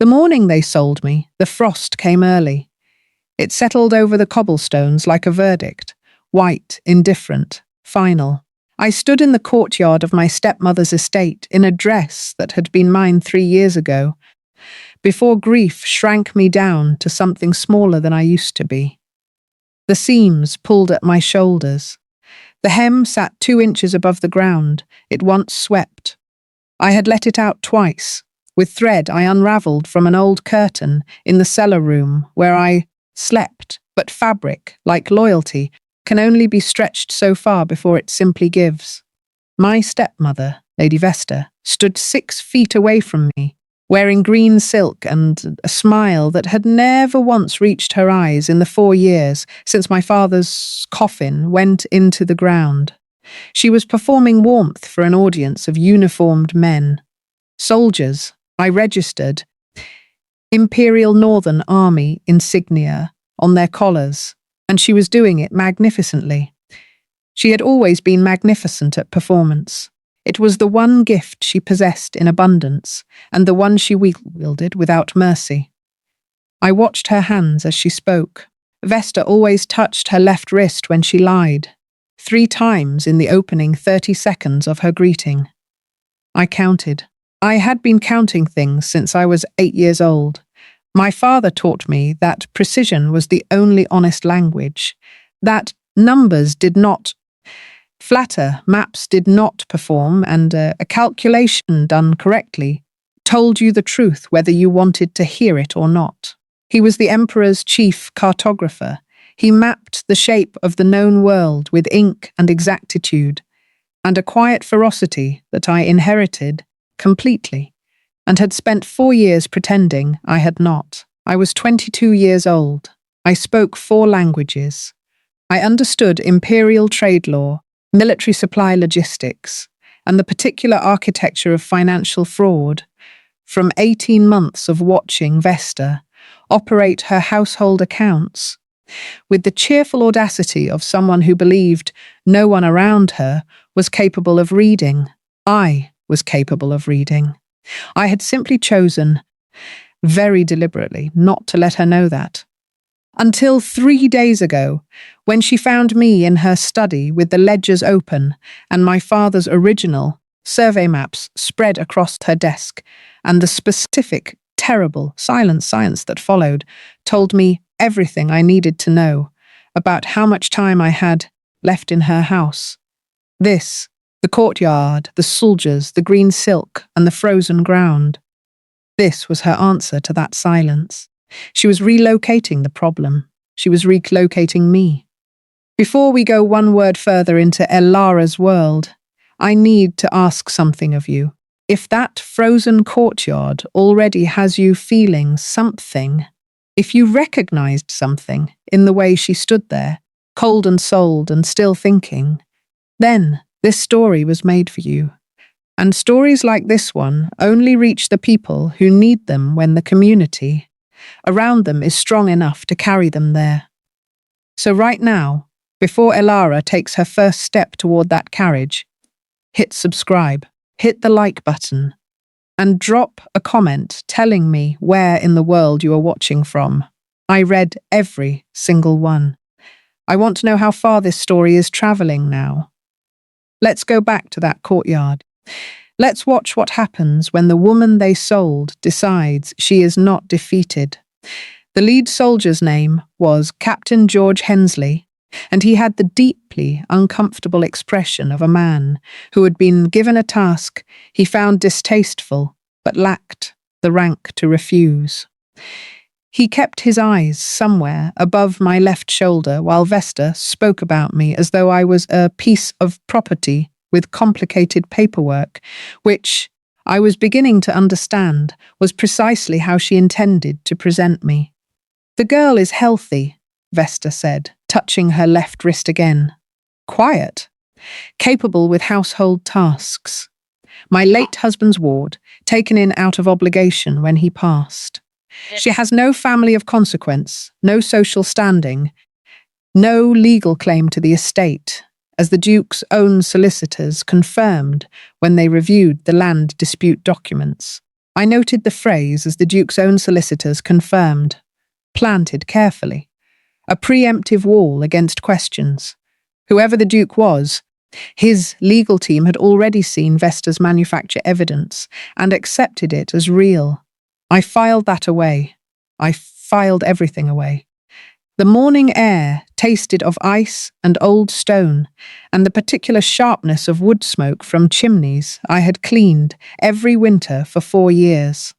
The morning they sold me, the frost came early. It settled over the cobblestones like a verdict, white, indifferent, final. I stood in the courtyard of my stepmother's estate in a dress that had been mine 3 years ago, before grief shrank me down to something smaller than I used to be. The seams pulled at my shoulders. The hem sat 2 inches above the ground. It once swept. I had let it out twice. With thread I unraveled from an old curtain in the cellar room where I slept, but fabric, like loyalty, can only be stretched so far before it simply gives. My stepmother, Lady Vesta, stood 6 feet away from me, wearing green silk and a smile that had never once reached her eyes in the 4 years since my father's coffin went into the ground. She was performing warmth for an audience of uniformed men. Soldiers. I registered Imperial Northern Army insignia on their collars, and she was doing it magnificently. She had always been magnificent at performance. It was the one gift she possessed in abundance, and the one she wielded without mercy. I watched her hands as she spoke. Vesta always touched her left wrist when she lied, 3 times in the opening 30 seconds of her greeting. I counted. I had been counting things since I was 8 years old. My father taught me that precision was the only honest language, that numbers did not flatter, maps did not perform, and a calculation done correctly told you the truth whether you wanted to hear it or not. He was the emperor's chief cartographer. He mapped the shape of the known world with ink and exactitude, and a quiet ferocity that I inherited completely, and had spent 4 years pretending I had not. I was 22 years old. I spoke 4 languages. I understood imperial trade law, military supply logistics, and the particular architecture of financial fraud, from 18 months of watching Vesta operate her household accounts. With the cheerful audacity of someone who believed no one around her was capable of reading, I was capable of reading. I had simply chosen, very deliberately, not to let her know that. Until 3 days ago, when she found me in her study with the ledgers open and my father's original survey maps spread across her desk, and the specific, terrible silent science that followed told me everything I needed to know about how much time I had left in her house. This, the courtyard, the soldiers, the green silk, and the frozen ground. This was her answer to that silence. She was relocating the problem. She was relocating me. Before we go one word further into Elara's world, I need to ask something of you. If that frozen courtyard already has you feeling something, if you recognized something in the way she stood there, cold and sold and still thinking, then this story was made for you. And stories like this one only reach the people who need them when the community around them is strong enough to carry them there. So right now, before Elara takes her first step toward that carriage, hit subscribe, hit the like button, and drop a comment telling me where in the world you are watching from. I read every single one. I want to know how far this story is traveling now. Let's go back to that courtyard. Let's watch what happens when the woman they sold decides she is not defeated. The lead soldier's name was Captain George Hensley, and he had the deeply uncomfortable expression of a man who had been given a task he found distasteful but lacked the rank to refuse. He kept his eyes somewhere above my left shoulder while Vesta spoke about me as though I was a piece of property with complicated paperwork, which I was beginning to understand was precisely how she intended to present me. "The girl is healthy," Vesta said, touching her left wrist again. "Quiet, capable with household tasks. My late husband's ward, taken in out of obligation when he passed. She has no family of consequence, no social standing, no legal claim to the estate, as the Duke's own solicitors confirmed when they reviewed the land dispute documents. I noted the phrase as the Duke's own solicitors confirmed, planted carefully, a preemptive wall against questions. Whoever the Duke was, his legal team had already seen Vesta's manufacture evidence and accepted it as real. I filed that away. I filed everything away. The morning air tasted of ice and old stone, and the particular sharpness of wood smoke from chimneys I had cleaned every winter for 4 years.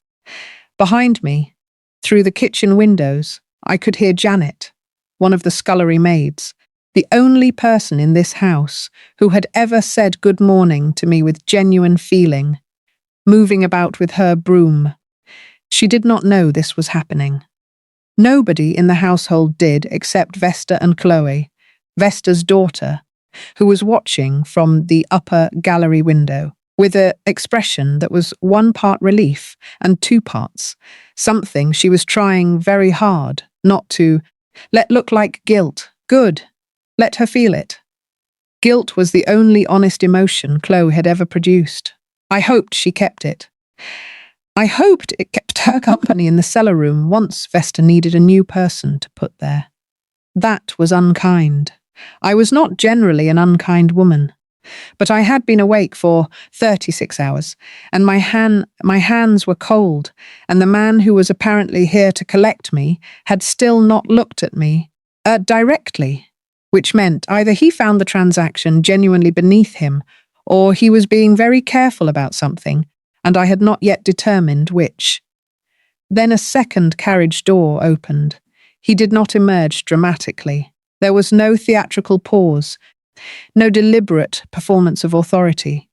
Behind me, through the kitchen windows, I could hear Janet, one of the scullery maids, the only person in this house who had ever said good morning to me with genuine feeling, moving about with her broom. She did not know this was happening. Nobody in the household did except Vesta and Chloe, Vesta's daughter, who was watching from the upper gallery window, with an expression that was 1 part relief and 2 parts, something she was trying very hard not to let look like guilt. Good. Let her feel it. Guilt was the only honest emotion Chloe had ever produced. I hoped she kept it. I hoped it kept her company in the cellar room once Vesta needed a new person to put there. That was unkind. I was not generally an unkind woman, but I had been awake for 36 hours, and my hands were cold, and the man who was apparently here to collect me had still not looked at me directly, which meant either he found the transaction genuinely beneath him, or he was being very careful about something, and I had not yet determined which. Then a second carriage door opened. He did not emerge dramatically. There was no theatrical pause, no deliberate performance of authority.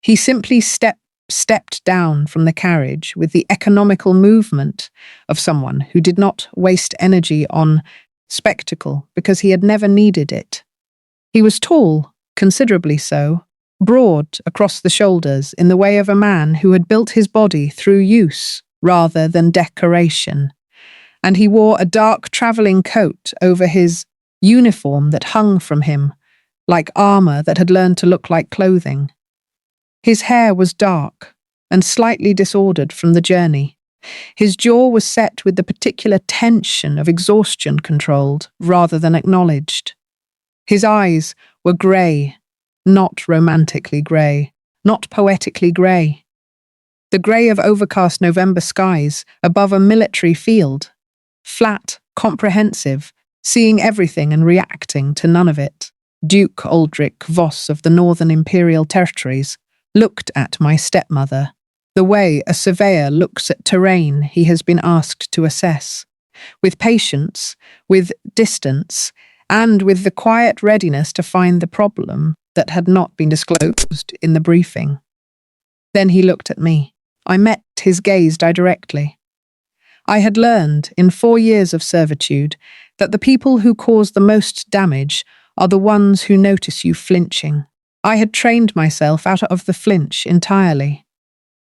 He simply stepped down from the carriage with the economical movement of someone who did not waste energy on spectacle because he had never needed it. He was tall, considerably so, broad across the shoulders in the way of a man who had built his body through use rather than decoration, and he wore a dark travelling coat over his uniform that hung from him like armour that had learned to look like clothing. His hair was dark and slightly disordered from the journey. His jaw was set with the particular tension of exhaustion controlled rather than acknowledged. His eyes were grey, not romantically grey, not poetically grey. The grey of overcast November skies above a military field, flat, comprehensive, seeing everything and reacting to none of it. Duke Aldric Voss of the Northern Imperial Territories looked at my stepmother, the way a surveyor looks at terrain he has been asked to assess, with patience, with distance, and with the quiet readiness to find the problem that had not been disclosed in the briefing. Then he looked at me. I met his gaze directly. I had learned in 4 years of servitude that the people who cause the most damage are the ones who notice you flinching. I had trained myself out of the flinch entirely.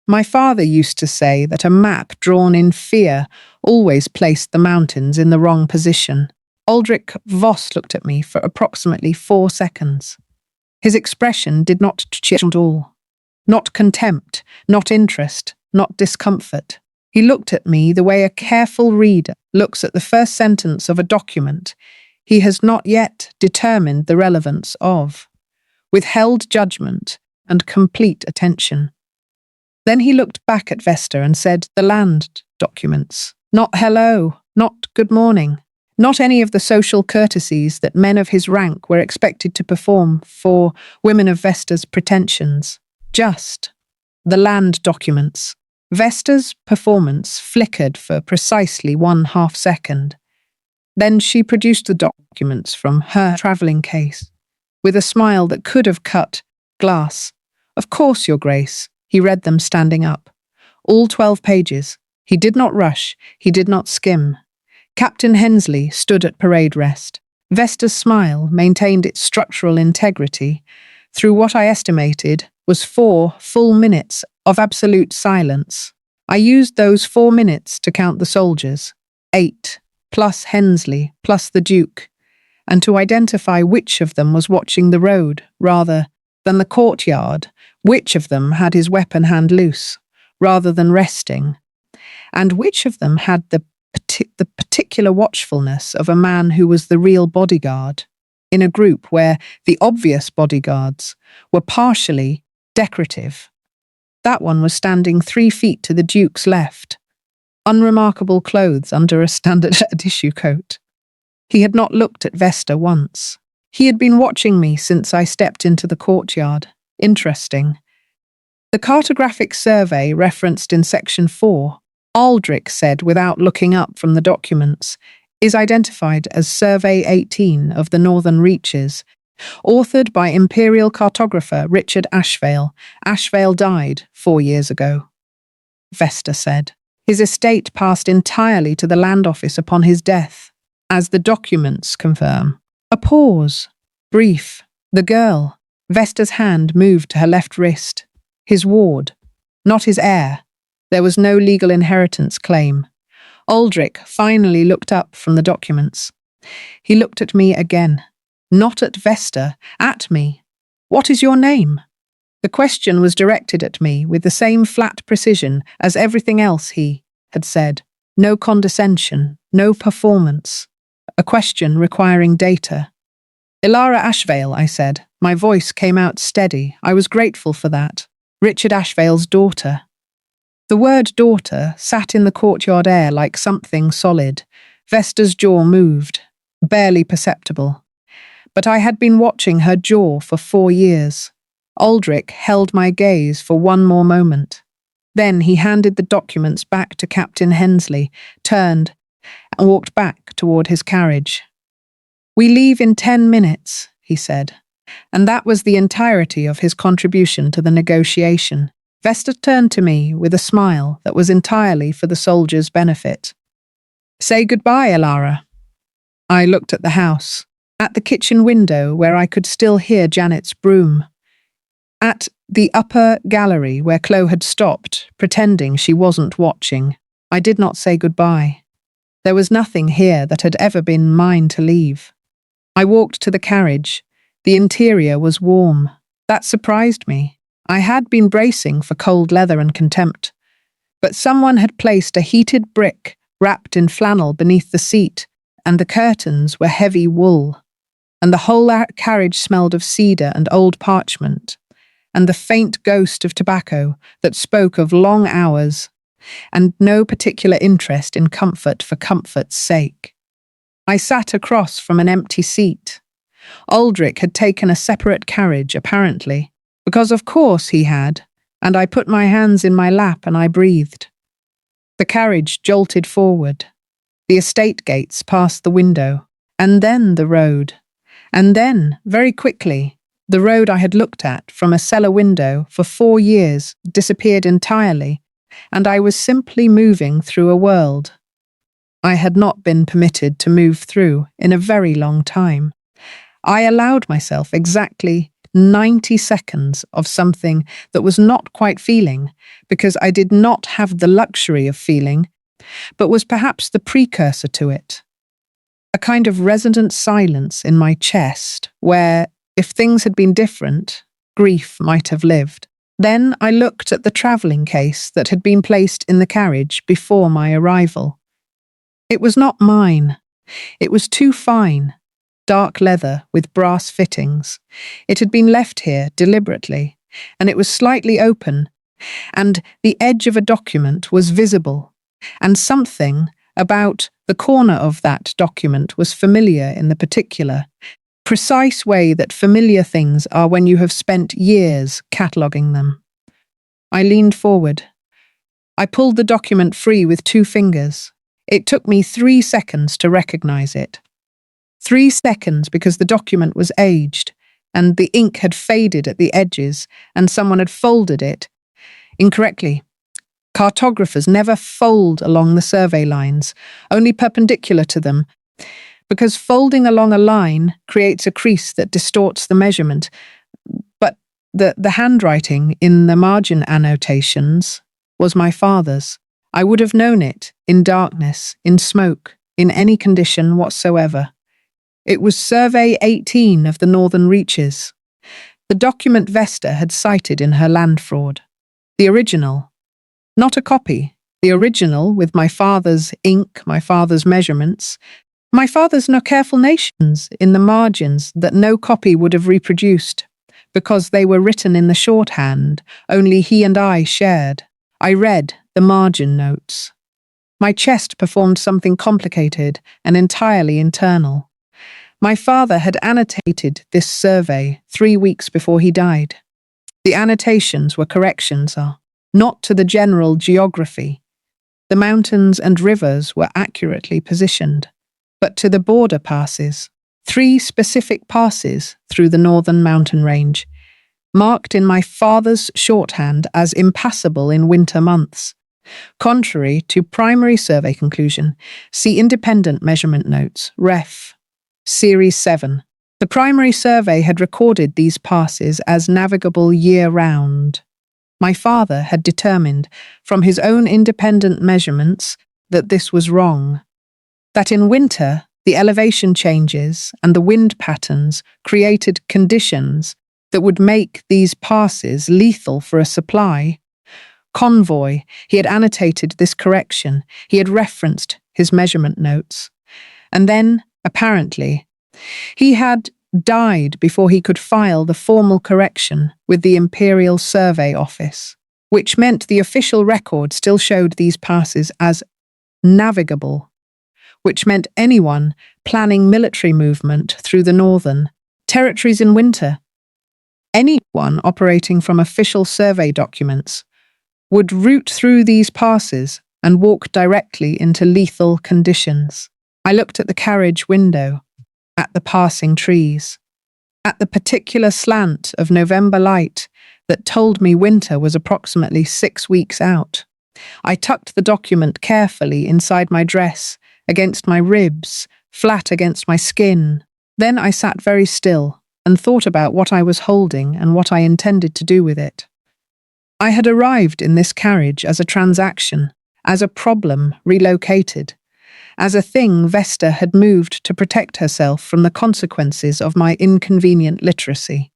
My father used to say that a map drawn in fear always placed the mountains in the wrong position. Aldric Voss looked at me for approximately 4 seconds. His expression did not change at all. Not contempt, not interest, not discomfort. He looked at me the way a careful reader looks at the first sentence of a document he has not yet determined the relevance of, with held judgment and complete attention. Then he looked back at Vesta and said, "The land documents. Not hello, not good morning, not any of the social courtesies that men of his rank were expected to perform for women of Vesta's pretensions. Just the land documents." Vesta's performance flickered for precisely 1/2 second. Then she produced the documents from her travelling case, with a smile that could have cut glass. "Of course, Your Grace." He read them standing up. All 12 pages. He did not rush, he did not skim. Captain Hensley stood at parade rest. Vesta's smile maintained its structural integrity through what I estimated was 4 full minutes of absolute silence. I used those 4 minutes to count the soldiers, 8, plus Hensley, plus the Duke, and to identify which of them was watching the road rather than the courtyard, which of them had his weapon hand loose, rather than resting, and which of them had the particular watchfulness of a man who was the real bodyguard, in a group where the obvious bodyguards were partially decorative. That one was standing 3 feet to the Duke's left, unremarkable clothes under a standard issue coat. He had not looked at Vesta once. He had been watching me since I stepped into the courtyard. Interesting. The cartographic survey referenced in section 4, Aldric said without looking up from the documents, is identified as Survey 18 of the Northern Reaches, authored by imperial cartographer Richard Ashvale. Ashvale died 4 years ago. Vesta said. His estate passed entirely to the land office upon his death, as the documents confirm. A pause. Brief. The girl. Vesta's hand moved to her left wrist. His ward. Not his heir. There was no legal inheritance claim. Aldric finally looked up from the documents. He looked at me again. Not at Vesta, at me. What is your name? The question was directed at me with the same flat precision as everything else he had said. No condescension, no performance. A question requiring data. Elara Ashvale, I said. My voice came out steady. I was grateful for that. Richard Ashvale's daughter. The word daughter sat in the courtyard air like something solid. Vesta's jaw moved, barely perceptible. But I had been watching her jaw for 4 years. Aldric held my gaze for one more moment. Then he handed the documents back to Captain Hensley, turned, and walked back toward his carriage. We leave in 10 minutes, he said, and that was the entirety of his contribution to the negotiation. Vesta turned to me with a smile that was entirely for the soldiers' benefit. Say goodbye, Elara. I looked at the house, at the kitchen window where I could still hear Janet's broom, at the upper gallery where Chloe had stopped, pretending she wasn't watching. I did not say goodbye. There was nothing here that had ever been mine to leave. I walked to the carriage. The interior was warm. That surprised me. I had been bracing for cold leather and contempt, but someone had placed a heated brick wrapped in flannel beneath the seat, and the curtains were heavy wool, and the whole carriage smelled of cedar and old parchment, and the faint ghost of tobacco that spoke of long hours, and no particular interest in comfort for comfort's sake. I sat across from an empty seat. Aldric had taken a separate carriage, apparently, because of course he had, and I put my hands in my lap and I breathed. The carriage jolted forward. The estate gates passed the window, and then the road. And then, very quickly, the road I had looked at from a cellar window for 4 years disappeared entirely, and I was simply moving through a world I had not been permitted to move through in a very long time. I allowed myself exactly 90 seconds of something that was not quite feeling, because I did not have the luxury of feeling, but was perhaps the precursor to it. A kind of resonant silence in my chest where, if things had been different, grief might have lived. Then I looked at the travelling case that had been placed in the carriage before my arrival. It was not mine. It was too fine. Dark leather with brass fittings. It had been left here deliberately, and it was slightly open, and the edge of a document was visible, and something about the corner of that document was familiar in the particular, precise way that familiar things are when you have spent years cataloguing them. I leaned forward. I pulled the document free with 2 fingers. It took me 3 seconds to recognize it. 3 seconds because the document was aged, and the ink had faded at the edges, and someone had folded it incorrectly. Cartographers never fold along the survey lines, only perpendicular to them, because folding along a line creates a crease that distorts the measurement. But the handwriting in the margin annotations was my father's. I would have known it in darkness, in smoke, in any condition whatsoever. It was Survey 18 of the Northern Reaches. The document Vesta had cited in her land fraud. The original. Not a copy, the original with my father's ink, my father's measurements, my father's careful in the margins that no copy would have reproduced, because they were written in the shorthand only he and I shared. I read the margin notes. My chest performed something complicated and entirely internal. My father had annotated this survey 3 weeks before he died. The annotations were corrections, not to the general geography. The mountains and rivers were accurately positioned, but to the border passes, 3 specific passes through the northern mountain range, marked in my father's shorthand as impassable in winter months. Contrary to primary survey conclusion, see independent measurement notes, ref. Series 7. The primary survey had recorded these passes as navigable year-round. My father had determined, from his own independent measurements, that this was wrong. That in winter, the elevation changes and the wind patterns created conditions that would make these passes lethal for a supply. Convoy, he had annotated this correction, he had referenced his measurement notes. And then, apparently, he had died before he could file the formal correction with the Imperial Survey Office, which meant the official record still showed these passes as navigable, which meant anyone planning military movement through the northern territories in winter, anyone operating from official survey documents, would route through these passes and walk directly into lethal conditions. I looked at the carriage window, at the passing trees, at the particular slant of November light that told me winter was approximately 6 weeks out. I tucked the document carefully inside my dress, against my ribs, flat against my skin. Then I sat very still and thought about what I was holding and what I intended to do with it. I had arrived in this carriage as a transaction, as a problem relocated, as a thing Vesta had moved to protect herself from the consequences of my inconvenient literacy.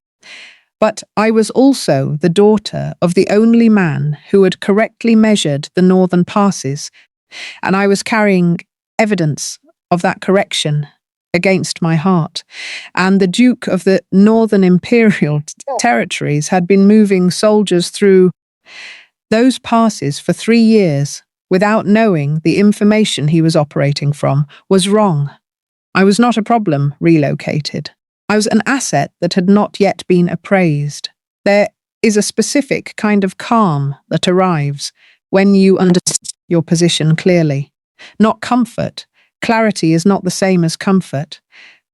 But I was also the daughter of the only man who had correctly measured the northern passes, and I was carrying evidence of that correction against my heart. And the Duke of the Northern Imperial territories had been moving soldiers through those passes for 3 years without knowing the information he was operating from was wrong. I was not a problem relocated. I was an asset that had not yet been appraised. There is a specific kind of calm that arrives when you understand your position clearly. Not comfort. Clarity is not the same as comfort,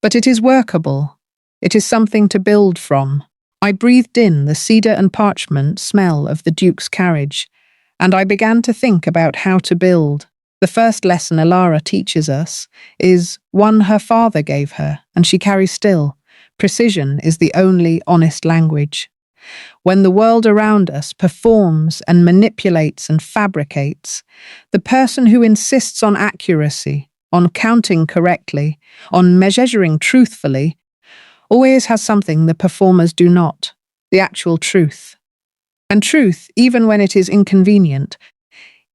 but it is workable. It is something to build from. I breathed in the cedar and parchment smell of the Duke's carriage, and I began to think about how to build. The first lesson Elara teaches us is one her father gave her, and she carries still. Precision is the only honest language. When the world around us performs and manipulates and fabricates, the person who insists on accuracy, on counting correctly, on measuring truthfully, always has something the performers do not, the actual truth. And truth, even when it is inconvenient,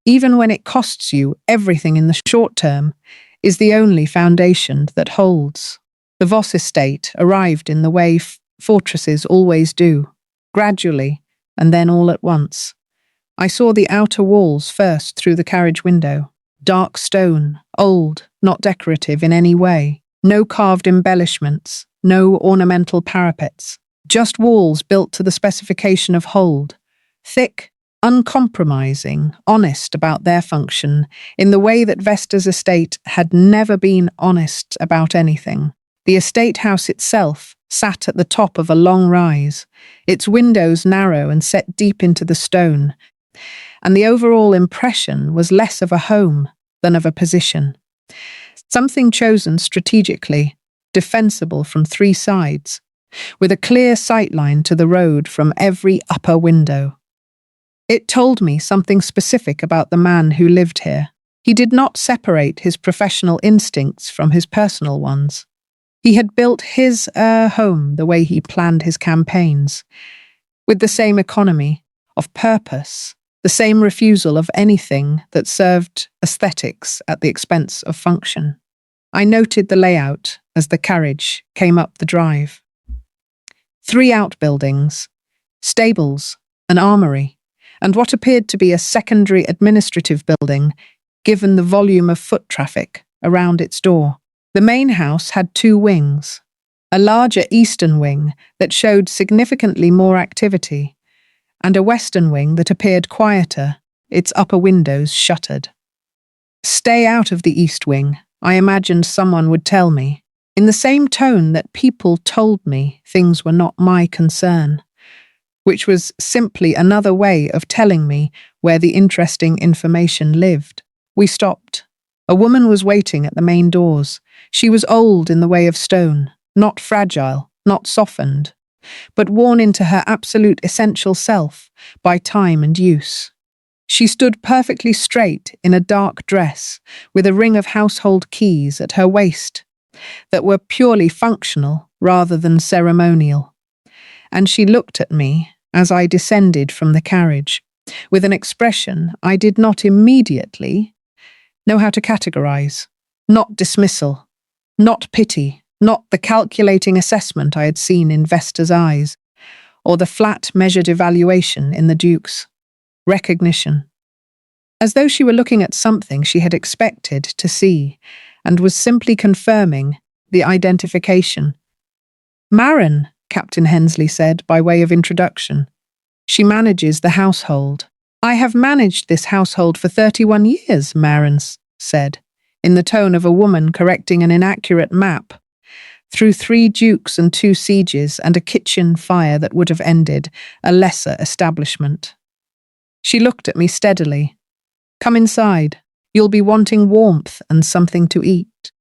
even when it costs you everything in the short term, is the only foundation that holds. The Voss estate arrived in the way fortresses always do, gradually, and then all at once. I saw the outer walls first through the carriage window. Dark stone, old, not decorative in any way. No carved embellishments, no ornamental parapets. Just walls built to the specification of hold. Thick, uncompromising, honest about their function, in the way that Vesta's estate had never been honest about anything. The estate house itself sat at the top of a long rise, its windows narrow and set deep into the stone, and the overall impression was less of a home than of a position. Something chosen strategically, defensible from 3 sides, with a clear sightline to the road from every upper window. It told me something specific about the man who lived here. He did not separate his professional instincts from his personal ones. He had built his home the way he planned his campaigns, with the same economy of purpose, the same refusal of anything that served aesthetics at the expense of function. I noted the layout as the carriage came up the drive. 3 outbuildings, stables, an armory, and what appeared to be a secondary administrative building, given the volume of foot traffic around its door. The main house had 2 wings, a larger eastern wing that showed significantly more activity, and a western wing that appeared quieter, its upper windows shuttered. "Stay out of the east wing," I imagined someone would tell me, in the same tone that people told me things were not my concern, which was simply another way of telling me where the interesting information lived. We stopped. A woman was waiting at the main doors. She was old in the way of stone, not fragile, not softened, but worn into her absolute essential self by time and use. She stood perfectly straight in a dark dress, with a ring of household keys at her waist that were purely functional rather than ceremonial. And she looked at me as I descended from the carriage, with an expression I did not immediately know how to categorize. Not dismissal, not pity, not the calculating assessment I had seen in Vesta's eyes, or the flat measured evaluation in the Duke's. Recognition. As though she were looking at something she had expected to see, and was simply confirming the identification. "Marin," Captain Hensley said by way of introduction. "She manages the household." "I have managed this household for 31 years, Marin said, in the tone of a woman correcting an inaccurate map. Through 3 dukes and 2 sieges and a kitchen fire that would have ended a lesser establishment. She looked at me steadily. "Come inside. You'll be wanting warmth and something to eat."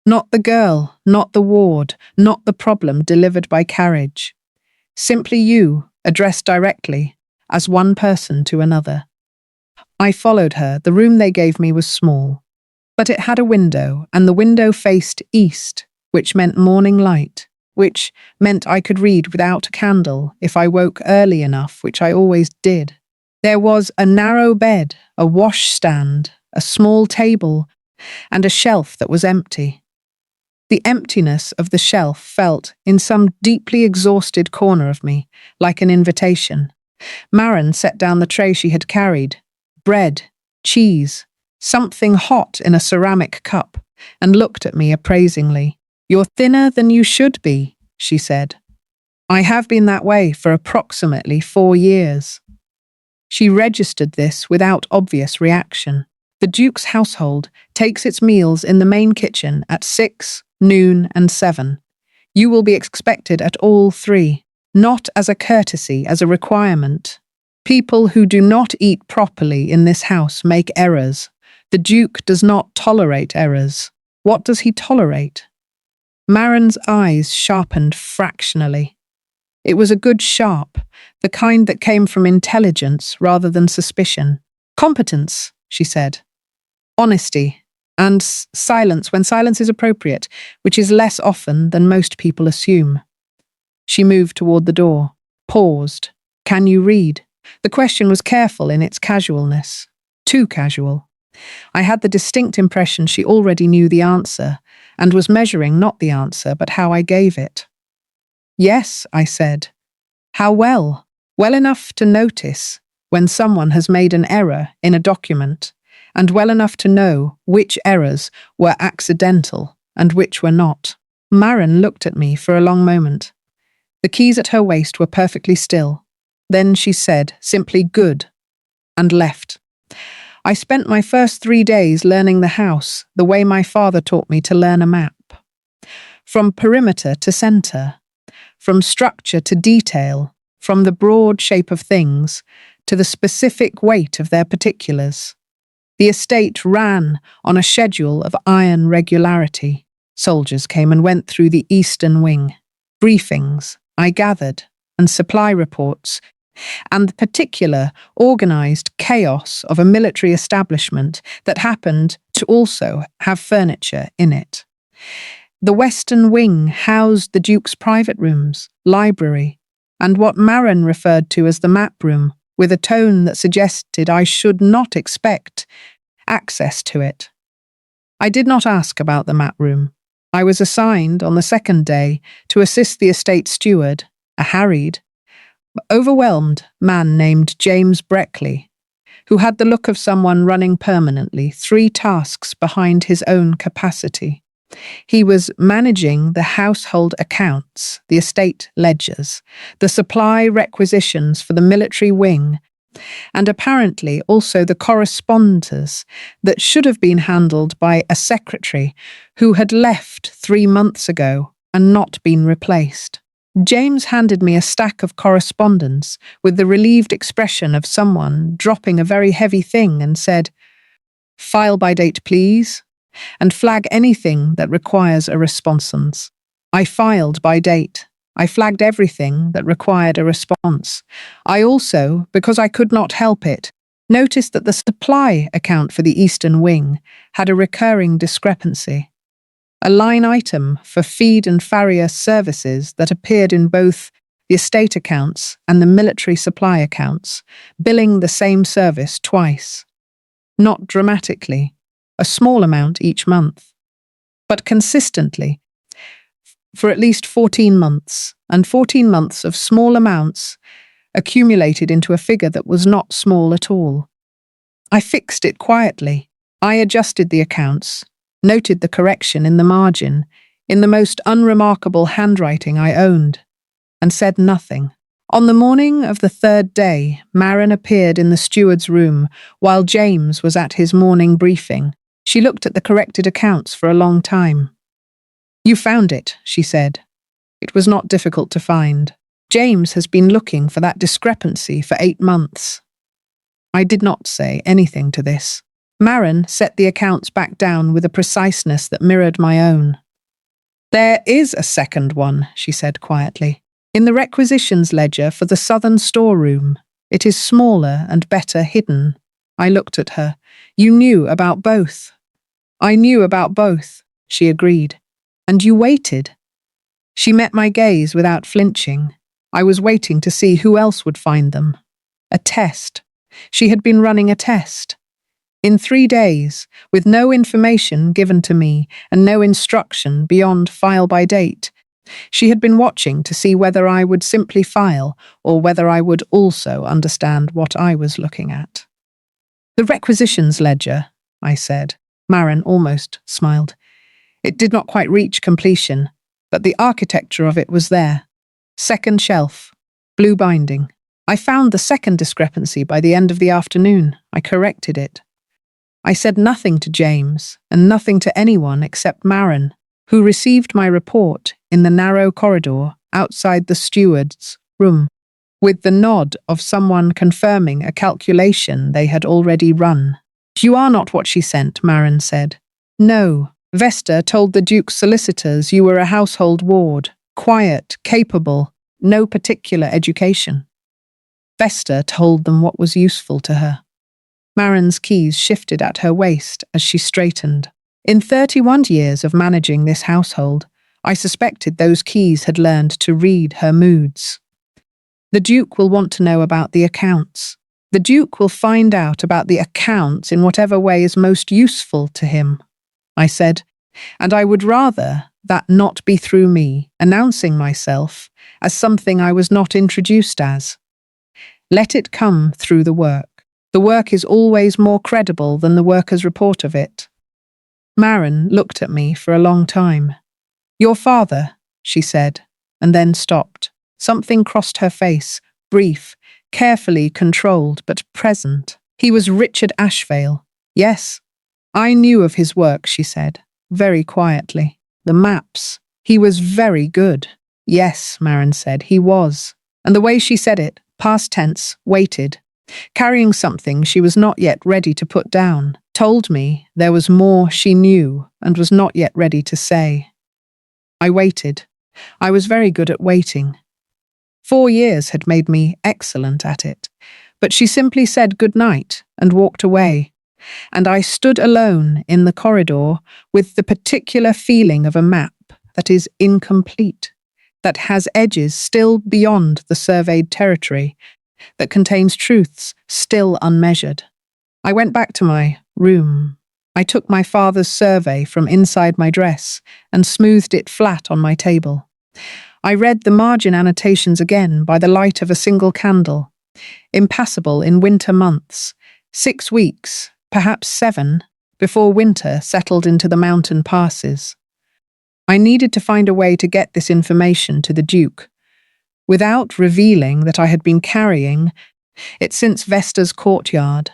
Not the girl, not the ward, not the problem delivered by carriage. Simply you, addressed directly, as one person to another. I followed her. The room they gave me was small, but it had a window, and the window faced east, which meant morning light, which meant I could read without a candle if I woke early enough, which I always did. There was a narrow bed, a washstand, a small table, and a shelf that was empty. The emptiness of the shelf felt, in some deeply exhausted corner of me, like an invitation. Marin set down the tray she had carried, bread, cheese, something hot in a ceramic cup, and looked at me appraisingly. "You're thinner than you should be," she said. "I have been that way for approximately 4 years." She registered this without obvious reaction. The Duke's household takes its meals in the main kitchen at 6, noon, and 7. You will be expected at all 3, not as a courtesy, as a requirement. People who do not eat properly in this house make errors. The Duke does not tolerate errors. What does he tolerate? Marin's eyes sharpened fractionally. It was a good sharp, the kind that came from intelligence rather than suspicion. "Competence," she said. "Honesty, and silence when silence is appropriate, which is less often than most people assume." She moved toward the door, paused. "Can you read?" The question was careful in its casualness. Too casual. I had the distinct impression she already knew the answer, and was measuring not the answer, but how I gave it. "Yes," I said. "How well? Well enough to notice when someone has made an error in a document, and well enough to know which errors were accidental and which were not." Marin looked at me for a long moment. The keys at her waist were perfectly still. Then she said, simply "good," and left. I spent my first 3 days learning the house the way my father taught me to learn a map. From perimeter to centre, from structure to detail, from the broad shape of things to the specific weight of their particulars. The estate ran on a schedule of iron regularity. Soldiers came and went through the eastern wing. Briefings, I gathered, and supply reports, and the particular organised chaos of a military establishment that happened to also have furniture in it. The western wing housed the Duke's private rooms, library, and what Marin referred to as the map room, with a tone that suggested I should not expect access to it. I did not ask about the map room. I was assigned on the second day to assist the estate steward, a harried, overwhelmed man named James Breckley, who had the look of someone running permanently 3 tasks behind his own capacity. He was managing the household accounts, the estate ledgers, the supply requisitions for the military wing, and apparently also the correspondence that should have been handled by a secretary who had left 3 months ago and not been replaced. James handed me a stack of correspondence with the relieved expression of someone dropping a very heavy thing and said, "File by date, please, and flag anything that requires a response." I filed by date. I flagged everything that required a response. I also, because I could not help it, noticed that the supply account for the Eastern Wing had a recurring discrepancy. A line item for feed and farrier services that appeared in both the estate accounts and the military supply accounts, billing the same service twice. Not dramatically, a small amount each month, but consistently for at least 14 months, and 14 months of small amounts accumulated into a figure that was not small at all. I fixed it quietly. I adjusted the accounts, noted the correction in the margin, in the most unremarkable handwriting I owned, and said nothing. On the morning of the 3rd day, Marin appeared in the steward's room while James was at his morning briefing. She looked at the corrected accounts for a long time. "You found it," she said. "It was not difficult to find. James has been looking for that discrepancy for 8 months." I did not say anything to this. Marin set the accounts back down with a preciseness that mirrored my own. "There is a second one," she said quietly. "In the requisitions ledger for the southern storeroom. It is smaller and better hidden." I looked at her. "You knew about both." "I knew about both," she agreed. "And you waited." She met my gaze without flinching. I was waiting to see who else would find them. A test. She had been running a test. In 3 days, with no information given to me and no instruction beyond file by date, she had been watching to see whether I would simply file or whether I would also understand what I was looking at. "The requisitions ledger," I said. Marin almost smiled. It did not quite reach completion, but the architecture of it was there. Second shelf, blue binding. I found the second discrepancy by the end of the afternoon. I corrected it. I said nothing to James, and nothing to anyone except Marin, who received my report in the narrow corridor outside the steward's room, with the nod of someone confirming a calculation they had already run. "You are not what she sent," Marin said. "No. Vesta told the Duke's solicitors you were a household ward, quiet, capable, no particular education." Vesta told them what was useful to her. Marin's keys shifted at her waist as she straightened. In 31 years of managing this household, I suspected those keys had learned to read her moods. "The Duke will want to know about the accounts. The Duke will find out about the accounts in whatever way is most useful to him," I said, "and I would rather that not be through me, announcing myself as something I was not introduced as. Let it come through the work. The work is always more credible than the worker's report of it." Marin looked at me for a long time. "Your father," she said, and then stopped. Something crossed her face, brief, carefully controlled but present. "He was Richard Ashvale." "Yes. I knew of his work," she said, very quietly. "The maps. He was very good." "Yes," Marin said, "he was." And the way she said it, past tense, waited, carrying something she was not yet ready to put down, told me there was more she knew and was not yet ready to say. I waited. I was very good at waiting. 4 years had made me excellent at it, but she simply said good night and walked away, and I stood alone in the corridor with the particular feeling of a map that is incomplete, that has edges still beyond the surveyed territory, that contains truths still unmeasured. I went back to my room. I took my father's survey from inside my dress and smoothed it flat on my table. I read the margin annotations again by the light of a single candle. Impassable in winter months, 6 weeks, perhaps 7, before winter settled into the mountain passes. I needed to find a way to get this information to the Duke, without revealing that I had been carrying it since Vesta's courtyard,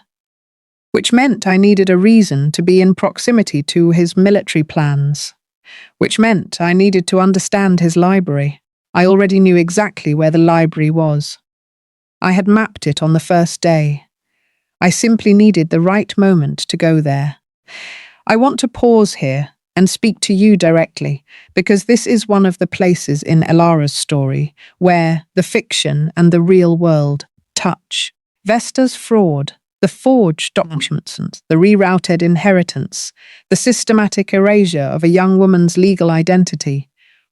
which meant I needed a reason to be in proximity to his military plans, which meant I needed to understand his library. I already knew exactly where the library was. I had mapped it on the first day. I simply needed the right moment to go there. I want to pause here and speak to you directly, because this is one of the places in Elara's story where the fiction and the real world touch. Vesta's fraud, the forged documents, the rerouted inheritance, the systematic erasure of a young woman's legal identity,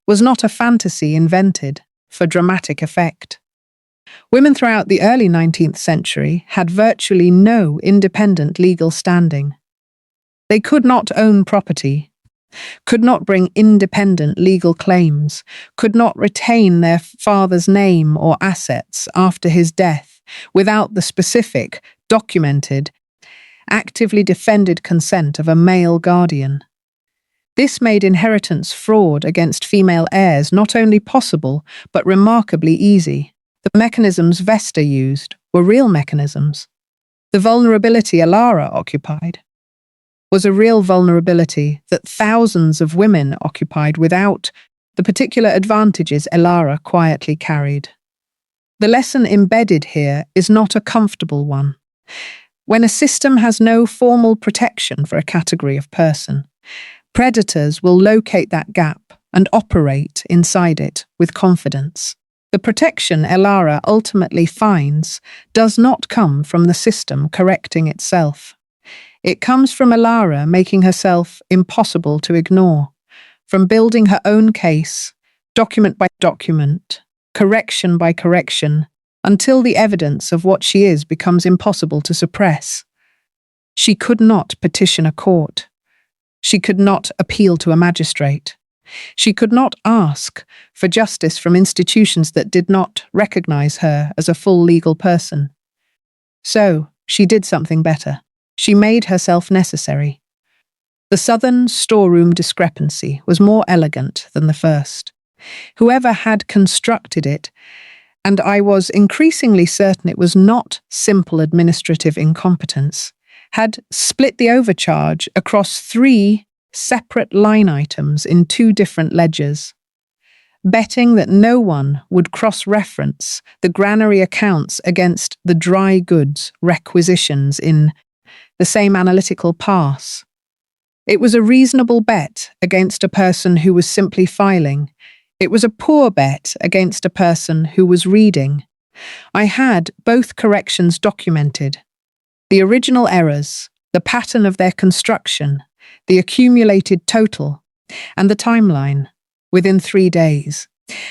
was not a fantasy invented for dramatic effect. Women throughout the early 19th century had virtually no independent legal standing. They could not own property, could not bring independent legal claims, could not retain their father's name or assets after his death without the specific, documented, actively defended consent of a male guardian. This made inheritance fraud against female heirs not only possible, but remarkably easy. The mechanisms Vesta used were real mechanisms. The vulnerability Elara occupied was a real vulnerability that thousands of women occupied without the particular advantages Elara quietly carried. The lesson embedded here is not a comfortable one. When a system has no formal protection for a category of person, predators will locate that gap and operate inside it with confidence. The protection Elara ultimately finds does not come from the system correcting itself. It comes from Elara making herself impossible to ignore, from building her own case, document by document, correction by correction, until the evidence of what she is becomes impossible to suppress. She could not petition a court. She could not appeal to a magistrate. She could not ask for justice from institutions that did not recognize her as a full legal person. So, she did something better. She made herself necessary. The southern storeroom discrepancy was more elegant than the first. Whoever had constructed it, and I was increasingly certain it was not simple administrative incompetence, had split the overcharge across 3 separate line items in 2 different ledgers, betting that no one would cross-reference the granary accounts against the dry goods requisitions in the same analytical pass. It was a reasonable bet against a person who was simply filing. It was a poor bet against a person who was reading. I had both corrections documented. The original errors, the pattern of their construction, the accumulated total, and the timeline, within 3 days.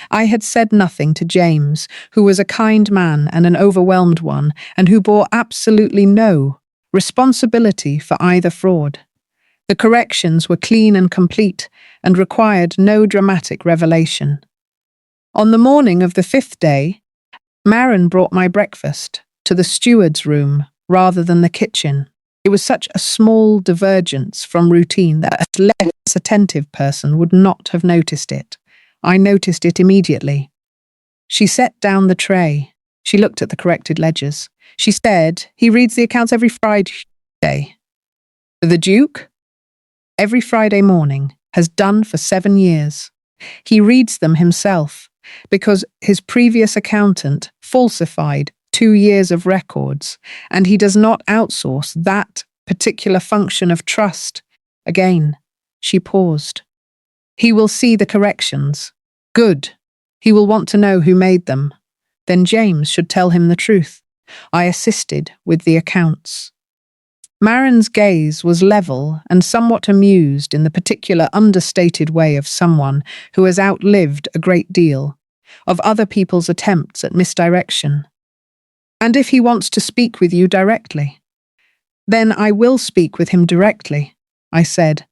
I had said nothing to James, who was a kind man and an overwhelmed one, and who bore absolutely no responsibility for either fraud. The corrections were clean and complete, and required no dramatic revelation. On the morning of the 5th day, Marin brought my breakfast to the steward's room rather than the kitchen. It was such a small divergence from routine that a less attentive person would not have noticed it. I noticed it immediately. She set down the tray. She looked at the corrected ledgers. She said, "He reads the accounts every Friday." The Duke? Every Friday morning, has done for 7 years. He reads them himself, because his previous accountant falsified 2 years of records, and he does not outsource that particular function of trust. Again, she paused. He will see the corrections. Good. He will want to know who made them. Then James should tell him the truth. I assisted with the accounts. Marin's gaze was level and somewhat amused in the particular understated way of someone who has outlived a great deal of other people's attempts at misdirection. And if he wants to speak with you directly, then I will speak with him directly, I said,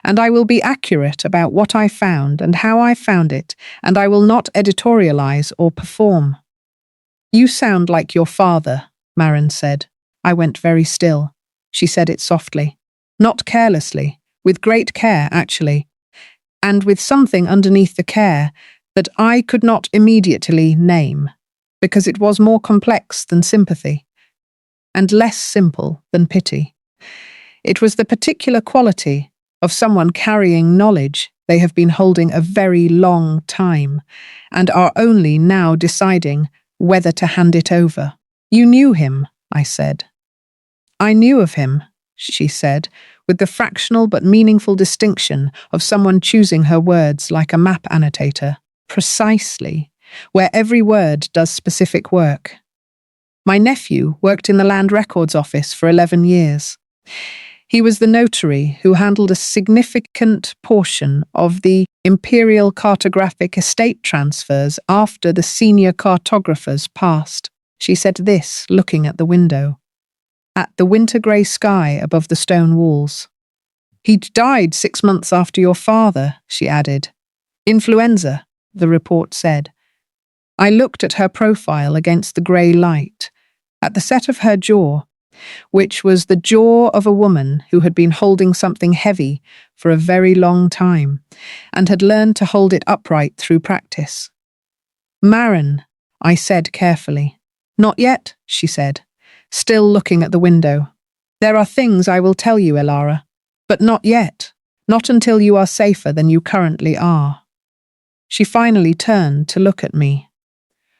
and I will be accurate about what I found and how I found it, and I will not editorialize or perform. You sound like your father, Marin said. I went very still. She said it softly, not carelessly, with great care, actually, and with something underneath the care that I could not immediately name, because it was more complex than sympathy, and less simple than pity. It was the particular quality of someone carrying knowledge they have been holding a very long time, and are only now deciding whether to hand it over. You knew him, I said. I knew of him, she said, with the fractional but meaningful distinction of someone choosing her words like a map annotator, precisely, where every word does specific work. My nephew worked in the Land Records Office for 11 years. He was the notary who handled a significant portion of the imperial cartographic estate transfers after the senior cartographers passed. She said this, looking at the window, at the winter-grey sky above the stone walls. He'd died 6 months after your father, she added. Influenza, the report said. I looked at her profile against the grey light, at the set of her jaw, which was the jaw of a woman who had been holding something heavy for a very long time, and had learned to hold it upright through practice. Marin, I said carefully. Not yet, she said, still looking at the window. There are things I will tell you, Elara, but not yet, not until you are safer than you currently are. She finally turned to look at me,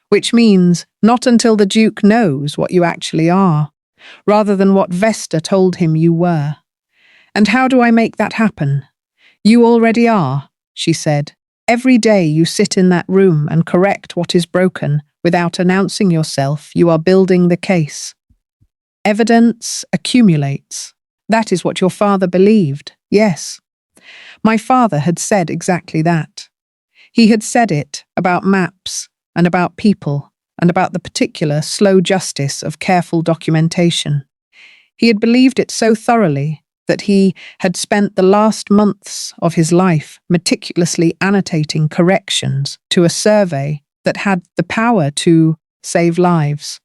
which means not until the Duke knows what you actually are, rather than what Vesta told him you were. And how do I make that happen? You already are, she said. Every day you sit in that room and correct what is broken without announcing yourself, you are building the case. Evidence accumulates. That is what your father believed, yes. My father had said exactly that. He had said it about maps and about people and about the particular slow justice of careful documentation. He had believed it so thoroughly that he had spent the last months of his life meticulously annotating corrections to a survey that had the power to save lives.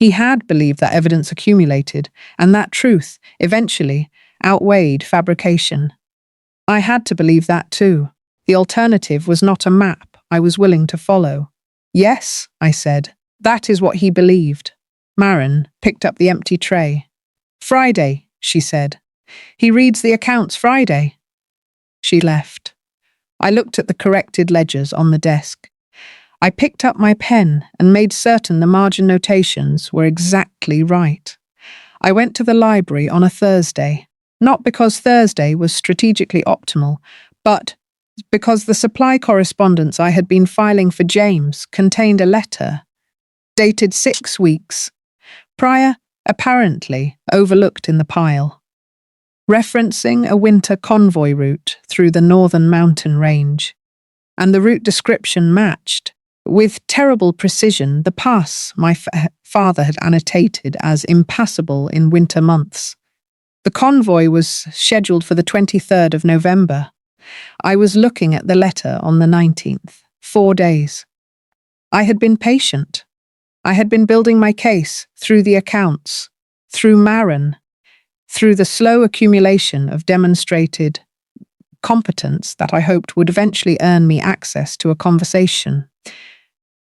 He had believed that evidence accumulated, and that truth, eventually, outweighed fabrication. I had to believe that too. The alternative was not a map I was willing to follow. Yes, I said, that is what he believed. Marin picked up the empty tray. Friday, she said. He reads the accounts Friday. She left. I looked at the corrected ledgers on the desk. I picked up my pen and made certain the margin notations were exactly right. I went to the library on a Thursday, not because Thursday was strategically optimal, but because the supply correspondence I had been filing for James contained a letter dated 6 weeks prior, apparently overlooked in the pile, referencing a winter convoy route through the northern mountain range, and the route description matched with terrible precision the pass my father had annotated as impassable in winter months. The convoy was scheduled for the 23rd of November. I was looking at the letter on the 19th, 4 days. I had been patient. I had been building my case through the accounts, through Marin, through the slow accumulation of demonstrated competence that I hoped would eventually earn me access to a conversation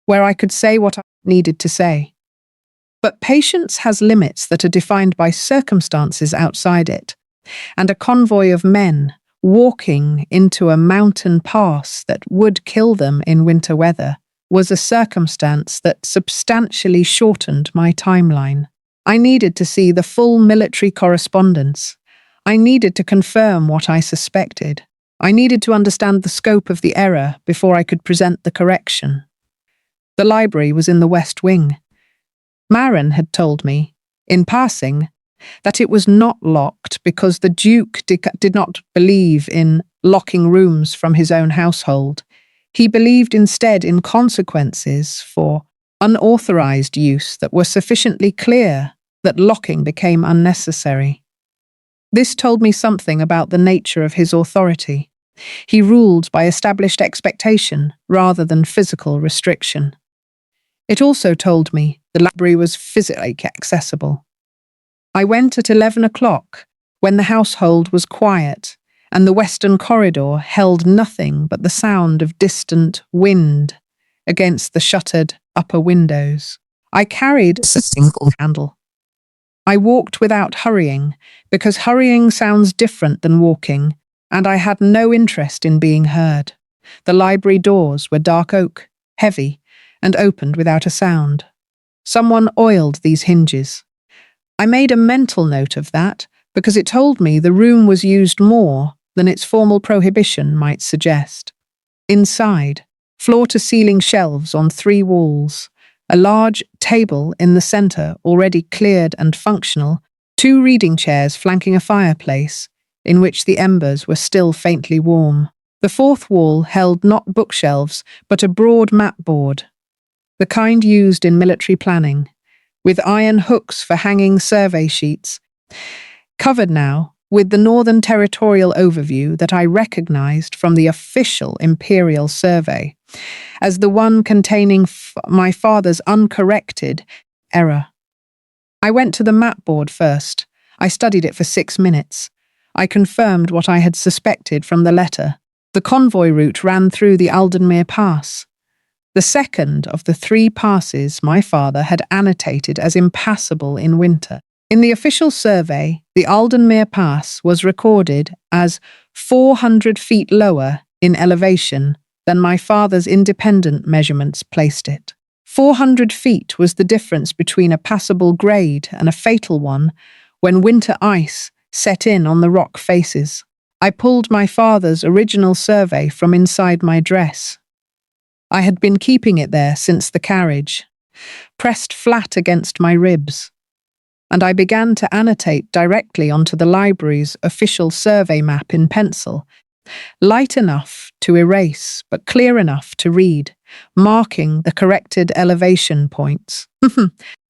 where I could say what I needed to say. But patience has limits that are defined by circumstances outside it, and a convoy of men walking into a mountain pass that would kill them in winter weather was a circumstance that substantially shortened my timeline. I needed to see the full military correspondence. I needed to confirm what I suspected. I needed to understand the scope of the error before I could present the correction. The library was in the West Wing. Marin had told me, in passing, that it was not locked because the Duke did not believe in locking rooms from his own household. He believed instead in consequences for unauthorized use that were sufficiently clear that locking became unnecessary. This told me something about the nature of his authority. He ruled by established expectation rather than physical restriction. It also told me the library was physically accessible. I went at 11 o'clock, when the household was quiet, and the western corridor held nothing but the sound of distant wind against the shuttered upper windows. I carried a single candle. I walked without hurrying, because hurrying sounds different than walking, and I had no interest in being heard. The library doors were dark oak, heavy, and opened without a sound. Someone oiled these hinges. I made a mental note of that, because it told me the room was used more than its formal prohibition might suggest. Inside, floor-to-ceiling shelves on 3 walls, a large table in the centre already cleared and functional, 2 reading chairs flanking a fireplace, in which the embers were still faintly warm. The 4th wall held not bookshelves, but a broad map board, the kind used in military planning, with iron hooks for hanging survey sheets, covered now with the Northern Territorial overview that I recognized from the official imperial survey as the one containing my father's uncorrected error. I went to the map board first. I studied it for 6 minutes. I confirmed what I had suspected from the letter. The convoy route ran through the Aldenmere Pass, the second of the 3 passes my father had annotated as impassable in winter. In the official survey, the Aldenmere Pass was recorded as 400 feet lower in elevation than my father's independent measurements placed it. 400 feet was the difference between a passable grade and a fatal one when winter ice set in on the rock faces. I pulled my father's original survey from inside my dress. I had been keeping it there since the carriage, pressed flat against my ribs, and I began to annotate directly onto the library's official survey map in pencil, light enough to erase but clear enough to read, marking the corrected elevation points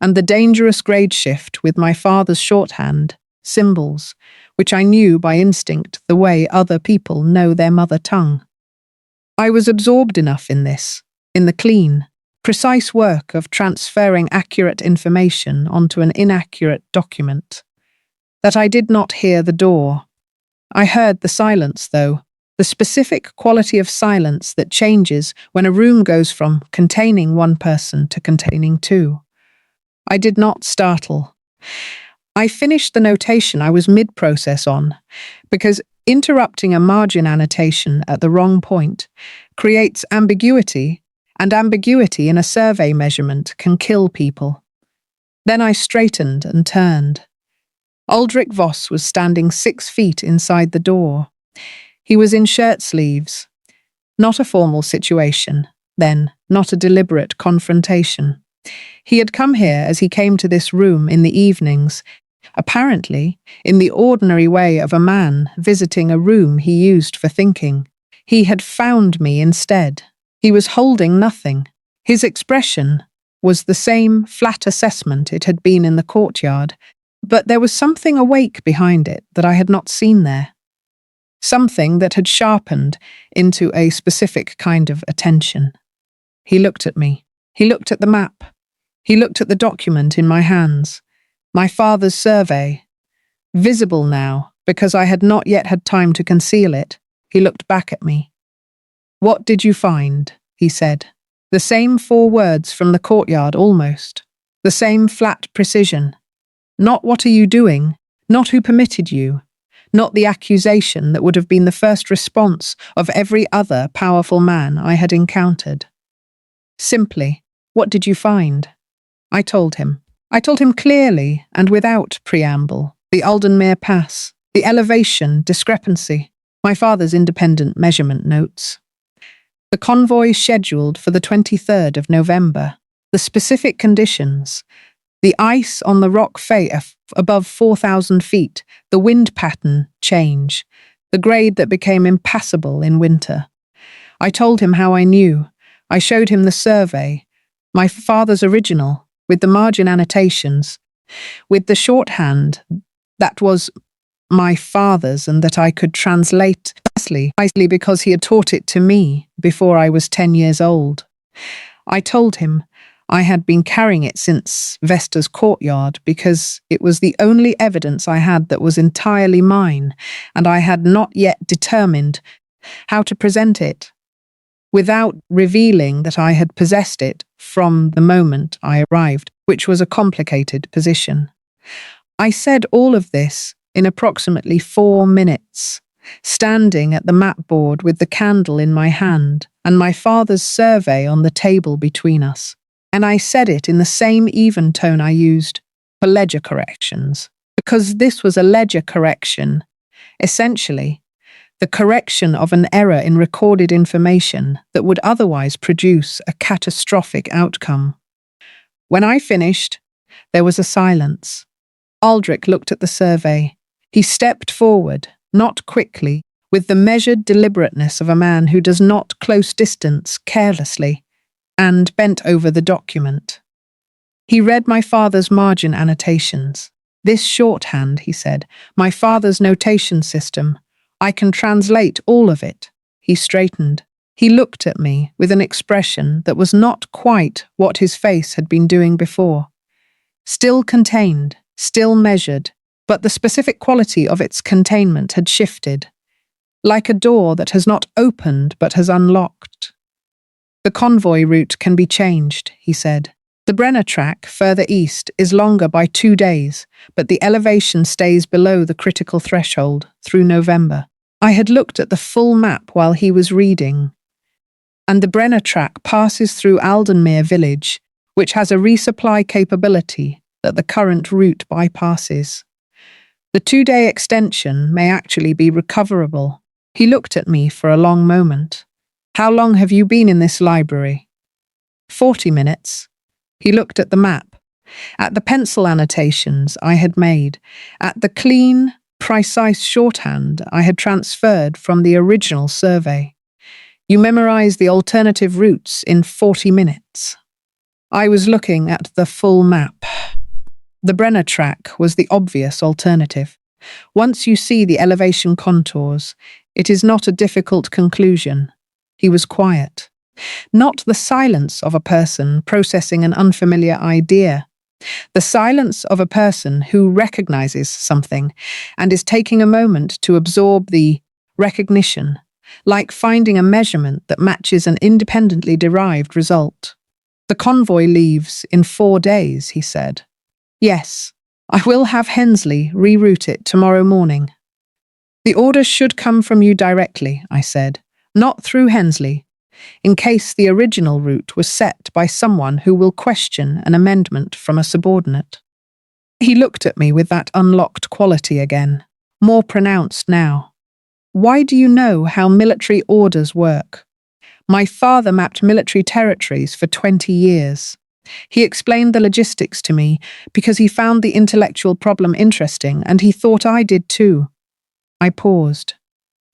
and the dangerous grade shift with my father's shorthand, symbols, which I knew by instinct the way other people know their mother tongue. I was absorbed enough in the clean, precise work of transferring accurate information onto an inaccurate document, that I did not hear the door. I heard the silence, though, the specific quality of silence that changes when a room goes from containing 1 person to containing 2. I did not startle. I finished the notation I was mid-process on, because interrupting a margin annotation at the wrong point creates ambiguity, and ambiguity in a survey measurement can kill people. Then I straightened and turned. Aldric Voss was standing 6 feet inside the door. He was in shirt sleeves. Not a formal situation, then, not a deliberate confrontation. He had come here as he came to this room in the evenings, apparently in the ordinary way of a man visiting a room he used for thinking. He had found me instead. He was holding nothing. His expression was the same flat assessment it had been in the courtyard, but there was something awake behind it that I had not seen there. Something that had sharpened into a specific kind of attention. He looked at me. He looked at the map. He looked at the document in my hands. My father's survey. Visible now, because I had not yet had time to conceal it. He looked back at me. "What did you find?" he said. The same 4 words from the courtyard almost. The same flat precision. Not "what are you doing?" Not "who permitted you?" Not the accusation that would have been the first response of every other powerful man I had encountered. Simply, "What did you find?" I told him. I told him clearly and without preamble. The Aldenmere Pass, the elevation discrepancy, my father's independent measurement notes. The convoy scheduled for the 23rd of November. The specific conditions. The ice on the rock face above 4,000 feet, the wind pattern change, the grade that became impassable in winter. I told him how I knew. I showed him the survey, My father's original, with the margin annotations, with the shorthand that was my father's and that I could translate precisely because he had taught it to me before I was 10 years old. I told him I had been carrying it since Vesta's courtyard because it was the only evidence I had that was entirely mine, and I had not yet determined how to present it, without revealing that I had possessed it from the moment I arrived, which was a complicated position. I said all of this in approximately 4 minutes, standing at the map board with the candle in my hand and my father's survey on the table between us. And I said it in the same even tone I used for ledger corrections, because this was a ledger correction, essentially the correction of an error in recorded information that would otherwise produce a catastrophic outcome. When I finished, there was a silence. Aldric looked at the survey. He stepped forward, not quickly, with the measured deliberateness of a man who does not close distance carelessly, and bent over the document. He read my father's margin annotations. "This shorthand," he said, "my father's notation system. I can translate all of it." He straightened. He looked at me with an expression that was not quite what his face had been doing before. Still contained, still measured, but the specific quality of its containment had shifted, like a door that has not opened but has unlocked. "The convoy route can be changed," he said. "The Brenner track, further east, is longer by 2 days, but the elevation stays below the critical threshold through November." I had looked at the full map while he was reading, and the Brenner track passes through Aldenmere village, which has a resupply capability that the current route bypasses. The 2-day extension may actually be recoverable. He looked at me for a long moment. "How long have you been in this library?" 40 minutes. He looked at the map, at the pencil annotations I had made, at the clean, precise shorthand I had transferred from the original survey. "You memorized the alternative routes in 40 minutes. I was looking at the full map. The Brenner track was the obvious alternative. Once you see the elevation contours, it is not a difficult conclusion. He was quiet. Not the silence of a person processing an unfamiliar idea. The silence of a person who recognizes something and is taking a moment to absorb the recognition, like finding a measurement that matches an independently derived result. "The convoy leaves in 4 days," he said. "Yes, I will have Hensley reroute it tomorrow morning." "The order should come from you directly," I said, "not through Hensley, in case the original route was set by someone who will question an amendment from a subordinate." He looked at me with that unlocked quality again, more pronounced now. "Why do you know how military orders work?" My father mapped military territories for 20 years. He explained the logistics to me because he found the intellectual problem interesting, and he thought I did too. I paused.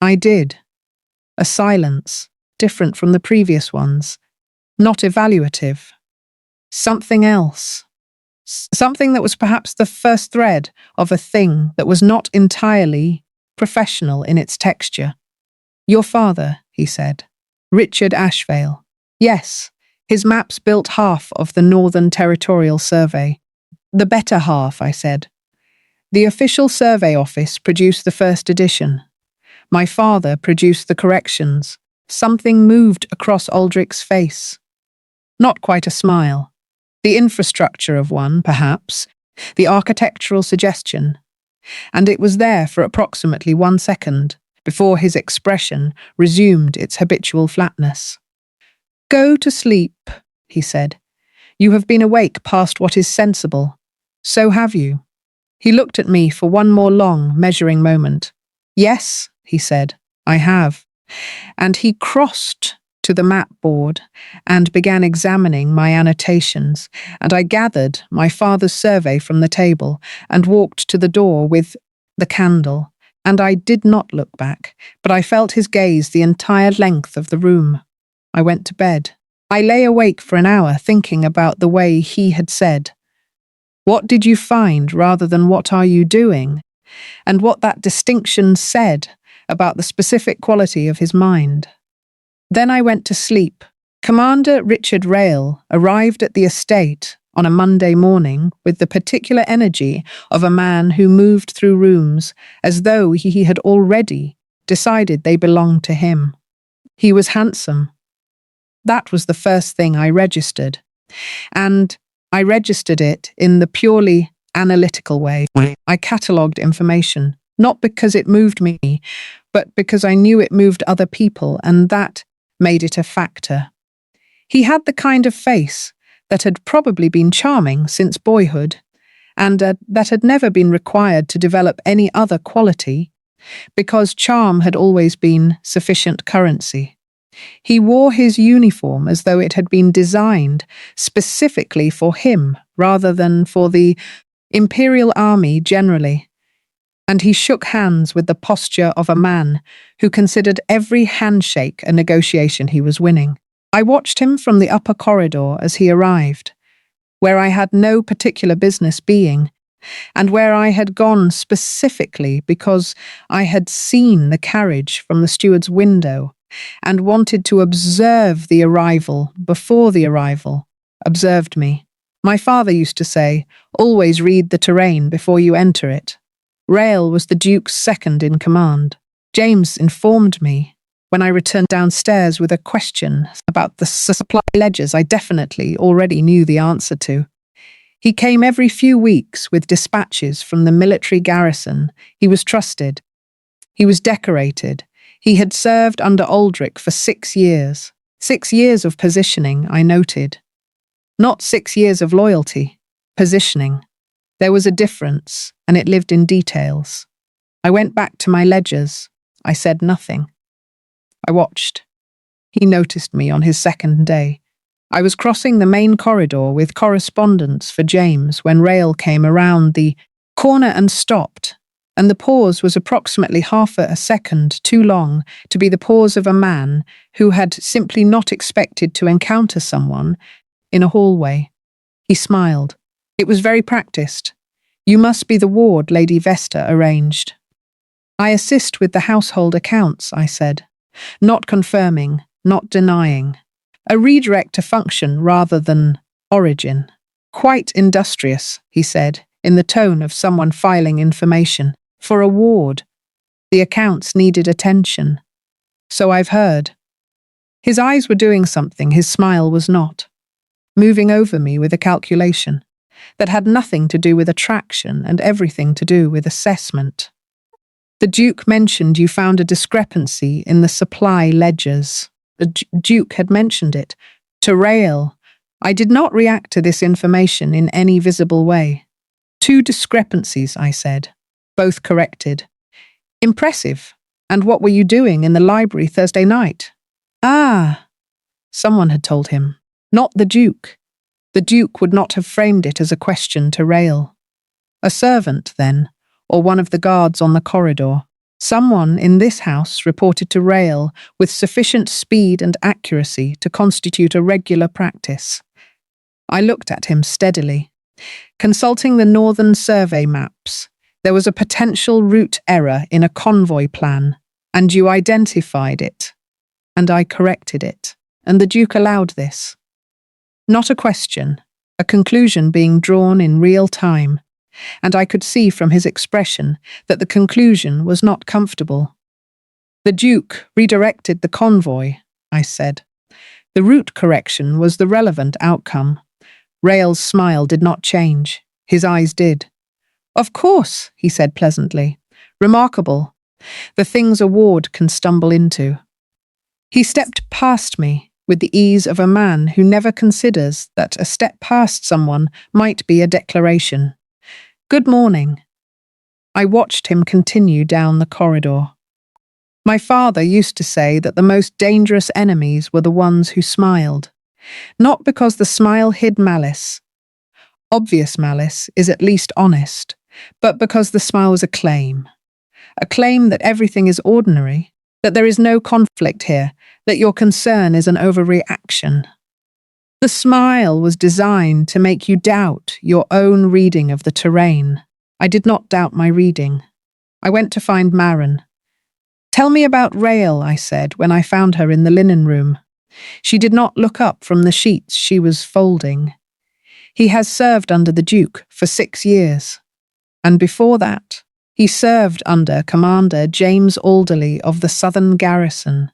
I did. A silence, different from the previous ones, not evaluative. Something else. Something that was perhaps the first thread of a thing that was not entirely professional in its texture. "Your father," he said. "Richard Ashvale." "Yes, his maps built half of the Northern Territorial Survey." "The better half," I said. "The official survey office produced the first edition. My father produced the corrections." Something moved across Aldric's face. Not quite a smile. The infrastructure of one, perhaps. The architectural suggestion. And it was there for approximately 1 second, before his expression resumed its habitual flatness. "Go to sleep," he said. "You have been awake past what is sensible. So have you." He looked at me for one more long, measuring moment. "Yes," he said, "I have." And he crossed to the map board and began examining my annotations, and I gathered my father's survey from the table and walked to the door with the candle, and I did not look back, but I felt his gaze the entire length of the room. I went to bed. I lay awake for an hour thinking about the way he had said, "What did you find?" rather than "What are you doing?" and what that distinction said about the specific quality of his mind. Then I went to sleep. Commander Richard Rail arrived at the estate on a Monday morning with the particular energy of a man who moved through rooms as though he had already decided they belonged to him. He was handsome. That was the first thing I registered. And I registered it in the purely analytical way. I catalogued information, not because it moved me, but because I knew it moved other people, and that made it a factor. He had the kind of face that had probably been charming since boyhood, and that had never been required to develop any other quality, because charm had always been sufficient currency. He wore his uniform as though it had been designed specifically for him rather than for the imperial army generally, and he shook hands with the posture of a man who considered every handshake a negotiation he was winning. I watched him from the upper corridor as he arrived, where I had no particular business being, and where I had gone specifically because I had seen the carriage from the steward's window and wanted to observe the arrival before the arrival observed me. My father used to say, "Always read the terrain before you enter it." Rail was the Duke's second in command. James informed me when I returned downstairs with a question about the supply ledgers I definitely already knew the answer to. He came every few weeks with dispatches from the military garrison. He was trusted. He was decorated. He had served under Aldric for 6 years. 6 years of positioning, I noted. Not 6 years of loyalty. Positioning. There was a difference, and it lived in details. I went back to my ledgers. I said nothing. I watched. He noticed me on his second day. I was crossing the main corridor with correspondence for James when Rail came around the corner and stopped, and the pause was approximately half a second too long to be the pause of a man who had simply not expected to encounter someone in a hallway. He smiled. It was very practiced. "You must be the ward Lady Vesta arranged." "I assist with the household accounts," I said, not confirming, not denying. A redirect to function rather than origin. "Quite industrious," he said, in the tone of someone filing information. "For a ward. The accounts needed attention." "So I've heard." His eyes were doing something his smile was not. Moving over me with a calculation that had nothing to do with attraction and everything to do with assessment. "The Duke mentioned you found a discrepancy in the supply ledgers." The Duke had mentioned it. To Rail, I did not react to this information in any visible way. "2 discrepancies," I said, both corrected. "Impressive. And what were you doing in the library Thursday night?" "Ah," someone had told him. Not the Duke. The Duke would not have framed it as a question to Rail. A servant, then, or one of the guards on the corridor. Someone in this house reported to Rail with sufficient speed and accuracy to constitute a regular practice. I looked at him steadily. Consulting the Northern Survey maps, there was a potential route error in a convoy plan, and you identified it. And I corrected it, and the Duke allowed this. Not a question, a conclusion being drawn in real time, and I could see from his expression that the conclusion was not comfortable. "The Duke redirected the convoy," I said. The route correction was the relevant outcome. Rail's smile did not change. His eyes did. "Of course," he said pleasantly. "Remarkable. The things a ward can stumble into." He stepped past me with the ease of a man who never considers that a step past someone might be a declaration. "Good morning." I watched him continue down the corridor. My father used to say that the most dangerous enemies were the ones who smiled. Not because the smile hid malice. Obvious malice is at least honest, but because the smile was a claim. A claim that everything is ordinary, that there is no conflict here, that your concern is an overreaction. The smile was designed to make you doubt your own reading of the terrain. I did not doubt my reading. I went to find Maren. "Tell me about Rael," I said when I found her in the linen room. She did not look up from the sheets she was folding. "He has served under the Duke for 6 years. And before that, he served under Commander James Alderley of the Southern Garrison."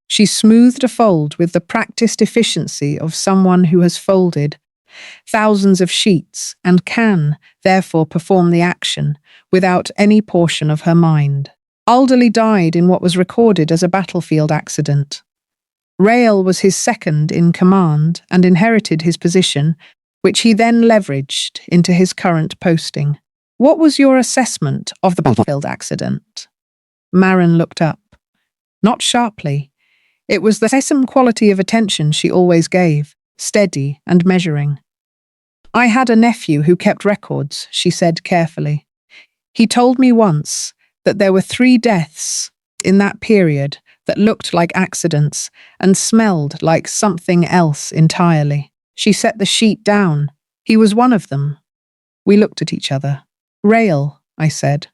She smoothed a fold with the practiced efficiency of someone who has folded thousands of sheets and can, therefore, perform the action without any portion of her mind. Alderley died in what was recorded as a battlefield accident. Rael was his second in command and inherited his position, which he then leveraged into his current posting. "What was your assessment of the battlefield accident?" Maren looked up. Not sharply. It was the same quality of attention she always gave, steady and measuring. "I had a nephew who kept records," she said carefully. "He told me once that there were 3 deaths in that period that looked like accidents and smelled like something else entirely." She set the sheet down. "He was one of them." We looked at each other. "Rael," I said.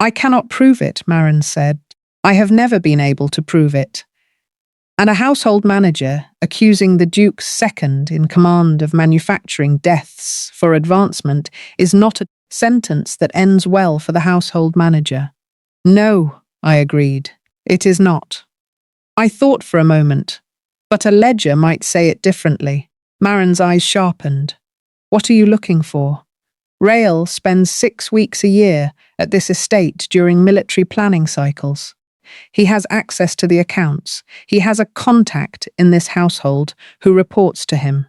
"I cannot prove it," Maren said. "I have never been able to prove it." And a household manager accusing the Duke's second in command of manufacturing deaths for advancement is not a sentence that ends well for the household manager. "No," I agreed, "it is not." I thought for a moment, but a ledger might say it differently. Maren's eyes sharpened. "What are you looking for?" "Rael spends 6 weeks a year at this estate during military planning cycles. He has access to the accounts. He has a contact in this household who reports to him.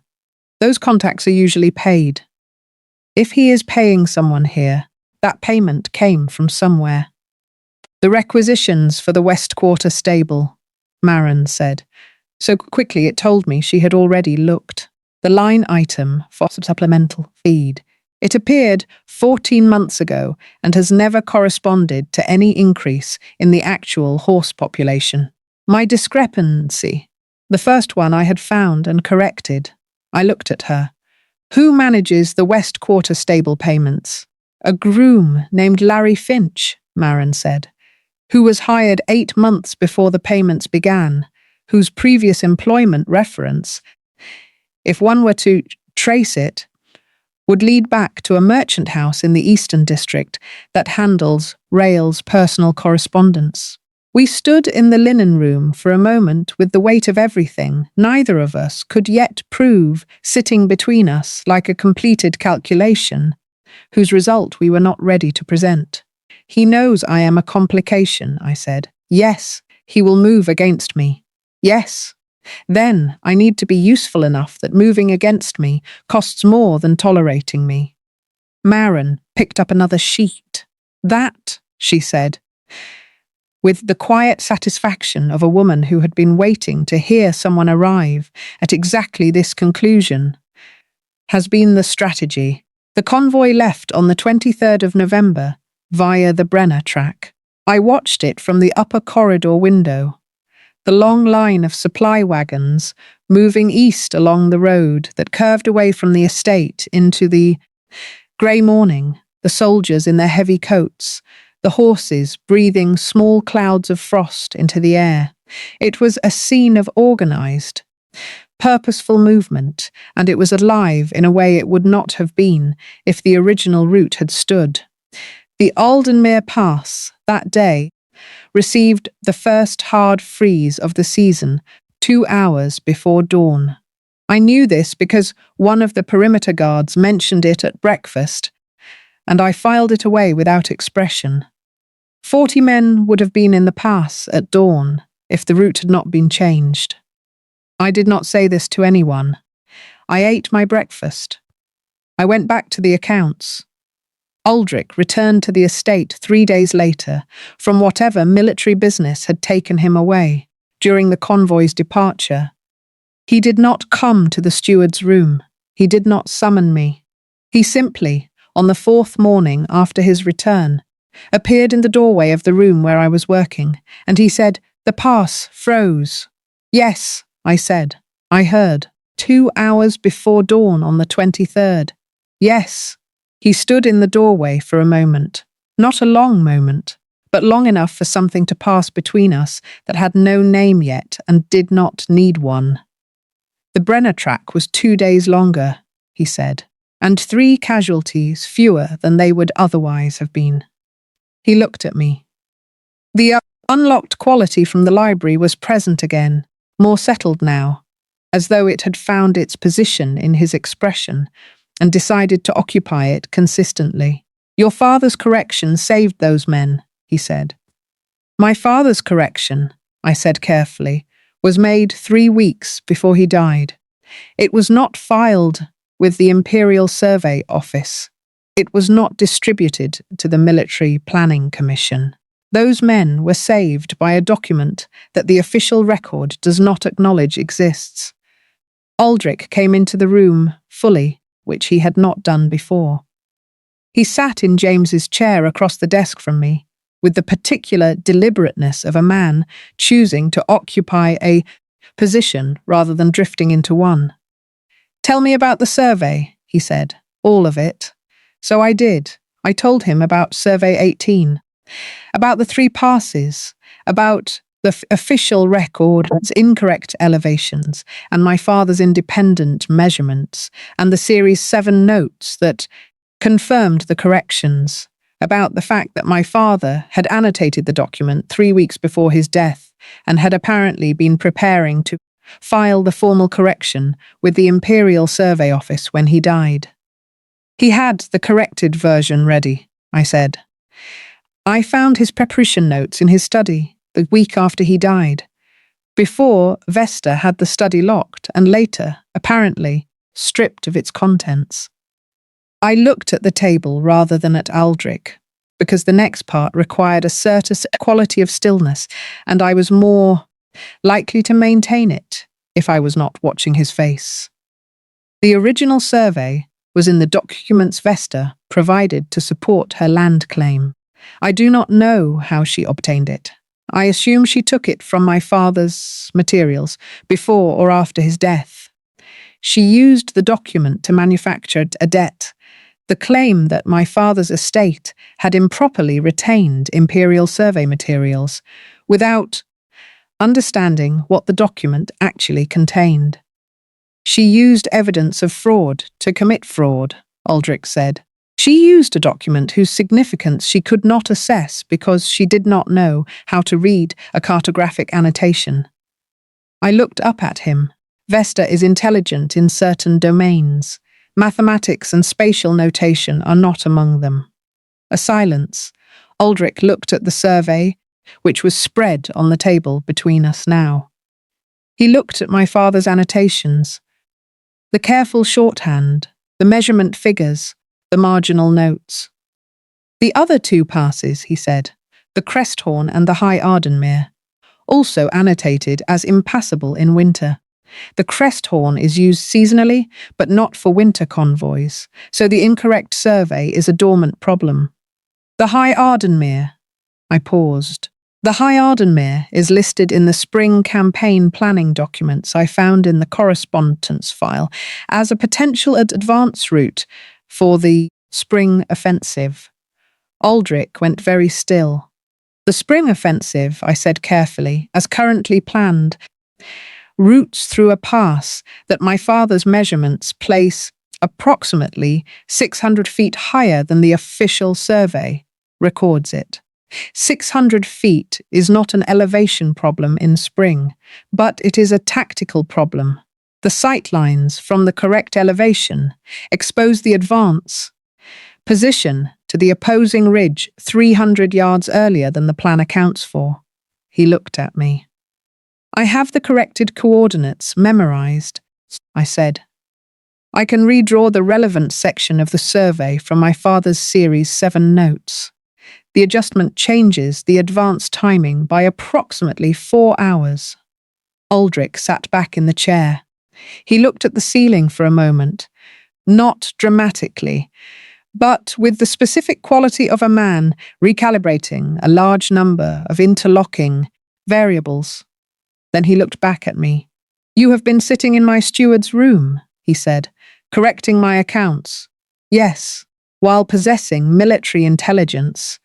Those contacts are usually paid. If he is paying someone here, that payment came from somewhere." "The requisitions for the West Quarter stable," Maren said. So quickly it told me she had already looked. "The line item for supplemental feed. It appeared 14 months ago and has never corresponded to any increase in the actual horse population." My discrepancy, the first one I had found and corrected. I looked at her. "Who manages the West Quarter stable payments?" "A groom named Larry Finch," Maren said, "who was hired 8 months before the payments began, whose previous employment reference, if one were to trace it, would lead back to a merchant house in the Eastern District that handles Rael's personal correspondence." We stood in the linen room for a moment with the weight of everything neither of us could yet prove sitting between us like a completed calculation, whose result we were not ready to present. "He knows I am a complication," I said. "Yes, he will move against me. Yes. Then I need to be useful enough that moving against me costs more than tolerating me." Maren picked up another sheet. "That," she said, with the quiet satisfaction of a woman who had been waiting to hear someone arrive at exactly this conclusion, "has been the strategy. The convoy left on the 23rd of November via the Brenner track. I watched it from the upper corridor window. The long line of supply wagons moving east along the road that curved away from the estate into the grey morning, the soldiers in their heavy coats, the horses breathing small clouds of frost into the air. It was a scene of organised, purposeful movement, and it was alive in a way it would not have been if the original route had stood. The Aldenmere Pass, that day, received the first hard freeze of the season 2 hours before dawn. I knew this because one of the perimeter guards mentioned it at breakfast, and I filed it away without expression. 40 men would have been in the pass at dawn if the route had not been changed. I did not say this to anyone. I ate my breakfast. I went back to the accounts. Aldric returned to the estate 3 days later from whatever military business had taken him away during the convoy's departure. He did not come to the steward's room. He did not summon me. He simply, on the 4th morning after his return, appeared in the doorway of the room where I was working, and he said, "The pass froze." "Yes," I said. "I heard." 2 hours before dawn on the 23rd. Yes, he stood in the doorway for a moment. Not a long moment, but long enough for something to pass between us that had no name yet and did not need one. The Brenner track was 2 days longer, he said, and 3 casualties fewer than they would otherwise have been. He looked at me. The unlocked quality from the library was present again, more settled now, as though it had found its position in his expression and decided to occupy it consistently. Your father's correction saved those men, he said. My father's correction, I said carefully, was made 3 weeks before he died. It was not filed with the Imperial Survey Office. It was not distributed to the Military Planning Commission. Those men were saved by a document that the official record does not acknowledge exists. Aldric came into the room fully, which he had not done before. He sat in James's chair across the desk from me, with the particular deliberateness of a man choosing to occupy a position rather than drifting into one. Tell me about the survey, he said. All of it. So I did. I told him about Survey 18, about the 3 passes, about the official record's incorrect elevations, and my father's independent measurements, and the Series 7 notes that confirmed the corrections, about the fact that my father had annotated the document 3 weeks before his death and had apparently been preparing to file the formal correction with the Imperial Survey Office when he died. He had the corrected version ready, I said. I found his preparation notes in his study the week after he died. Before, Vesta had the study locked and later, apparently, stripped of its contents. I looked at the table rather than at Aldric, because the next part required a certain quality of stillness, and I was more likely to maintain it if I was not watching his face. The original survey was in the documents Vesta provided to support her land claim. I do not know how she obtained it. I assume she took it from my father's materials before or after his death. She used the document to manufacture a debt, the claim that my father's estate had improperly retained imperial survey materials without understanding what the document actually contained. She used evidence of fraud to commit fraud, Aldric said. She used a document whose significance she could not assess because she did not know how to read a cartographic annotation. I looked up at him. Vesta is intelligent in certain domains. Mathematics and spatial notation are not among them. A silence. Aldric looked at the survey, which was spread on the table between us now. He looked at my father's annotations, the careful shorthand, the measurement figures, the marginal notes. The other 2 passes, he said, the Cresthorn and the High Ardenmere, also annotated as impassable in winter. The Cresthorn is used seasonally, but not for winter convoys, so the incorrect survey is a dormant problem. The High Ardenmere. I paused. The High Ardenmere is listed in the spring campaign planning documents I found in the correspondence file as a potential advance route for the spring offensive. Aldric went very still. The spring offensive, I said carefully, as currently planned, routes through a pass that my father's measurements place approximately 600 feet higher than the official survey records it. 600 feet is not an elevation problem in spring, but it is a tactical problem. The sightlines from the correct elevation expose the advance position to the opposing ridge 300 yards earlier than the plan accounts for. He looked at me. I have the corrected coordinates memorized, I said. I can redraw the relevant section of the survey from my father's Series 7 notes. The adjustment changes the advance timing by approximately 4 hours. Aldric sat back in the chair. He looked at the ceiling for a moment, not dramatically, but with the specific quality of a man recalibrating a large number of interlocking variables. Then he looked back at me. You have been sitting in my steward's room, he said, correcting my accounts. Yes, while possessing military intelligence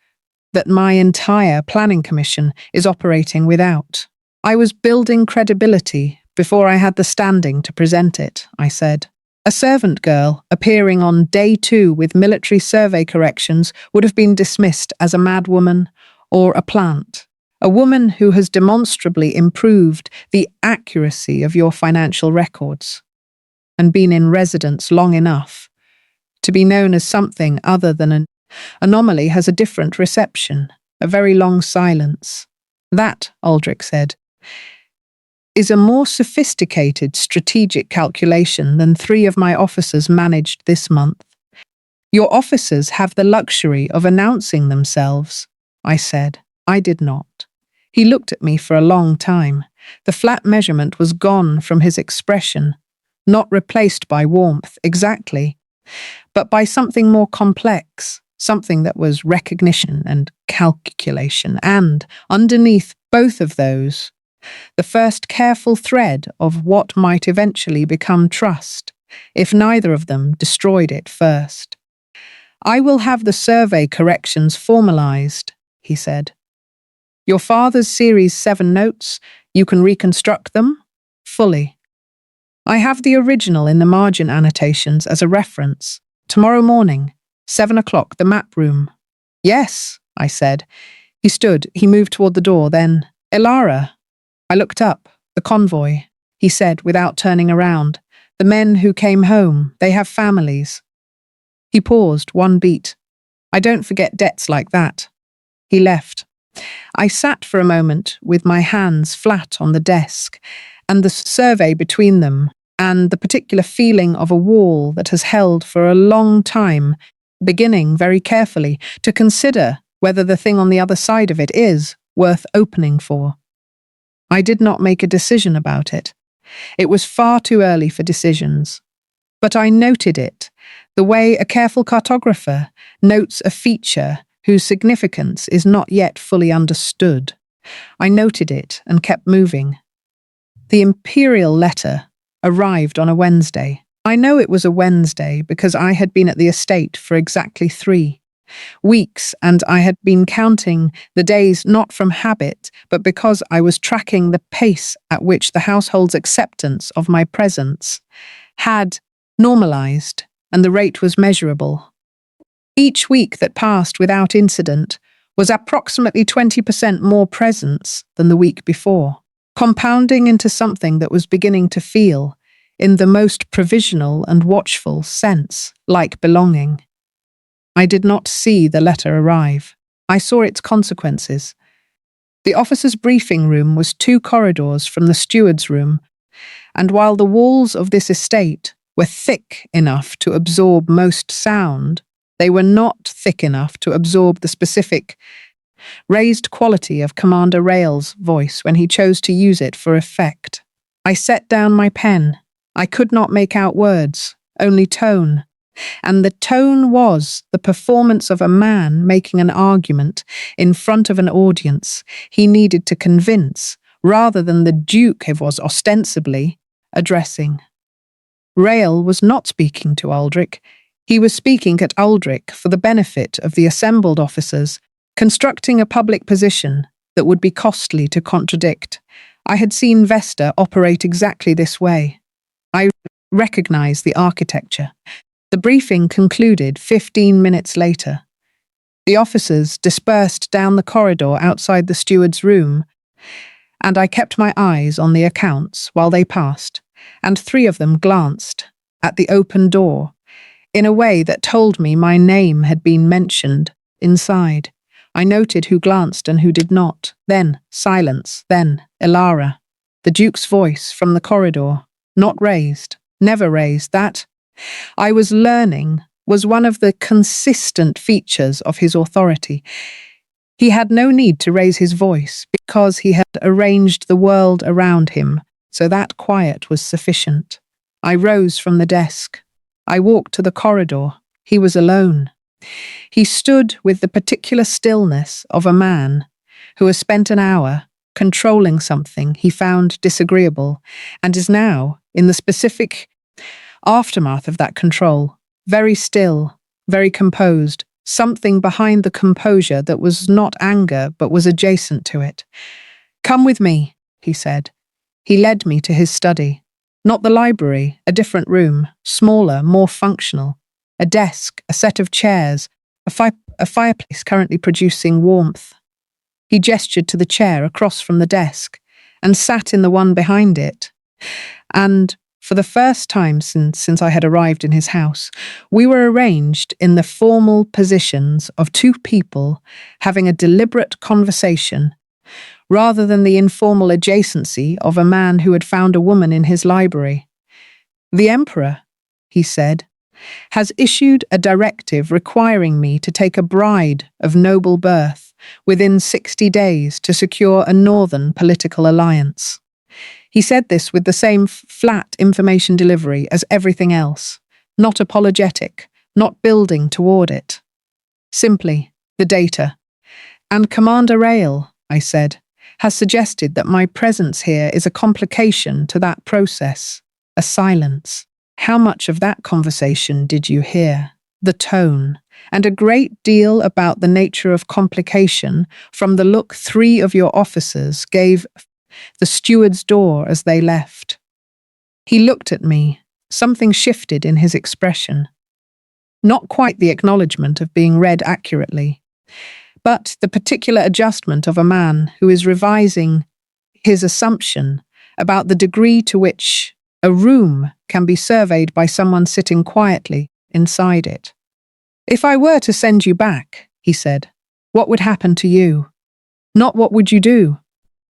that my entire planning commission is operating without. I was building credibility before I had the standing to present it, I said. A servant girl appearing on day 2 with military survey corrections would have been dismissed as a madwoman or a plant. A woman who has demonstrably improved the accuracy of your financial records and been in residence long enough to be known as something other than an anomaly has a different reception, a very long silence. That, Aldric said, is a more sophisticated strategic calculation than 3 of my officers managed this month. Your officers have the luxury of announcing themselves, I said. I did not. He looked at me for a long time. The flat measurement was gone from his expression, not replaced by warmth, exactly, but by something more complex, something that was recognition and calculation, and, underneath both of those, the first careful thread of what might eventually become trust, if neither of them destroyed it first. I will have the survey corrections formalized, he said. Your father's Series 7 notes, you can reconstruct them fully. I have the original in the margin annotations as a reference. Tomorrow morning, 7 o'clock, the map room. Yes, I said. He stood, he moved toward the door, then, Elara. I looked up. The convoy, he said without turning around. The men who came home, they have families. He paused, one beat. I don't forget debts like that. He left. I sat for a moment with my hands flat on the desk and the survey between them and the particular feeling of a wall that has held for a long time, beginning very carefully to consider whether the thing on the other side of it is worth opening for. I did not make a decision about it. It was far too early for decisions. But I noted it, the way a careful cartographer notes a feature whose significance is not yet fully understood. I noted it and kept moving. The imperial letter arrived on a Wednesday. I know it was a Wednesday because I had been at the estate for exactly 3 weeks, and I had been counting the days not from habit, but because I was tracking the pace at which the household's acceptance of my presence had normalized, and the rate was measurable. Each week that passed without incident was approximately 20% more presence than the week before, compounding into something that was beginning to feel, in the most provisional and watchful sense, like belonging. I did not see the letter arrive. I saw its consequences. The officers' briefing room was 2 corridors from the steward's room, and while the walls of this estate were thick enough to absorb most sound, they were not thick enough to absorb the specific, raised quality of Commander Rail's voice when he chose to use it for effect. I set down my pen. I could not make out words, only tone. And the tone was the performance of a man making an argument in front of an audience he needed to convince, rather than the Duke he was ostensibly addressing. Rail was not speaking to Aldric. He was speaking at Aldric for the benefit of the assembled officers, constructing a public position that would be costly to contradict. I had seen Vesta operate exactly this way. I recognized the architecture. The briefing concluded 15 minutes later. The officers dispersed down the corridor outside the steward's room, and I kept my eyes on the accounts while they passed, and 3 of them glanced at the open door in a way that told me my name had been mentioned inside. I noted who glanced and who did not. Then silence. Then Elara. The Duke's voice from the corridor. Not raised. Never raised. That, I was learning, was one of the consistent features of his authority. He had no need to raise his voice because he had arranged the world around him, so that quiet was sufficient. I rose from the desk. I walked to the corridor. He was alone. He stood with the particular stillness of a man who has spent an hour controlling something he found disagreeable, and is now, in the specific aftermath of that control, very still, very composed, something behind the composure that was not anger but was adjacent to it. "Come with me," he said. He led me to his study. Not the library, a different room, smaller, more functional. A desk, a set of chairs, a fireplace currently producing warmth. He gestured to the chair across from the desk and sat in the one behind it. And for the first time since I had arrived in his house, we were arranged in the formal positions of two people having a deliberate conversation, rather than the informal adjacency of a man who had found a woman in his library. "The Emperor," he said, "has issued a directive requiring me to take a bride of noble birth within 60 days to secure a northern political alliance." He said this with the same flat information delivery as everything else, not apologetic, not building toward it. Simply, the data. "And Commander Rail," I said, "has suggested that my presence here is a complication to that process." A silence. "How much of that conversation did you hear?" The tone, and a great deal about the nature of complication from the look 3 of your officers gave the steward's door as they left. He looked at me. Something shifted in his expression. Not quite the acknowledgement of being read accurately, but the particular adjustment of a man who is revising his assumption about the degree to which a room can be surveyed by someone sitting quietly inside it. "If I were to send you back," he said, "what would happen to you? Not what would you do?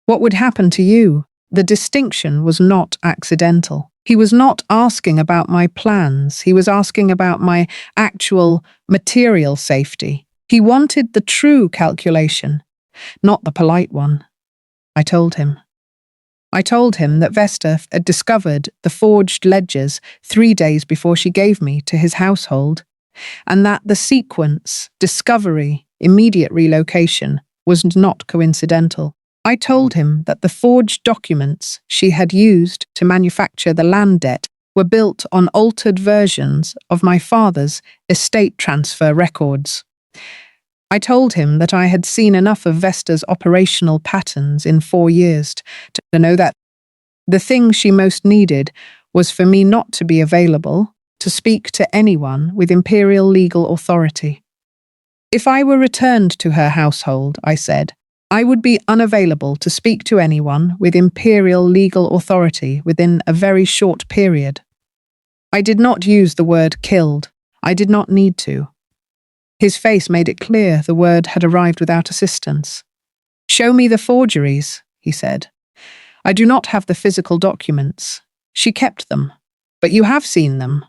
What would happen to you?" The distinction was not accidental. He was not asking about my plans. He was asking about my actual material safety. He wanted the true calculation, not the polite one. I told him. I told him that Vesta had discovered the forged ledgers 3 days before she gave me to his household, and that the sequence, discovery, immediate relocation, was not coincidental. I told him that the forged documents she had used to manufacture the land debt were built on altered versions of my father's estate transfer records. I told him that I had seen enough of Vesta's operational patterns in 4 years to know that the thing she most needed was for me not to be available to speak to anyone with imperial legal authority. If I were returned to her household, I said, I would be unavailable to speak to anyone with imperial legal authority within a very short period. I did not use the word killed. I did not need to. His face made it clear the word had arrived without assistance. "Show me the forgeries," he said. "I do not have the physical documents. She kept them, but you have seen them."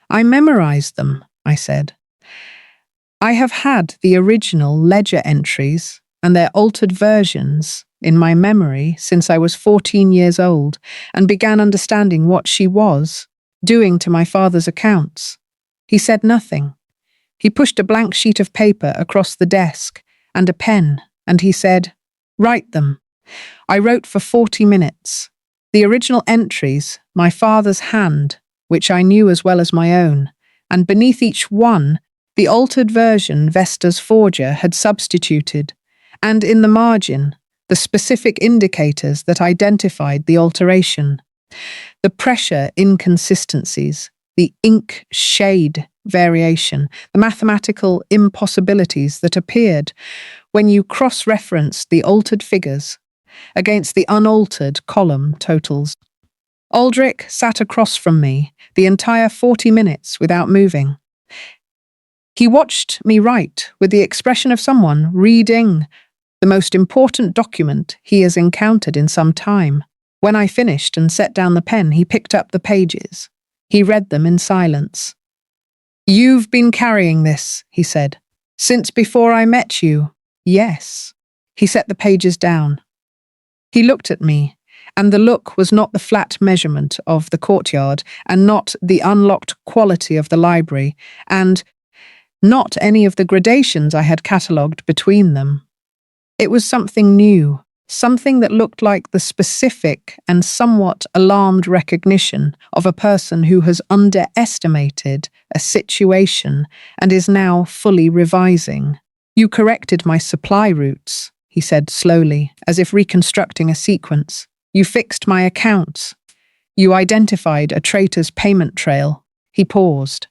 "I memorized them," I said. "I have had the original ledger entries and their altered versions in my memory since I was 14 years old and began understanding what she was doing to my father's accounts." He said nothing. He pushed a blank sheet of paper across the desk and a pen, and he said, "Write them." I wrote for 40 minutes. The original entries, my father's hand, which I knew as well as my own, and beneath each one, the altered version Vesta's forger had substituted, and in the margin, the specific indicators that identified the alteration. The pressure inconsistencies, the ink shade variation, the mathematical impossibilities that appeared when you cross-referenced the altered figures against the unaltered column totals. Aldric sat across from me the entire 40 minutes without moving. He watched me write with the expression of someone reading the most important document he has encountered in some time. When I finished and set down the pen, he picked up the pages. He read them in silence. "You've been carrying this," he said, "since before I met you." "Yes." He set the pages down. He looked at me, and the look was not the flat measurement of the courtyard, and not the unlocked quality of the library, and not any of the gradations I had catalogued between them. It was something new, something that looked like the specific and somewhat alarmed recognition of a person who has underestimated a situation and is now fully revising. "You corrected my supply routes," he said slowly, as if reconstructing a sequence. "You fixed my accounts. You identified a traitor's payment trail." He paused.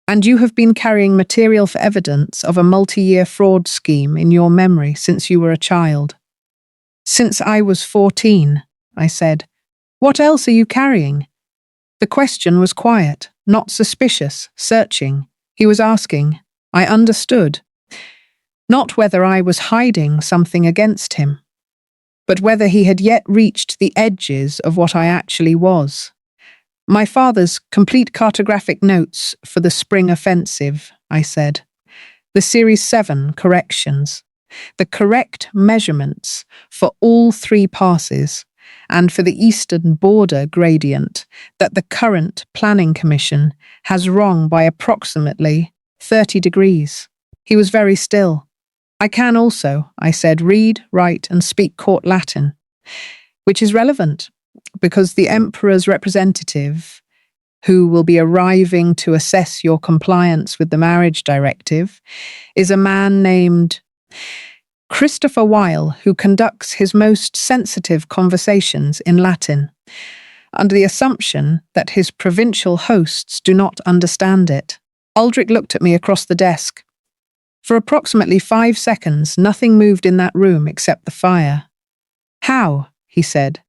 "And you have been carrying material for evidence of a multi-year fraud scheme in your memory since you were a child." "Since I was 14, I said. "What else are you carrying?" The question was quiet, not suspicious, searching. He was asking. I understood. Not whether I was hiding something against him, but whether he had yet reached the edges of what I actually was. "My father's complete cartographic notes for the spring offensive," I said. "The Series 7 corrections. The correct measurements for all 3 passes, and for the eastern border gradient that the current Planning Commission has wrong by approximately 30 degrees. He was very still. "I can also," I said, "read, write, and speak court Latin," which is relevant because the Emperor's representative, who will be arriving to assess your compliance with the marriage directive, is a man named Christopher Weil, who conducts his most sensitive conversations in Latin, under the assumption that his provincial hosts do not understand it. Aldric looked at me across the desk. For approximately 5 seconds, nothing moved in that room except the fire. "How?" he said,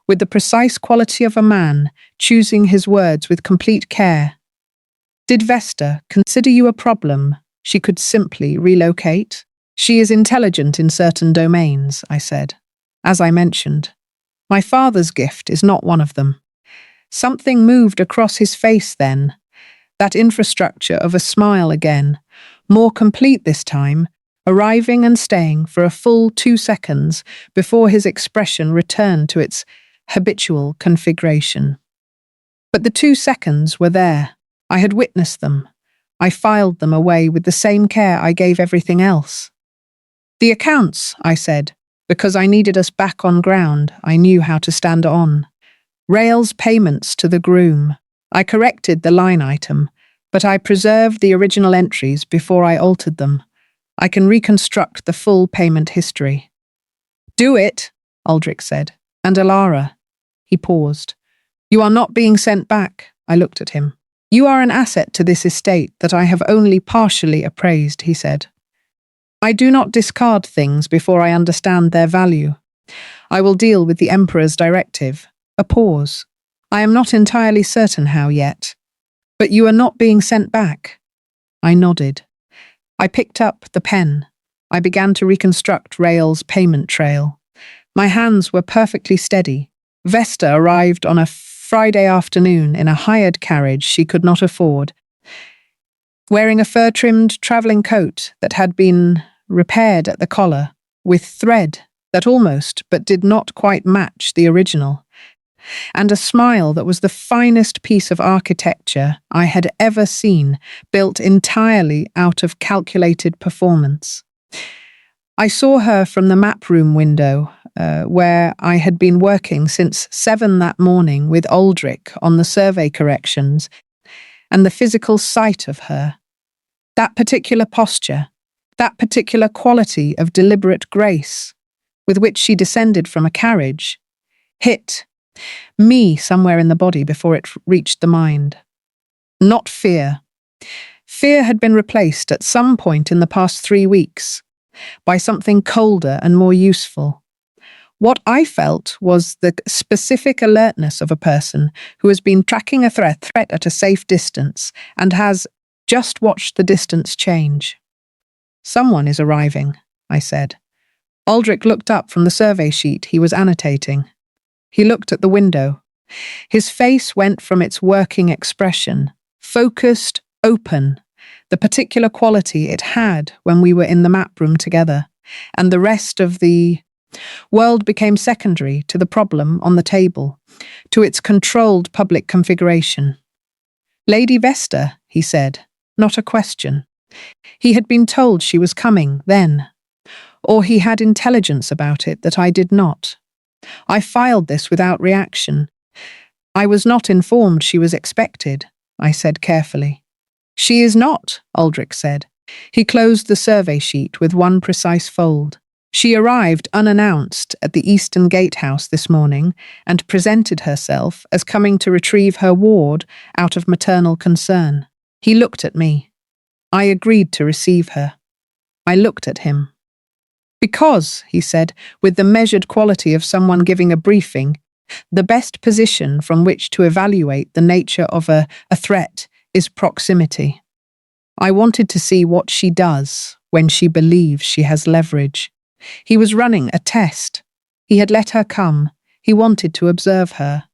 with the precise quality of a man choosing his words with complete care. "Did Vesta consider you a problem she could simply relocate?" "She is intelligent in certain domains," I said. "As I mentioned, my father's gift is not one of them." Something moved across his face then, that infrastructure of a smile again, more complete this time, arriving and staying for a full 2 seconds before his expression returned to its habitual configuration. But the 2 seconds were there. I had witnessed them. I filed them away with the same care I gave everything else. "The accounts," I said, because I needed us back on ground I knew how to stand on. "Rail's payments to the groom. I corrected the line item, but I preserved the original entries before I altered them. I can reconstruct the full payment history." "Do it," Aldric said. "And Elara." He paused. "You are not being sent back." I looked at him. "You are an asset to this estate that I have only partially appraised," he said. "I do not discard things before I understand their value. I will deal with the Emperor's directive." A pause. "I am not entirely certain how yet. But you are not being sent back." I nodded. I picked up the pen. I began to reconstruct Rail's payment trail. My hands were perfectly steady. Vesta arrived on a Friday afternoon in a hired carriage she could not afford, wearing a fur-trimmed travelling coat that had been repaired at the collar, with thread that almost but did not quite match the original, and a smile that was the finest piece of architecture I had ever seen, built entirely out of calculated performance. I saw her from the map room window, where I had been working since 7 that morning with Aldric on the survey corrections, and the physical sight of her, that particular posture, that particular quality of deliberate grace with which she descended from a carriage, hit me somewhere in the body before it reached the mind. Not fear. Fear had been replaced at some point in the past 3 weeks by something colder and more useful. What I felt was the specific alertness of a person who has been tracking a threat at a safe distance and has just watched the distance change. "Someone is arriving," I said. Aldric looked up from the survey sheet he was annotating. He looked at the window. His face went from its working expression, focused, open, the particular quality it had when we were in the map room together, and the rest of the world became secondary to the problem on the table, to its controlled public configuration. "Lady Vesta," he said, not a question. He had been told she was coming then. or he had intelligence about it that I did not. I filed this without reaction. I was not informed she was expected, I said carefully. She is not, Aldric said. He closed the survey sheet with one precise fold. She arrived unannounced at the Eastern Gatehouse this morning and presented herself as coming to retrieve her ward out of maternal concern. He looked at me. I agreed to receive her. I looked at him. Because, he said, with the measured quality of someone giving a briefing, the best position from which to evaluate the nature of a threat is proximity. I wanted to see what she does when she believes she has leverage. He was running a test. He had let her come. He wanted to observe her.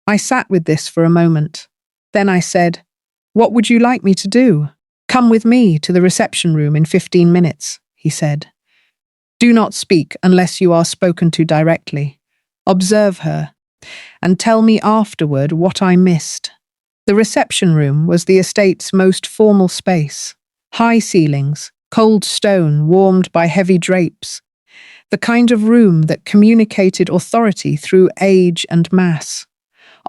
I sat with this for a moment. Then I said, "What would you like me to do?" "Come with me to the reception room in 15 minutes, he said. "Do not speak unless you are spoken to directly. Observe her, and tell me afterward what I missed." The reception room was the estate's most formal space. High ceilings, cold stone warmed by heavy drapes. The kind of room that communicated authority through age and mass.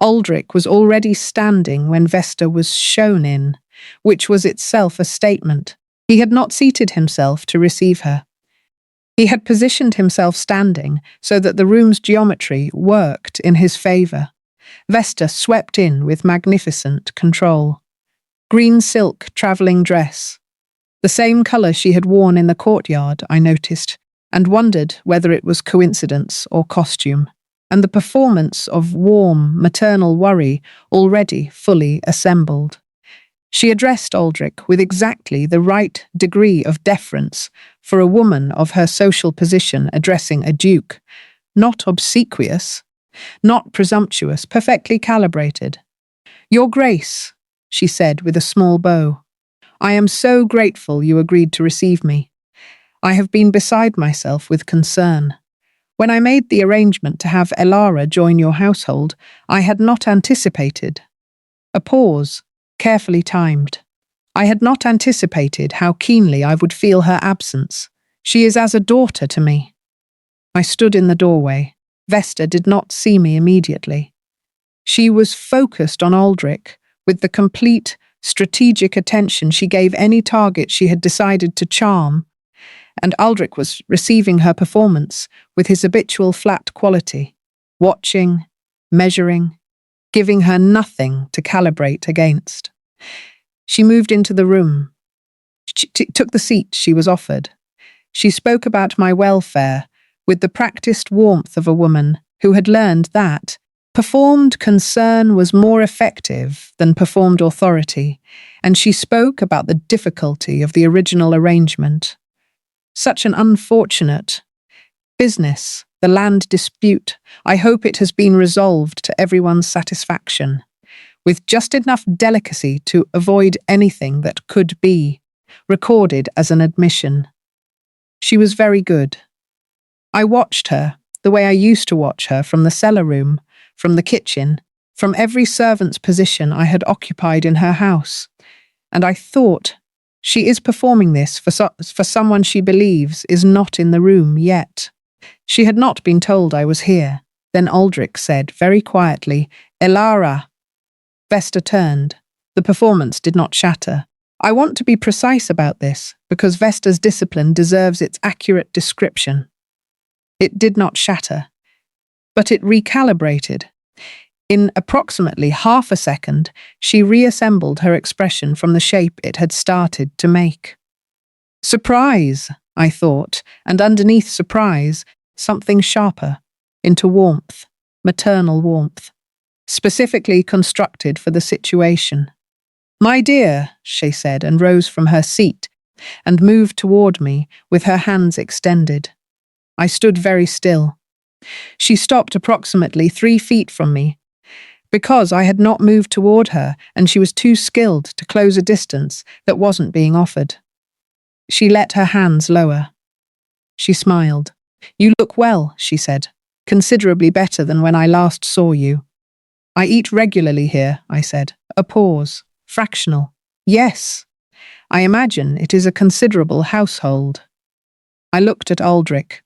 Aldric was already standing when Vesta was shown in, which was itself a statement. He had not seated himself to receive her. He had positioned himself standing so that the room's geometry worked in his favour. Vesta swept in with magnificent control. Green silk travelling dress. The same colour she had worn in the courtyard, I noticed, and wondered whether it was coincidence or costume. And the performance of warm, maternal worry already fully assembled. She addressed Aldric with exactly the right degree of deference for a woman of her social position addressing a duke. Not obsequious, not presumptuous, perfectly calibrated. "Your Grace," she said with a small bow, "I am so grateful you agreed to receive me. I have been beside myself with concern. When I made the arrangement to have Elara join your household, I had not anticipated." A pause, carefully timed. "I had not anticipated how keenly I would feel her absence. She is as a daughter to me." I stood in the doorway. Vesta did not see me immediately. She was focused on Aldric, with the complete, strategic attention she gave any target she had decided to charm, and Aldric was receiving her performance with his habitual flat quality, watching, measuring, giving her nothing to calibrate against. She moved into the room. She took the seat she was offered. She spoke about my welfare with the practiced warmth of a woman who had learned that performed concern was more effective than performed authority, and she spoke about the difficulty of the original arrangement. Such an unfortunate business, the land dispute. I hope it has been resolved to everyone's satisfaction, with just enough delicacy to avoid anything that could be recorded as an admission. She was very good. I watched her the way I used to watch her from the cellar room, from the kitchen, from every servant's position I had occupied in her house, and I thought, she is performing this for someone she believes is not in the room yet. She had not been told I was here. Then Aldric said very quietly, "Elara." Vesta turned. The performance did not shatter. I want to be precise about this, because Vesta's discipline deserves its accurate description. It did not shatter, but it recalibrated. In approximately half a second, she reassembled her expression from the shape it had started to make. Surprise, I thought, and underneath surprise, something sharper, into warmth, maternal warmth, specifically constructed for the situation. "My dear," she said, and rose from her seat and moved toward me with her hands extended. I stood very still. She stopped approximately 3 feet from me, because I had not moved toward her and she was too skilled to close a distance that wasn't being offered. She let her hands lower. She smiled. "You look well," she said, "considerably better than when I last saw you." "I eat regularly here," I said. A pause. Fractional. "Yes. I imagine it is a considerable household." I looked at Aldric.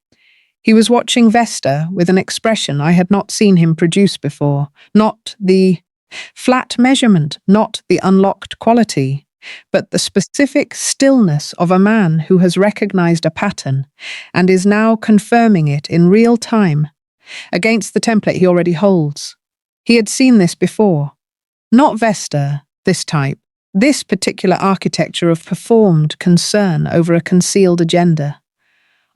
He was watching Vesta with an expression I had not seen him produce before, not the flat measurement, not the unlocked quality, but the specific stillness of a man who has recognized a pattern and is now confirming it in real time against the template he already holds. He had seen this before. Not Vesta, this type, this particular architecture of performed concern over a concealed agenda.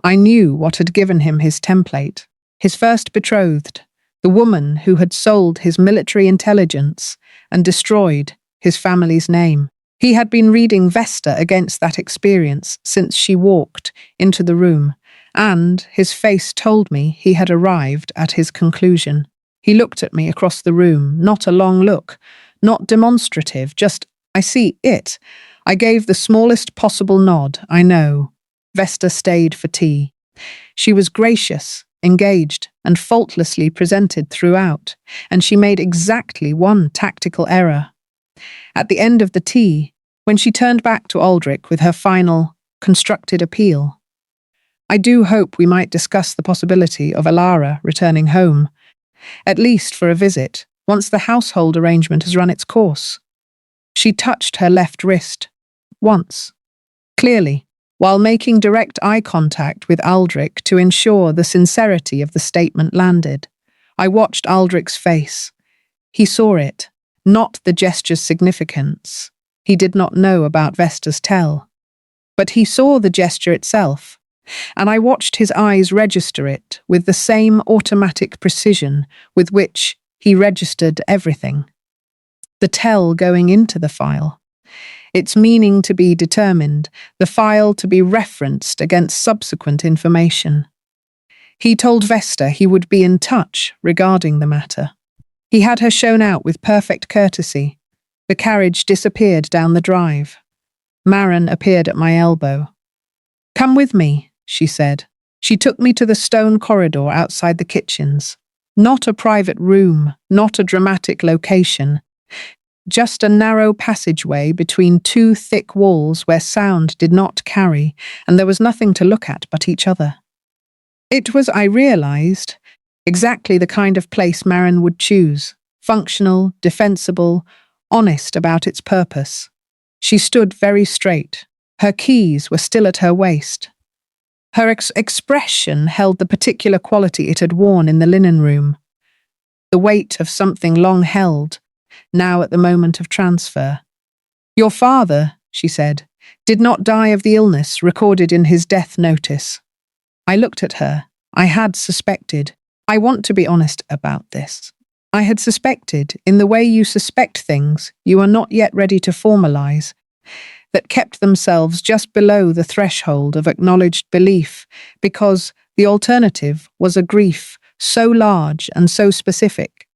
I knew what had given him his template, his first betrothed, the woman who had sold his military intelligence and destroyed his family's name. He had been reading Vesta against that experience since she walked into the room, and his face told me he had arrived at his conclusion. He looked at me across the room, not a long look, not demonstrative, just, I see it. I gave the smallest possible nod, I know. Vesta stayed for tea. She was gracious, engaged, and faultlessly presented throughout, and she made exactly one tactical error. At the end of the tea, when she turned back to Aldric with her final, constructed appeal, I do hope we might discuss the possibility of Elara returning home, at least for a visit, once the household arrangement has run its course. She touched her left wrist, once, clearly, while making direct eye contact with Aldric to ensure the sincerity of the statement landed. I watched Aldric's face. He saw it, not the gesture's significance. He did not know about Vesta's tell. But he saw the gesture itself, and I watched his eyes register it with the same automatic precision with which he registered everything. The tell going into the file, its meaning to be determined, the file to be referenced against subsequent information. He told Vesta he would be in touch regarding the matter. He had her shown out with perfect courtesy. The carriage disappeared down the drive. Marin appeared at my elbow. "Come with me," she said. She took me to the stone corridor outside the kitchens. Not a private room, not a dramatic location. Just a narrow passageway between two thick walls where sound did not carry, and there was nothing to look at but each other. It was, I realized, exactly the kind of place Marin would choose, functional, defensible, honest about its purpose. She stood very straight. Her keys were still at her waist. Her expression held the particular quality it had worn in the linen room, the weight of something long held, now at the moment of transfer. "Your father," she said, "did not die of the illness recorded in his death notice." I looked at her. I had suspected. I want to be honest about this. I had suspected, in the way you suspect things you are not yet ready to formalize, that kept themselves just below the threshold of acknowledged belief, because the alternative was a grief so large and so specific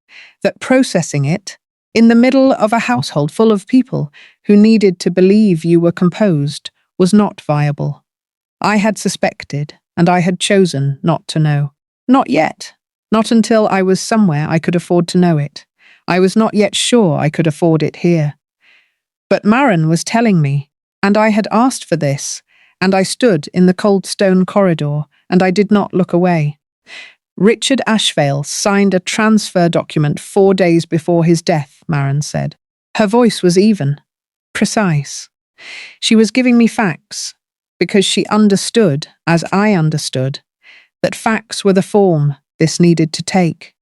that processing it in the middle of a household full of people who needed to believe you were composed was not viable. I had suspected, and I had chosen not to know. Not yet. Not until I was somewhere I could afford to know it. I was not yet sure I could afford it here. But Marin was telling me, and I had asked for this, and I stood in the cold stone corridor, and I did not look away. "Richard Ashvale signed a transfer document 4 days before his death," Marin said. Her voice was even, precise. She was giving me facts, because she understood, as I understood, that facts were the form this needed to take.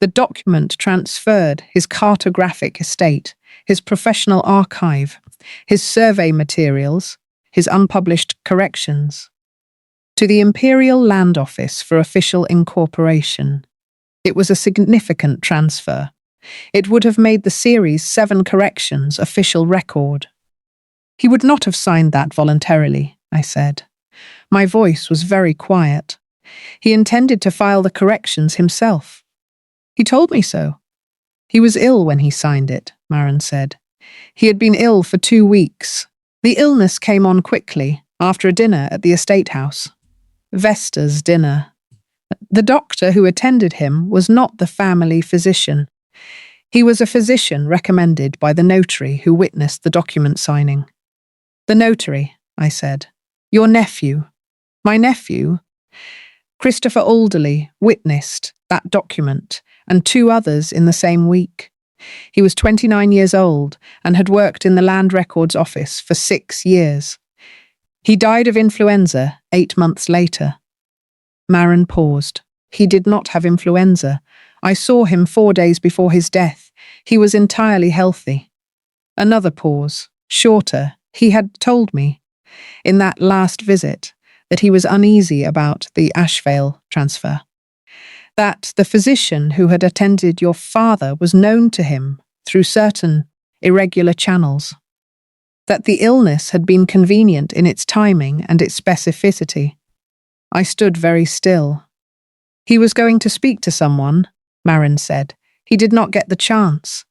The document transferred his cartographic estate, his professional archive, his survey materials, his unpublished corrections, to the Imperial Land Office for official incorporation. It was a significant transfer. It would have made the Series 7 corrections official record. "He would not have signed that voluntarily," I said. My voice was very quiet. "He intended to file the corrections himself. He told me so." "He was ill when he signed it," Marin said. "He had been ill for 2 weeks. The illness came on quickly, after a dinner at the estate house. Vesta's dinner. The doctor who attended him was not the family physician. He was a physician recommended by the notary who witnessed the document signing." "The notary," I said. "Your nephew." My nephew, Christopher Alderley, witnessed that document and 2 others in the same week. He was 29 years old and had worked in the Land Records Office for 6 years. He died of influenza 8 months later. Marin paused. He did not have influenza. I saw him 4 days before his death. He was entirely healthy. Another pause, shorter. He had told me, in that last visit, that he was uneasy about the Ashvale transfer. That the physician who had attended your father was known to him through certain irregular channels. That the illness had been convenient in its timing and its specificity. I stood very still. He was going to speak to someone, Marin said. He did not get the chance.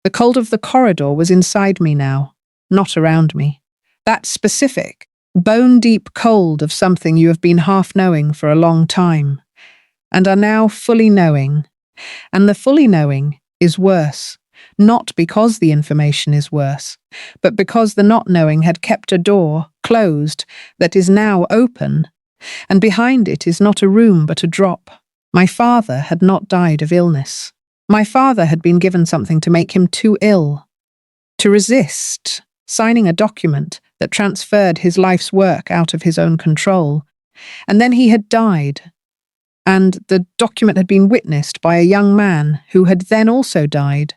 The cold of the corridor was inside me now, not around me. That specific, bone-deep cold of something you have been half knowing for a long time, and are now fully knowing. And the fully knowing is worse, not because the information is worse, but because the not knowing had kept a door closed that is now open, and behind it is not a room but a drop. My father had not died of illness. My father had been given something to make him too ill to resist signing a document that transferred his life's work out of his own control. And then he had died, and the document had been witnessed by a young man who had then also died,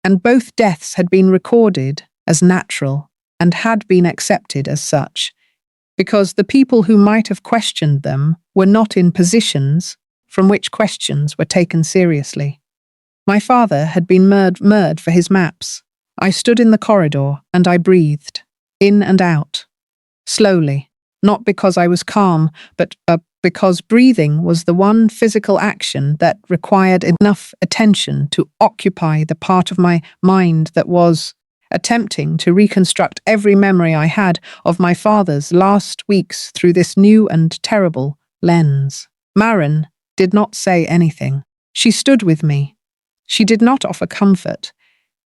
and both deaths had been recorded as natural and had been accepted as such, because the people who might have questioned them were not in positions from which questions were taken seriously. My father had been murdered for his maps. I stood in the corridor and I breathed, in and out, slowly, not because I was calm, but because breathing was the one physical action that required enough attention to occupy the part of my mind that was attempting to reconstruct every memory I had of my father's last weeks through this new and terrible lens. Marin did not say anything. She stood with me. She did not offer comfort,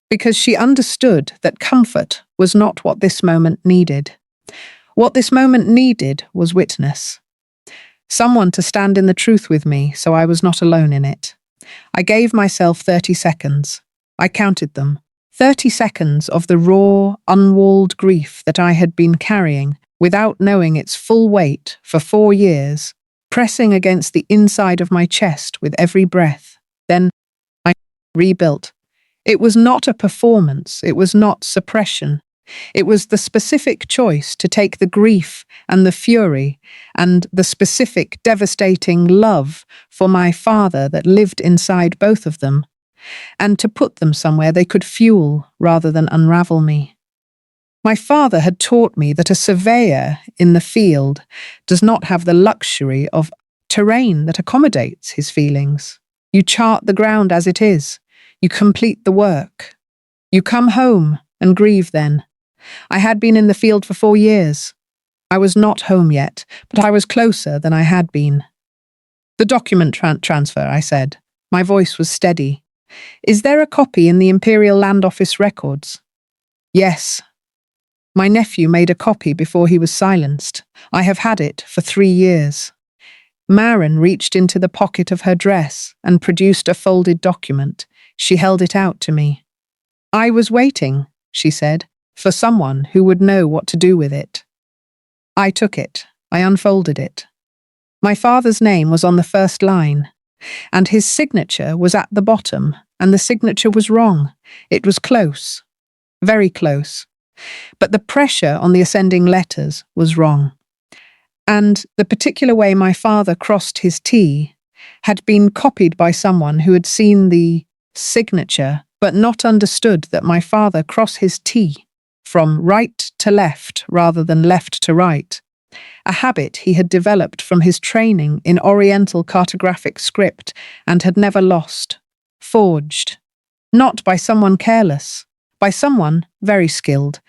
because she understood that comfort was not what this moment needed. What this moment needed was witness. Someone to stand in the truth with me, so I was not alone in it. I gave myself 30 seconds. I counted them. 30 seconds of the raw, unwalled grief that I had been carrying without knowing its full weight for 4 years, pressing against the inside of my chest with every breath. Then I rebuilt. It was not a performance. It was not suppression. It was the specific choice to take the grief and the fury and the specific devastating love for my father that lived inside both of them, and to put them somewhere they could fuel rather than unravel me. My father had taught me that a surveyor in the field does not have the luxury of terrain that accommodates his feelings. You chart the ground as it is. You complete the work. You come home and grieve then. I had been in the field for 4 years. I was not home yet, but I was closer than I had been. The document transfer, I said. My voice was steady. Is there a copy in the Imperial Land Office records? Yes. My nephew made a copy before he was silenced. I have had it for 3 years. Marin reached into the pocket of her dress and produced a folded document. She held it out to me. I was waiting, she said, for someone who would know what to do with it. I took it. I unfolded it. My father's name was on the first line, and his signature was at the bottom, and the signature was wrong. It was close, very close, but the pressure on the ascending letters was wrong. And the particular way my father crossed his T had been copied by someone who had seen the signature but not understood that my father crossed his T from right to left rather than left to right, a habit he had developed from his training in Oriental cartographic script and had never lost, forged, not by someone careless, by someone very skilled,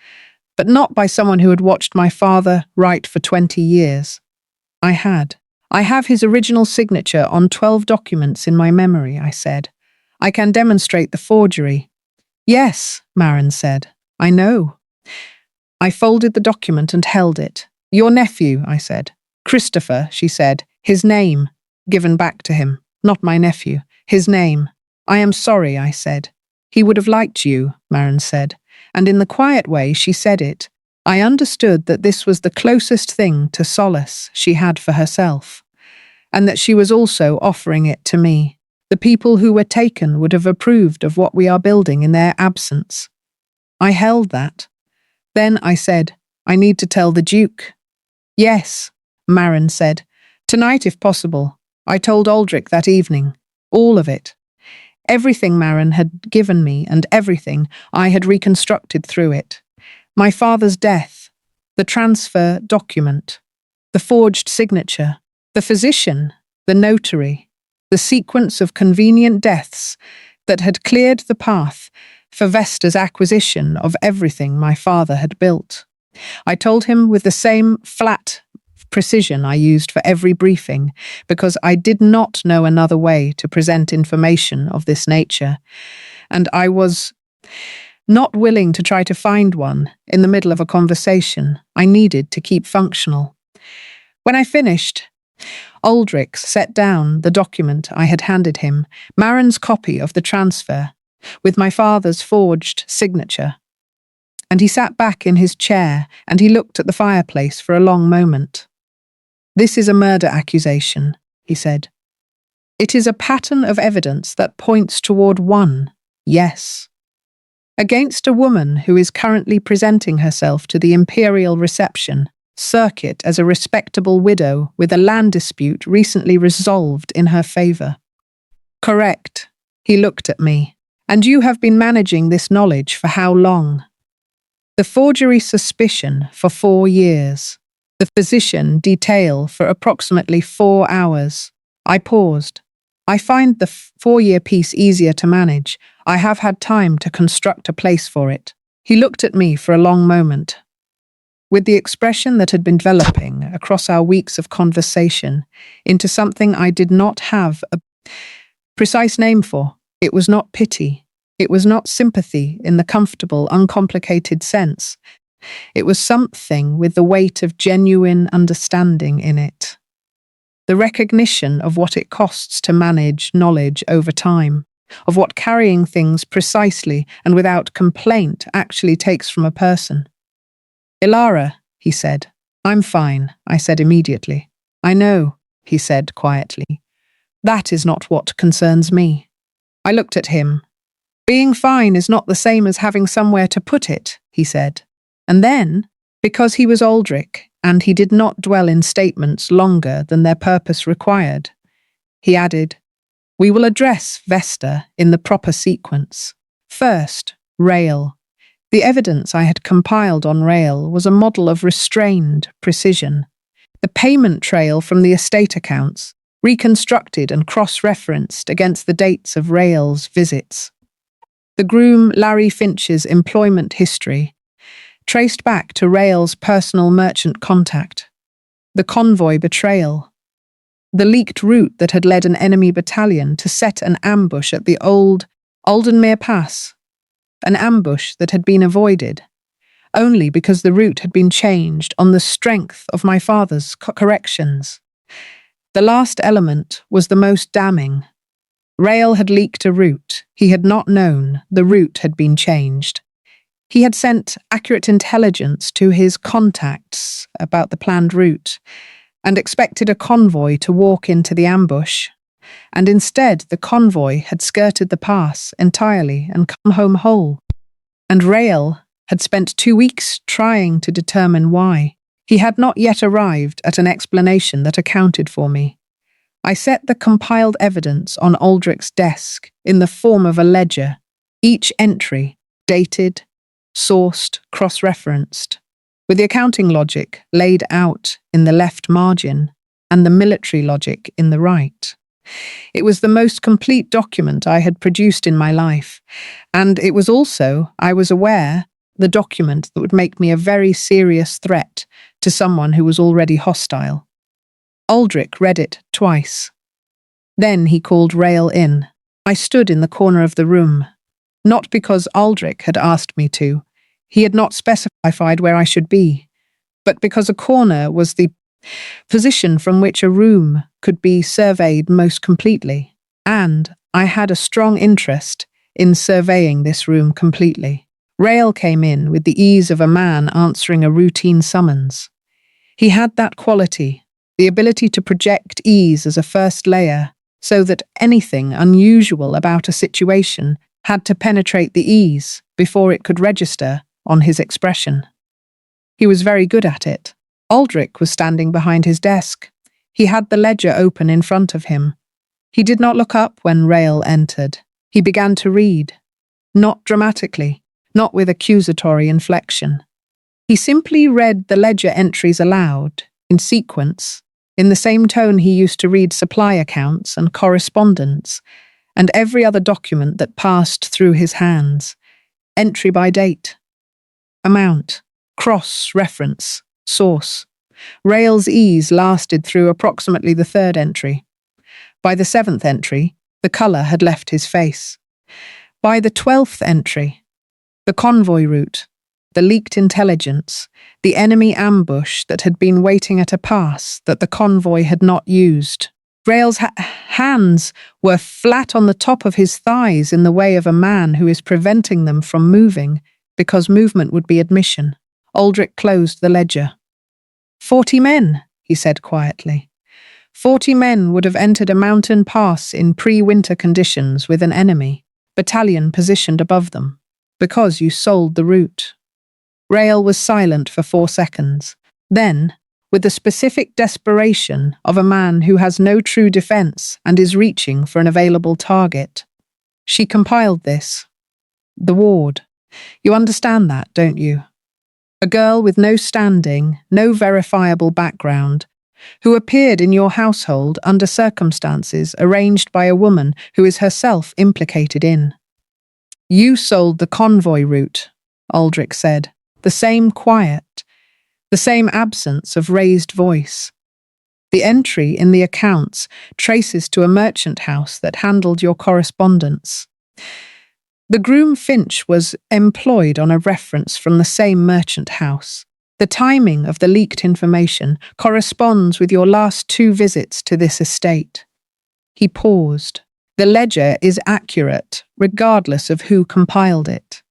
but not by someone who had watched my father write for 20 years. I have his original signature on 12 documents in my memory, I said. I can demonstrate the forgery. Yes, Marin said. I know. I folded the document and held it. Your nephew, I said. Christopher, she said, his name, given back to him, not my nephew, his name. I am sorry, I said. He would have liked you, Marin said, and in the quiet way she said it, I understood that this was the closest thing to solace she had for herself, and that she was also offering it to me. The people who were taken would have approved of what we are building in their absence. I held that. Then I said, I need to tell the Duke. Yes, Marin said. Tonight, if possible. I told Aldric that evening. All of it. Everything Marin had given me and everything I had reconstructed through it. My father's death, the transfer document, the forged signature, the physician, the notary, the sequence of convenient deaths that had cleared the path for Vesta's acquisition of everything my father had built. I told him with the same flat precision I used for every briefing, because I did not know another way to present information of this nature, and I was not willing to try to find one in the middle of a conversation I needed to keep functional. When I finished, Aldrich set down the document I had handed him, Marin's copy of the transfer, with my father's forged signature. And he sat back in his chair and he looked at the fireplace for a long moment. This is a murder accusation, he said. It is a pattern of evidence that points toward one, yes, against a woman who is currently presenting herself to the imperial reception circuit as a respectable widow with a land dispute recently resolved in her favor. Correct, he looked at me. And you have been managing this knowledge for how long? The forgery suspicion for 4 years. The physician detail for approximately 4 hours. I paused. I find the 4-year piece easier to manage. I have had time to construct a place for it. He looked at me for a long moment, with the expression that had been developing across our weeks of conversation into something I did not have a precise name for. It was not pity. It was not sympathy in the comfortable, uncomplicated sense. It was something with the weight of genuine understanding in it. The recognition of what it costs to manage knowledge over time, of what carrying things precisely and without complaint actually takes from a person. Elara, he said. I'm fine, I said immediately. I know, he said quietly. That is not what concerns me. I looked at him. Being fine is not the same as having somewhere to put it, he said. And then, because he was Aldric, and he did not dwell in statements longer than their purpose required, he added, we will address Vesta in the proper sequence. First, Rail. The evidence I had compiled on Rail was a model of restrained precision. The payment trail from the estate accounts, reconstructed and cross-referenced against the dates of Rail's visits. The groom Larry Finch's employment history, traced back to Rail's personal merchant contact. The convoy betrayal. The leaked route that had led an enemy battalion to set an ambush at the old Aldenmere Pass. An ambush that had been avoided, only because the route had been changed on the strength of my father's corrections. The last element was the most damning. Rail had leaked a route. He had not known the route had been changed. He had sent accurate intelligence to his contacts about the planned route and expected a convoy to walk into the ambush. And instead the convoy had skirted the pass entirely and come home whole. And Rail had spent 2 weeks trying to determine why. He had not yet arrived at an explanation that accounted for me. I set the compiled evidence on Aldric's desk in the form of a ledger, each entry dated, sourced, cross-referenced, with the accounting logic laid out in the left margin and the military logic in the right. It was the most complete document I had produced in my life, and it was also, I was aware, the document that would make me a very serious threat to someone who was already hostile. Aldric read it twice. Then he called Rail in. I stood in the corner of the room, not because Aldric had asked me to. He had not specified where I should be, but because a corner was the position from which a room could be surveyed most completely, and I had a strong interest in surveying this room completely. Rael came in with the ease of a man answering a routine summons. He had that quality, the ability to project ease as a first layer, so that anything unusual about a situation had to penetrate the ease before it could register on his expression. He was very good at it. Aldric was standing behind his desk. He had the ledger open in front of him. He did not look up when Rael entered. He began to read, not dramatically, not with accusatory inflection. He simply read the ledger entries aloud, in sequence, in the same tone he used to read supply accounts and correspondence, and every other document that passed through his hands. Entry by date, amount, cross-reference, source. Rael's ease lasted through approximately the third entry. By the seventh entry, the colour had left his face. By the 12th entry, the convoy route, the leaked intelligence, the enemy ambush that had been waiting at a pass that the convoy had not used. Rael's hands were flat on the top of his thighs in the way of a man who is preventing them from moving because movement would be admission. Aldric closed the ledger. 40 men, he said quietly. 40 men would have entered a mountain pass in pre-winter conditions with an enemy, battalion positioned above them, because you sold the route. Rael was silent for 4 seconds. Then, with the specific desperation of a man who has no true defense and is reaching for an available target, she compiled this. The ward. You understand that, don't you? A girl with no standing, no verifiable background, who appeared in your household under circumstances arranged by a woman who is herself implicated in. You sold the convoy route, Aldric said, the same quiet, the same absence of raised voice. The entry in the accounts traces to a merchant house that handled your correspondence. The groom Finch was employed on a reference from the same merchant house. The timing of the leaked information corresponds with your last 2 visits to this estate. He paused. The ledger is accurate, regardless of who compiled it.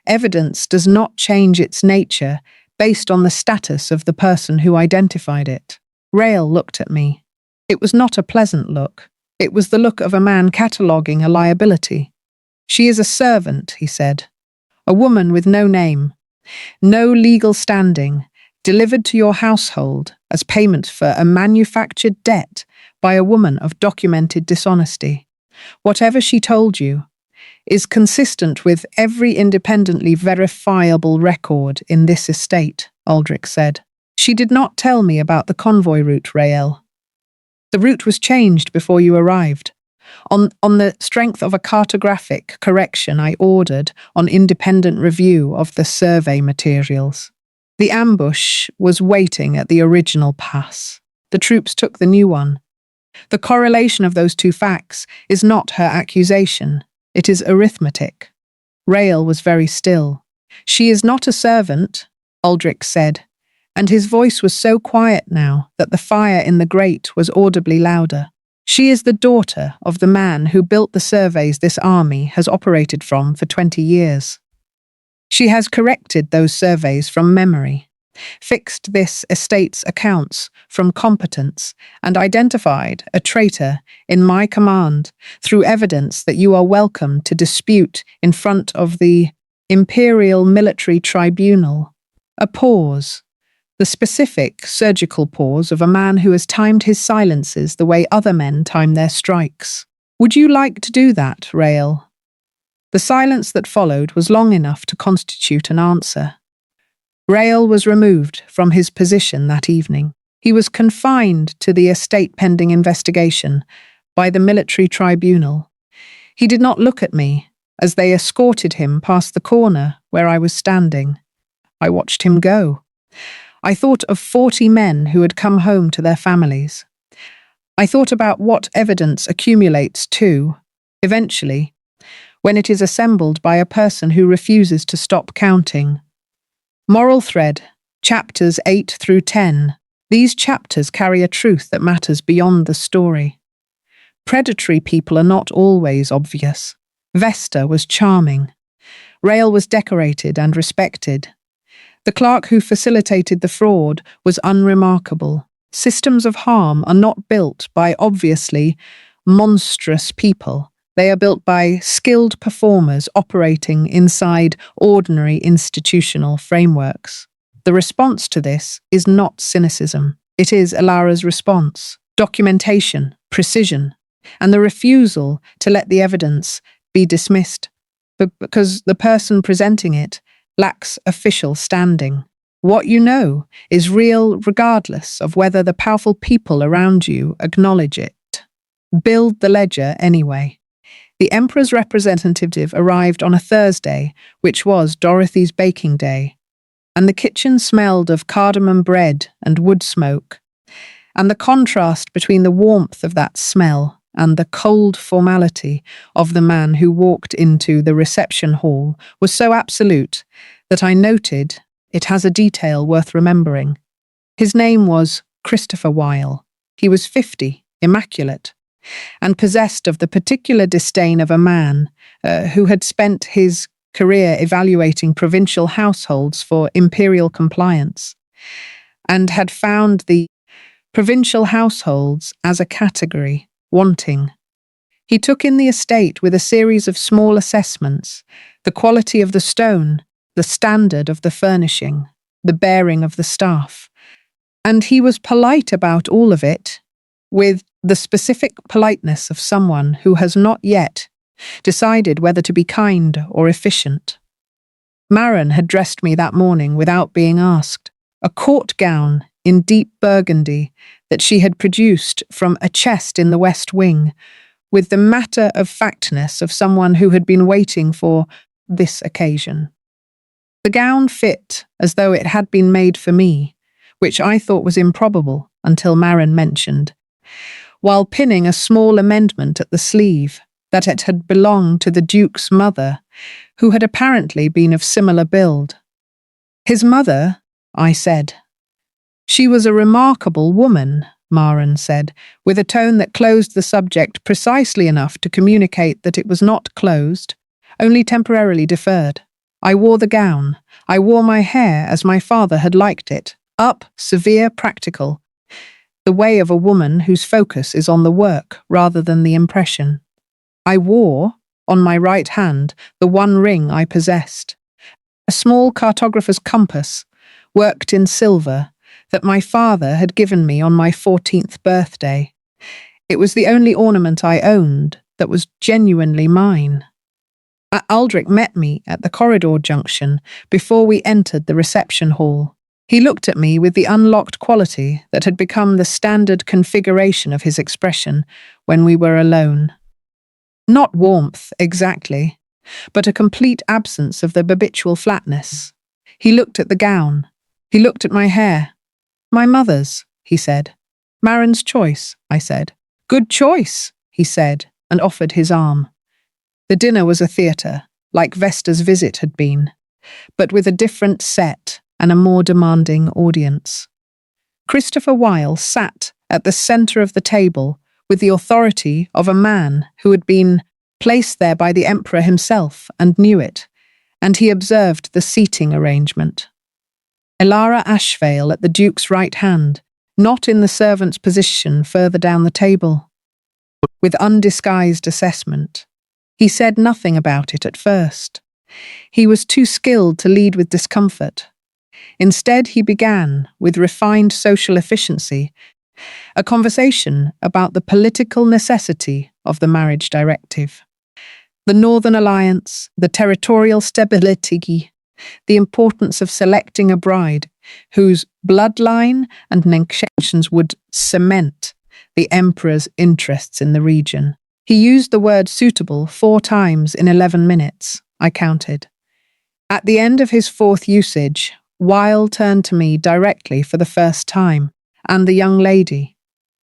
Evidence does not change its nature based on the status of the person who identified it. Rael looked at me. It was not a pleasant look. It was the look of a man cataloguing a liability. She is a servant, he said. A woman with no name, no legal standing, delivered to your household as payment for a manufactured debt by a woman of documented dishonesty. Whatever she told you is consistent with every independently verifiable record in this estate, Aldric said. She did not tell me about the convoy route, Rael. The route was changed before you arrived. On the strength of a cartographic correction I ordered on independent review of the survey materials. The ambush was waiting at the original pass. The troops took the new one. The correlation of those 2 facts is not her accusation. It is arithmetic. Rael was very still. She is not a servant, Aldric said, and his voice was so quiet now that the fire in the grate was audibly louder. She is the daughter of the man who built the surveys this army has operated from for 20 years. She has corrected those surveys from memory, fixed this estate's accounts from competence, and identified a traitor in my command through evidence that you are welcome to dispute in front of the Imperial Military Tribunal. A pause. The specific, surgical pause of a man who has timed his silences the way other men time their strikes. Would you like to do that, Rael? The silence that followed was long enough to constitute an answer. Rael was removed from his position that evening. He was confined to the estate pending investigation by the military tribunal. He did not look at me as they escorted him past the corner where I was standing. I watched him go. I thought of 40 men who had come home to their families. I thought about what evidence accumulates too, eventually, when it is assembled by a person who refuses to stop counting. Moral thread, chapters 8 through 10, These chapters carry a truth that matters beyond the story. Predatory people are not always obvious. Vesta was charming. Rail was decorated and respected. The clerk who facilitated the fraud was unremarkable. Systems of harm are not built by obviously monstrous people. They are built by skilled performers operating inside ordinary institutional frameworks. The response to this is not cynicism. It is Elara's response: documentation, precision, and the refusal to let the evidence be dismissed because the person presenting it lacks official standing. What you know is real regardless of whether the powerful people around you acknowledge it. Build the ledger anyway. The Emperor's representative arrived on a Thursday, which was Dorothy's baking day, and the kitchen smelled of cardamom bread and wood smoke, and the contrast between the warmth of that smell and the cold formality of the man who walked into the reception hall was so absolute that I noted it has a detail worth remembering. His name was Christopher Weil. He was 50, immaculate, and possessed of the particular disdain of a man who had spent his career evaluating provincial households for imperial compliance, and had found the provincial households as a category wanting. He took in the estate with a series of small assessments: the quality of the stone, the standard of the furnishing, the bearing of the staff. And he was polite about all of it, with the specific politeness of someone who has not yet decided whether to be kind or efficient. Marin had dressed me that morning without being asked, a court gown in deep burgundy that she had produced from a chest in the West Wing, with the matter-of-factness of someone who had been waiting for this occasion. The gown fit as though it had been made for me, which I thought was improbable until Marin mentioned, while pinning a small amendment at the sleeve, that it had belonged to the Duke's mother, who had apparently been of similar build. His mother, I said. She was a remarkable woman, Marin said, with a tone that closed the subject precisely enough to communicate that it was not closed, only temporarily deferred. I wore the gown. I wore my hair as my father had liked it, up, severe, practical, the way of a woman whose focus is on the work rather than the impression. I wore, on my right hand, the one ring I possessed, a small cartographer's compass, worked in silver, that my father had given me on my 14th birthday. It was the only ornament I owned that was genuinely mine. Aldric met me at the corridor junction before we entered the reception hall. He looked at me with the unlocked quality that had become the standard configuration of his expression when we were alone. Not warmth, exactly, but a complete absence of the habitual flatness. He looked at the gown. He looked at my hair. My mother's, he said. Marin's choice, I said. Good choice, he said, and offered his arm. The dinner was a theatre, like Vesta's visit had been, but with a different set and a more demanding audience. Christopher Weil sat at the centre of the table with the authority of a man who had been placed there by the Emperor himself and knew it, and he observed the seating arrangement. Elara Ashvale at the Duke's right hand, not in the servant's position further down the table. With undisguised assessment. He said nothing about it at first. He was too skilled to lead with discomfort. Instead, he began, with refined social efficiency, a conversation about the political necessity of the marriage directive, the Northern Alliance, the territorial stability, the importance of selecting a bride whose bloodline and connections would cement the Emperor's interests in the region. He used the word suitable 4 times in 11 minutes, I counted. At the end of his 4th usage, Weil turned to me directly for the first time, and the young lady.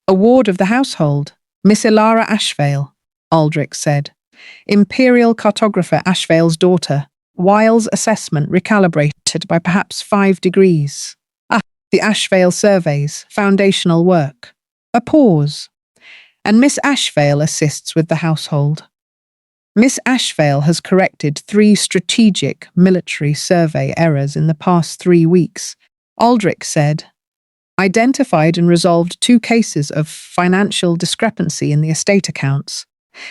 A ward of the household, Miss Elara Ashvale, Aldric said. Imperial cartographer Ashvale's daughter. Weil's assessment recalibrated by perhaps 5 degrees. The Ashvale surveys, foundational work. A pause. And Miss Ashvale assists with the household. Miss Ashvale has corrected 3 strategic military survey errors in the past 3 weeks, Aldric said. Identified and resolved 2 cases of financial discrepancy in the estate accounts,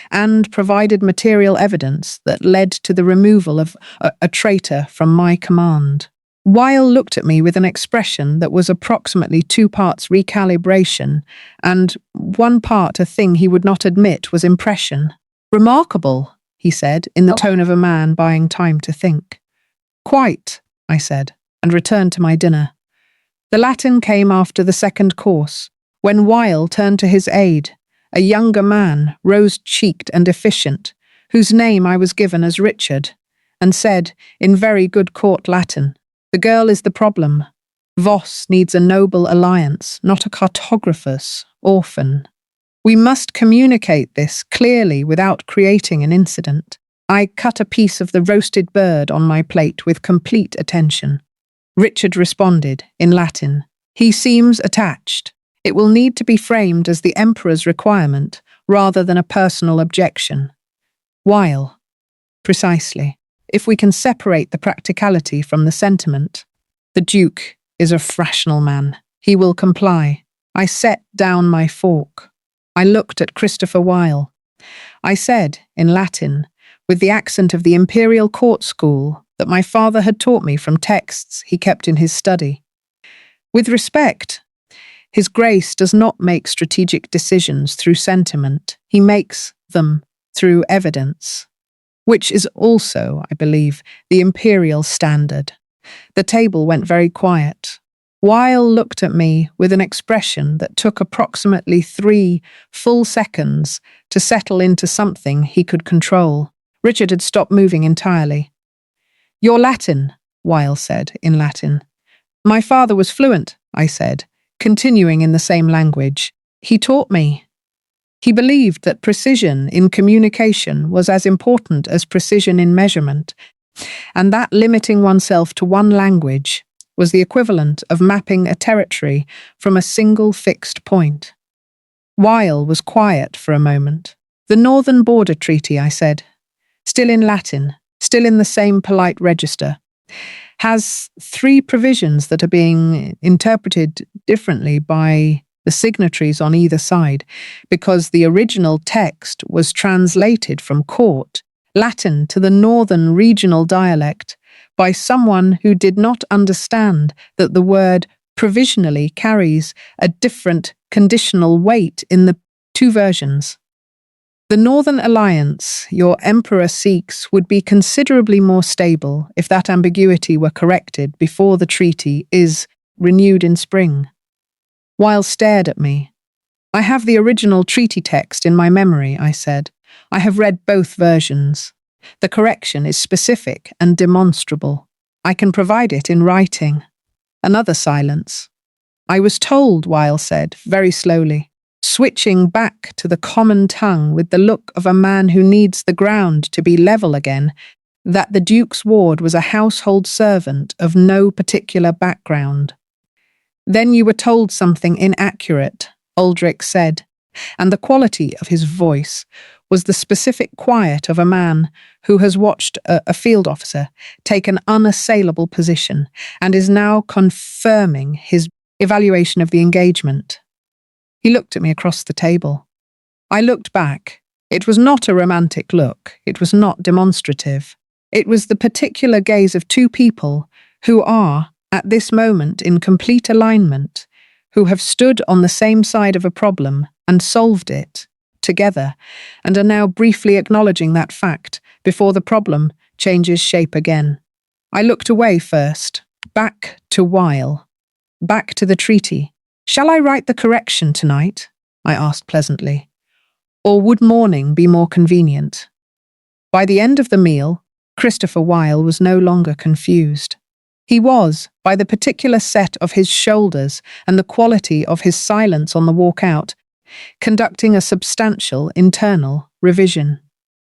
and provided material evidence that led to the removal of a traitor from my command. Weil looked at me with an expression that was approximately 2 parts recalibration and 1 part a thing he would not admit was impression. Remarkable, he said, in the tone of a man buying time to think. Quite, I said, and returned to my dinner. The Latin came after the 2nd course, when Weil turned to his aide, a younger man, rose-cheeked and efficient, whose name I was given as Richard, and said, in very good court Latin, "The girl is the problem. Voss needs a noble alliance, not a cartographer's orphan. We must communicate this clearly without creating an incident." I cut a piece of the roasted bird on my plate with complete attention. Richard responded, in Latin, "He seems attached. It will need to be framed as the Emperor's requirement, rather than a personal objection." Weil. Precisely. If we can separate the practicality from the sentiment. The Duke is a rational man. He will comply. I set down my fork. I looked at Christopher Weil. I said, in Latin, with the accent of the imperial court school, that my father had taught me from texts he kept in his study. With respect, His Grace does not make strategic decisions through sentiment. He makes them through evidence, which is also, I believe, the imperial standard. The table went very quiet. Weil looked at me with an expression that took approximately 3 full seconds to settle into something he could control. Richard had stopped moving entirely. "You're Latin," Weil said, in Latin. "My father was fluent," I said, continuing in the same language. "He taught me." He believed that precision in communication was as important as precision in measurement, and that limiting oneself to one language was the equivalent of mapping a territory from a single fixed point. Weil was quiet for a moment. "The Northern Border Treaty," I said, still in Latin, still in the same polite register, has 3 provisions that are being interpreted differently by the signatories on either side, because the original text was translated from court Latin to the northern regional dialect by someone who did not understand that the word provisionally carries a different conditional weight in the 2 versions. The Northern Alliance your Emperor seeks would be considerably more stable if that ambiguity were corrected before the treaty is renewed in spring. Weil stared at me. "I have the original treaty text in my memory," I said. "I have read both versions. The correction is specific and demonstrable. I can provide it in writing." Another silence. "I was told," Weil said, very slowly, switching back to the common tongue with the look of a man who needs the ground to be level again, that the Duke's ward was a household servant of no particular background. "Then you were told something inaccurate," Aldric said, and the quality of his voice was the specific quiet of a man who has watched a field officer take an unassailable position and is now confirming his evaluation of the engagement. He looked at me across the table. I looked back. It was not a romantic look. It was not demonstrative. It was the particular gaze of 2 people who are, at this moment, in complete alignment, who have stood on the same side of a problem and solved it together, and are now briefly acknowledging that fact before the problem changes shape again. I looked away first, back to Weil, back to the treaty. "Shall I write the correction tonight?" I asked pleasantly. "Or would morning be more convenient?" By the end of the meal, Christopher Weil was no longer confused. He was, by the particular set of his shoulders and the quality of his silence on the walk out, conducting a substantial internal revision.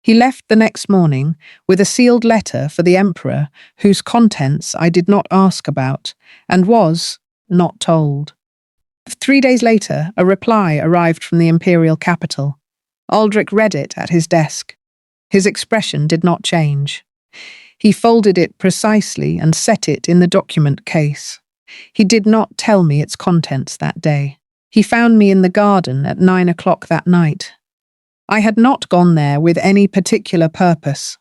He left the next morning with a sealed letter for the Emperor, whose contents I did not ask about, and was, not told. 3 days later, a reply arrived from the imperial capital. Aldric read it at his desk. His expression did not change. He folded it precisely and set it in the document case. He did not tell me its contents that day. He found me in the garden at 9 o'clock that night. I had not gone there with any particular purpose.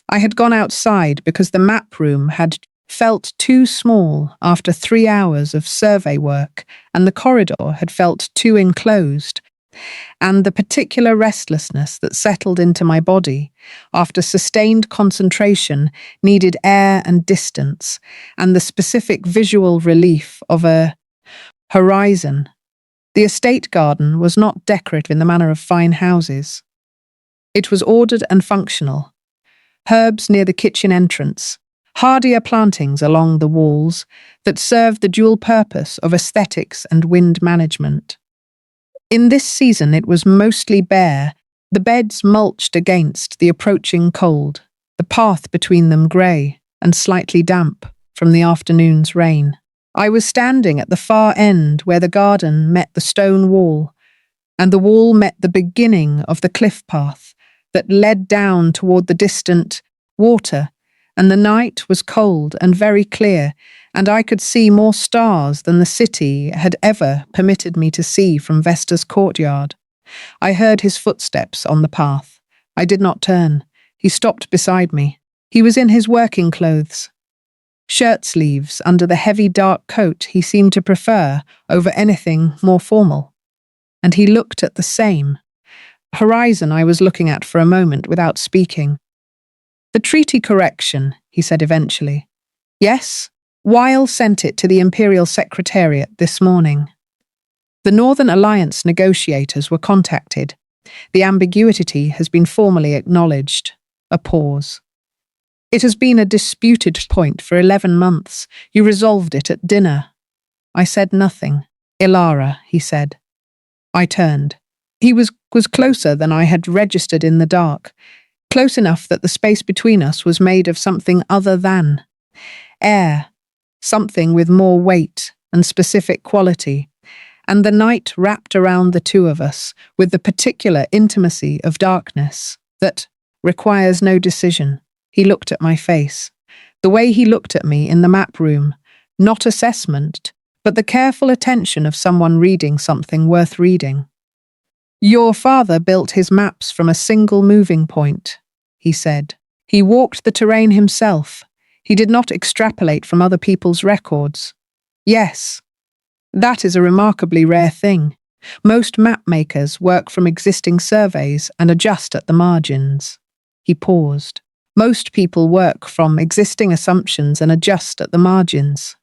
I had gone outside because the map room had felt too small after 3 hours of survey work, and the corridor had felt too enclosed, and the particular restlessness that settled into my body after sustained concentration needed air and distance, and the specific visual relief of a horizon. The estate garden was not decorative in the manner of fine houses. It was ordered and functional. Herbs near the kitchen entrance, hardier plantings along the walls that served the dual purpose of aesthetics and wind management. In this season it was mostly bare, the beds mulched against the approaching cold, the path between them grey and slightly damp from the afternoon's rain. I was standing at the far end where the garden met the stone wall, and the wall met the beginning of the cliff path that led down toward the distant water, and the night was cold and very clear, and I could see more stars than the city had ever permitted me to see from Vesta's courtyard. I heard his footsteps on the path. I did not turn. He stopped beside me. He was in his working clothes. Shirt sleeves under the heavy dark coat he seemed to prefer over anything more formal. And he looked at the same horizon I was looking at for a moment without speaking. "The treaty correction," he said eventually. "Yes, Weil sent it to the Imperial Secretariat this morning. The Northern Alliance negotiators were contacted. The ambiguity has been formally acknowledged." A pause. "It has been a disputed point for 11 months. You resolved it at dinner." I said nothing. "Elara," he said. I turned. He was closer than I had registered in the dark, close enough that the space between us was made of something other than air, something with more weight and specific quality, and the night wrapped around the two of us with the particular intimacy of darkness that requires no decision. He looked at my face, the way he looked at me in the map room, not assessment, but the careful attention of someone reading something worth reading. "Your father built his maps from a single moving point," he said. "He walked the terrain himself. He did not extrapolate from other people's records." "Yes, that is a remarkably rare thing. Most map makers work from existing surveys and adjust at the margins." He paused. "Most people work from existing assumptions and adjust at the margins."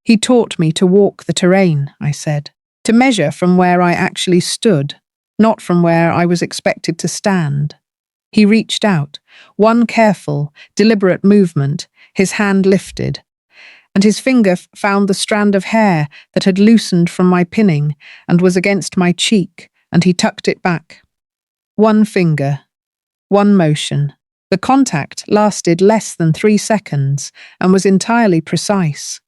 "He taught me to walk the terrain," I said, "to measure from where I actually stood, not from where I was expected to stand." He reached out, one careful, deliberate movement, his hand lifted, and his finger found the strand of hair that had loosened from my pinning and was against my cheek, and he tucked it back. One finger, one motion. The contact lasted less than 3 seconds and was entirely precise.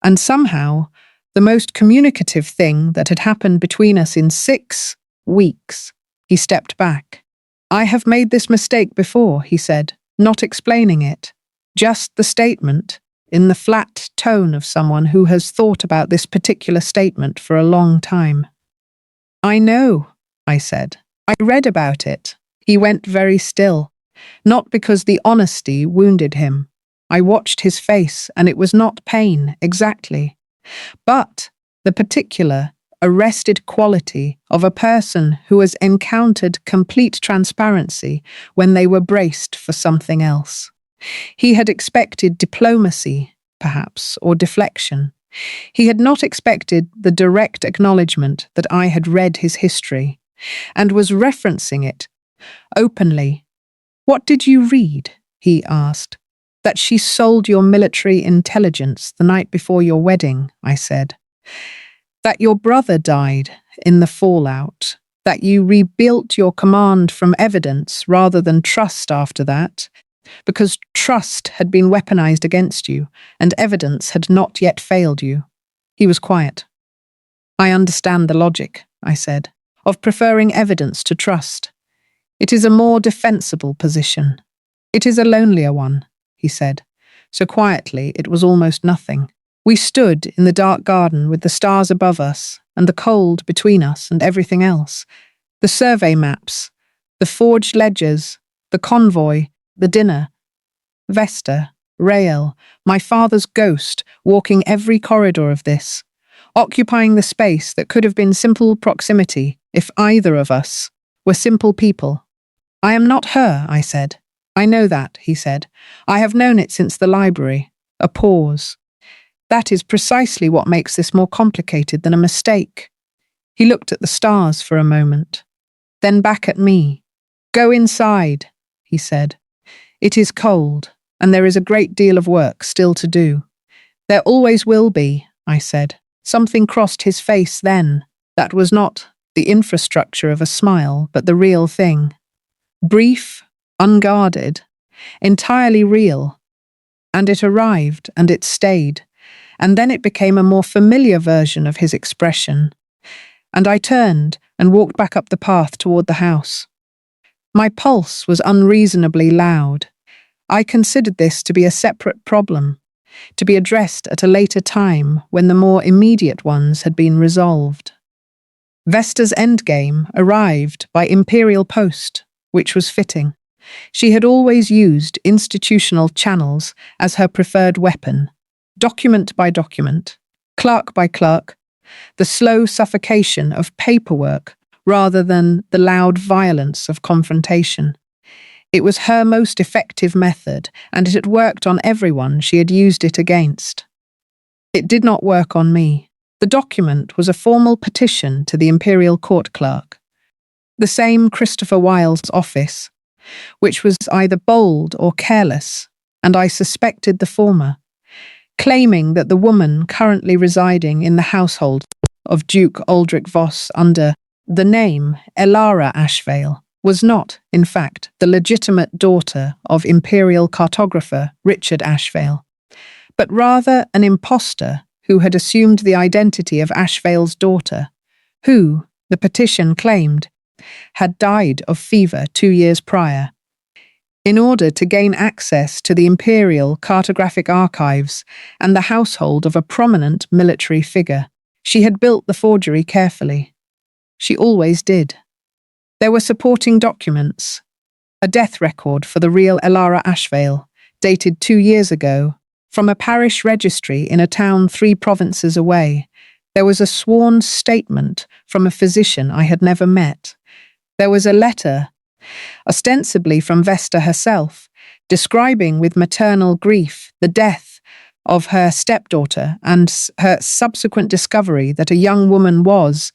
And somehow, the most communicative thing that had happened between us in 6 weeks. He stepped back. "I have made this mistake before," he said, not explaining it, just the statement, in the flat tone of someone who has thought about this particular statement for a long time. "I know," I said. "I read about it." He went very still, not because the honesty wounded him. I watched his face, and it was not pain, exactly, but the particular, arrested quality of a person who has encountered complete transparency when they were braced for something else. He had expected diplomacy, perhaps, or deflection. He had not expected the direct acknowledgement that I had read his history, and was referencing it openly. "What did you read?" he asked. "That she sold your military intelligence the night before your wedding," I said. "That your brother died in the fallout. That you rebuilt your command from evidence rather than trust after that, because trust had been weaponized against you, and evidence had not yet failed you." He was quiet. I understand the logic, I said, of preferring evidence to trust. It is a more defensible position. It is a lonelier one, he said, so quietly it was almost nothing. We stood in the dark garden with the stars above us and the cold between us and everything else. The survey maps, the forged ledgers, the convoy, the dinner. Vesta, Rael, my father's ghost, walking every corridor of this, occupying the space that could have been simple proximity if either of us were simple people. I am not her, I said. I know that, he said. I have known it since the library. A pause. That is precisely what makes this more complicated than a mistake. He looked at the stars for a moment, then back at me. Go inside, he said. It is cold, and there is a great deal of work still to do. There always will be, I said. Something crossed his face then. That was not the infrastructure of a smile, but the real thing. Brief, unguarded, entirely real. And it arrived, and it stayed. And then it became a more familiar version of his expression. And I turned and walked back up the path toward the house. My pulse was unreasonably loud. I considered this to be a separate problem, to be addressed at a later time when the more immediate ones had been resolved. Vesta's endgame arrived by imperial post, which was fitting. She had always used institutional channels as her preferred weapon, document by document, clerk by clerk, the slow suffocation of paperwork rather than the loud violence of confrontation. It was her most effective method, and it had worked on everyone she had used it against. It did not work on me. The document was a formal petition to the imperial court clerk, the same Christopher Wilde's office, which was either bold or careless, and I suspected the former, claiming that the woman currently residing in the household of Duke Aldric Voss under the name Elara Ashvale was not, in fact, the legitimate daughter of imperial cartographer Richard Ashvale, but rather an impostor who had assumed the identity of Ashvale's daughter, who, the petition claimed, had died of fever 2 years prior. In order to gain access to the imperial cartographic archives and the household of a prominent military figure, she had built the forgery carefully. She always did. There were supporting documents, a death record for the real Elara Ashvale, dated 2 years ago, from a parish registry in a town 3 provinces away. There was a sworn statement from a physician I had never met. There was a letter, ostensibly from Vesta herself, describing with maternal grief the death of her stepdaughter and her subsequent discovery that a young woman was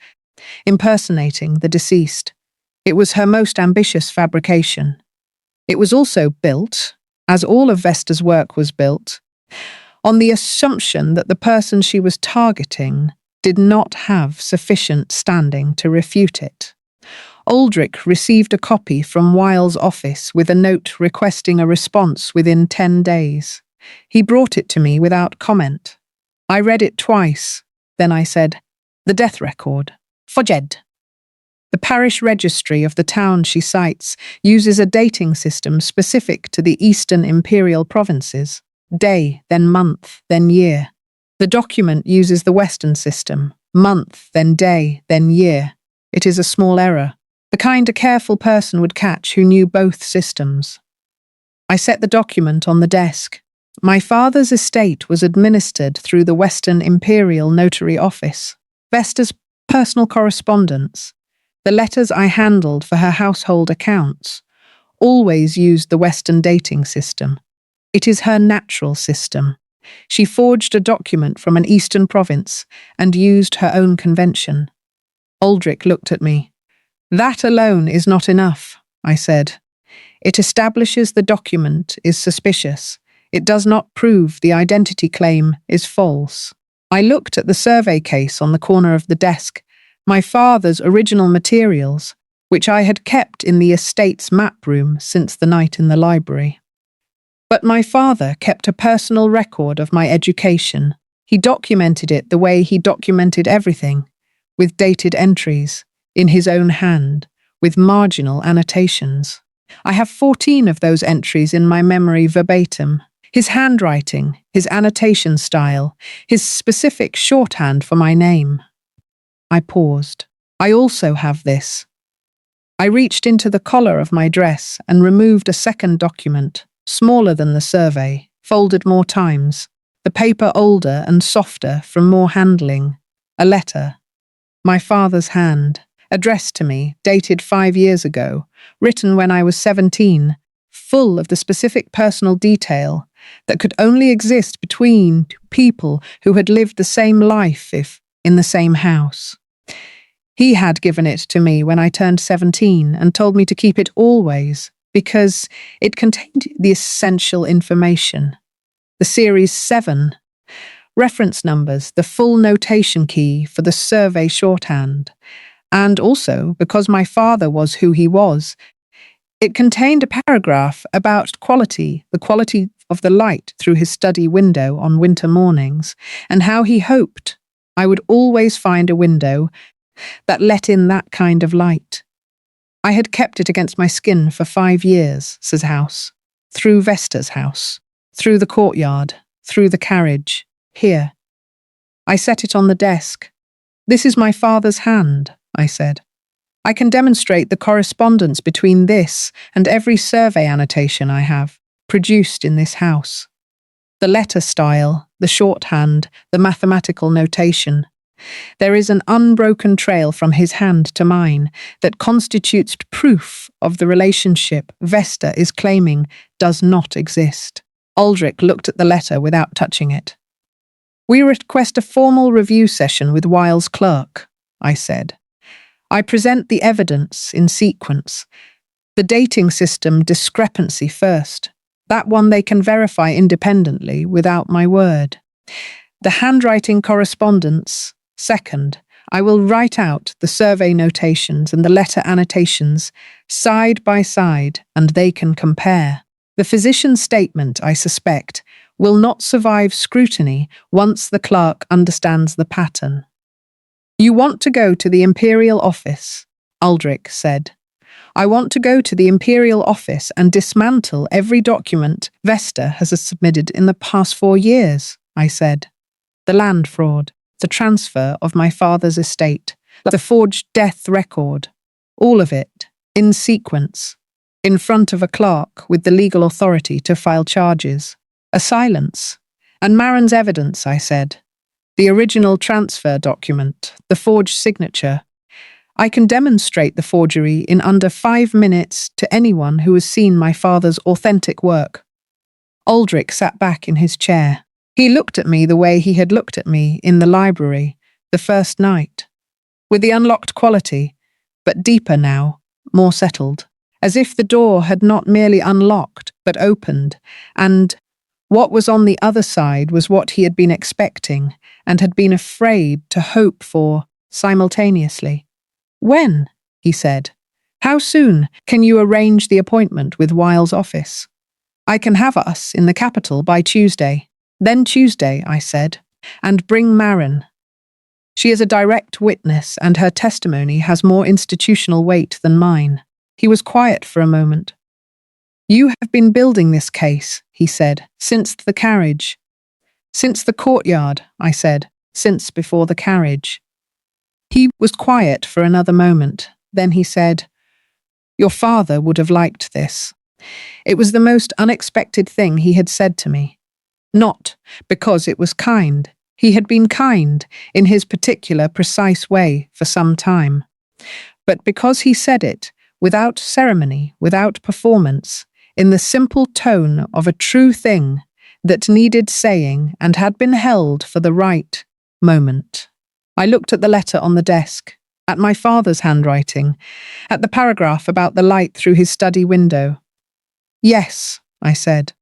impersonating the deceased. It was her most ambitious fabrication. It was also built, as all of Vesta's work was built, on the assumption that the person she was targeting did not have sufficient standing to refute it. Aldric received a copy from Wile's office with a note requesting a response within 10 days. He brought it to me without comment. I read it twice. Then I said, "The death record. Forged." The parish registry of the town she cites uses a dating system specific to the eastern imperial provinces. Day, then month, then year. The document uses the western system. Month, then day, then year. It is a small error, the kind a careful person would catch who knew both systems. I set the document on the desk. My father's estate was administered through the Western Imperial Notary Office. Vesta's personal correspondence, the letters I handled for her household accounts, always used the Western dating system. It is her natural system. She forged a document from an eastern province and used her own convention. Aldric looked at me. "That alone is not enough," I said. "It establishes the document is suspicious. It does not prove the identity claim is false." I looked at the survey case on the corner of the desk, my father's original materials, which I had kept in the estate's map room since the night in the library. But my father kept a personal record of my education. He documented it the way he documented everything, with dated entries, in his own hand, with marginal annotations. I have 14 of those entries in my memory verbatim. His handwriting, his annotation style, his specific shorthand for my name. I paused. I also have this. I reached into the collar of my dress and removed a second document, smaller than the survey, folded more times, the paper older and softer from more handling. A letter. My father's hand, addressed to me, dated 5 years ago, written when I was 17, full of the specific personal detail that could only exist between two people who had lived the same life if in the same house. He had given it to me when I turned 17 and told me to keep it always because it contained the essential information. The Series 7, reference numbers, the full notation key for the survey shorthand, and also because my father was who he was. It contained a paragraph about quality, the quality of the light through his study window on winter mornings, and how he hoped I would always find a window that let in that kind of light. I had kept it against my skin for 5 years, says House, through Vesta's house, through the courtyard, through the carriage, here. I set it on the desk. This is my father's hand, I said. I can demonstrate the correspondence between this and every survey annotation I have, produced in this house. The letter style, the shorthand, the mathematical notation. There is an unbroken trail from his hand to mine that constitutes proof of the relationship Vesta is claiming does not exist. Aldric looked at the letter without touching it. We request a formal review session with Wiles' clerk, I said. I present the evidence in sequence. The dating system discrepancy first. That one they can verify independently without my word. The handwriting correspondence second. I will write out the survey notations and the letter annotations side by side, and they can compare. The physician's statement, I suspect, will not survive scrutiny once the clerk understands the pattern. You want to go to the imperial office, Aldric said. I want to go to the imperial office and dismantle every document Vesta has submitted in the past 4 years, I said. The land fraud, the transfer of my father's estate, the forged death record, all of it, in sequence, in front of a clerk with the legal authority to file charges. A silence. And Maren's evidence, I said. The original transfer document, the forged signature. I can demonstrate the forgery in under 5 minutes to anyone who has seen my father's authentic work. Aldric sat back in his chair. He looked at me the way he had looked at me in the library the first night, with the unlocked quality, but deeper now, more settled, as if the door had not merely unlocked, but opened, and what was on the other side was what he had been expecting and had been afraid to hope for simultaneously. When? He said. How soon can you arrange the appointment with Wiles' office? I can have us in the capital by Tuesday. Then Tuesday, I said, and bring Maren. She is a direct witness and her testimony has more institutional weight than mine. He was quiet for a moment. You have been building this case, he said, since the carriage. Since the courtyard, I said, since before the carriage. He was quiet for another moment. Then he said, Your father would have liked this. It was the most unexpected thing he had said to me. Not because it was kind. He had been kind in his particular precise way for some time. But because he said it, without ceremony, without performance, in the simple tone of a true thing that needed saying and had been held for the right moment. I looked at the letter on the desk, at my father's handwriting, at the paragraph about the light through his study window. Yes, I said.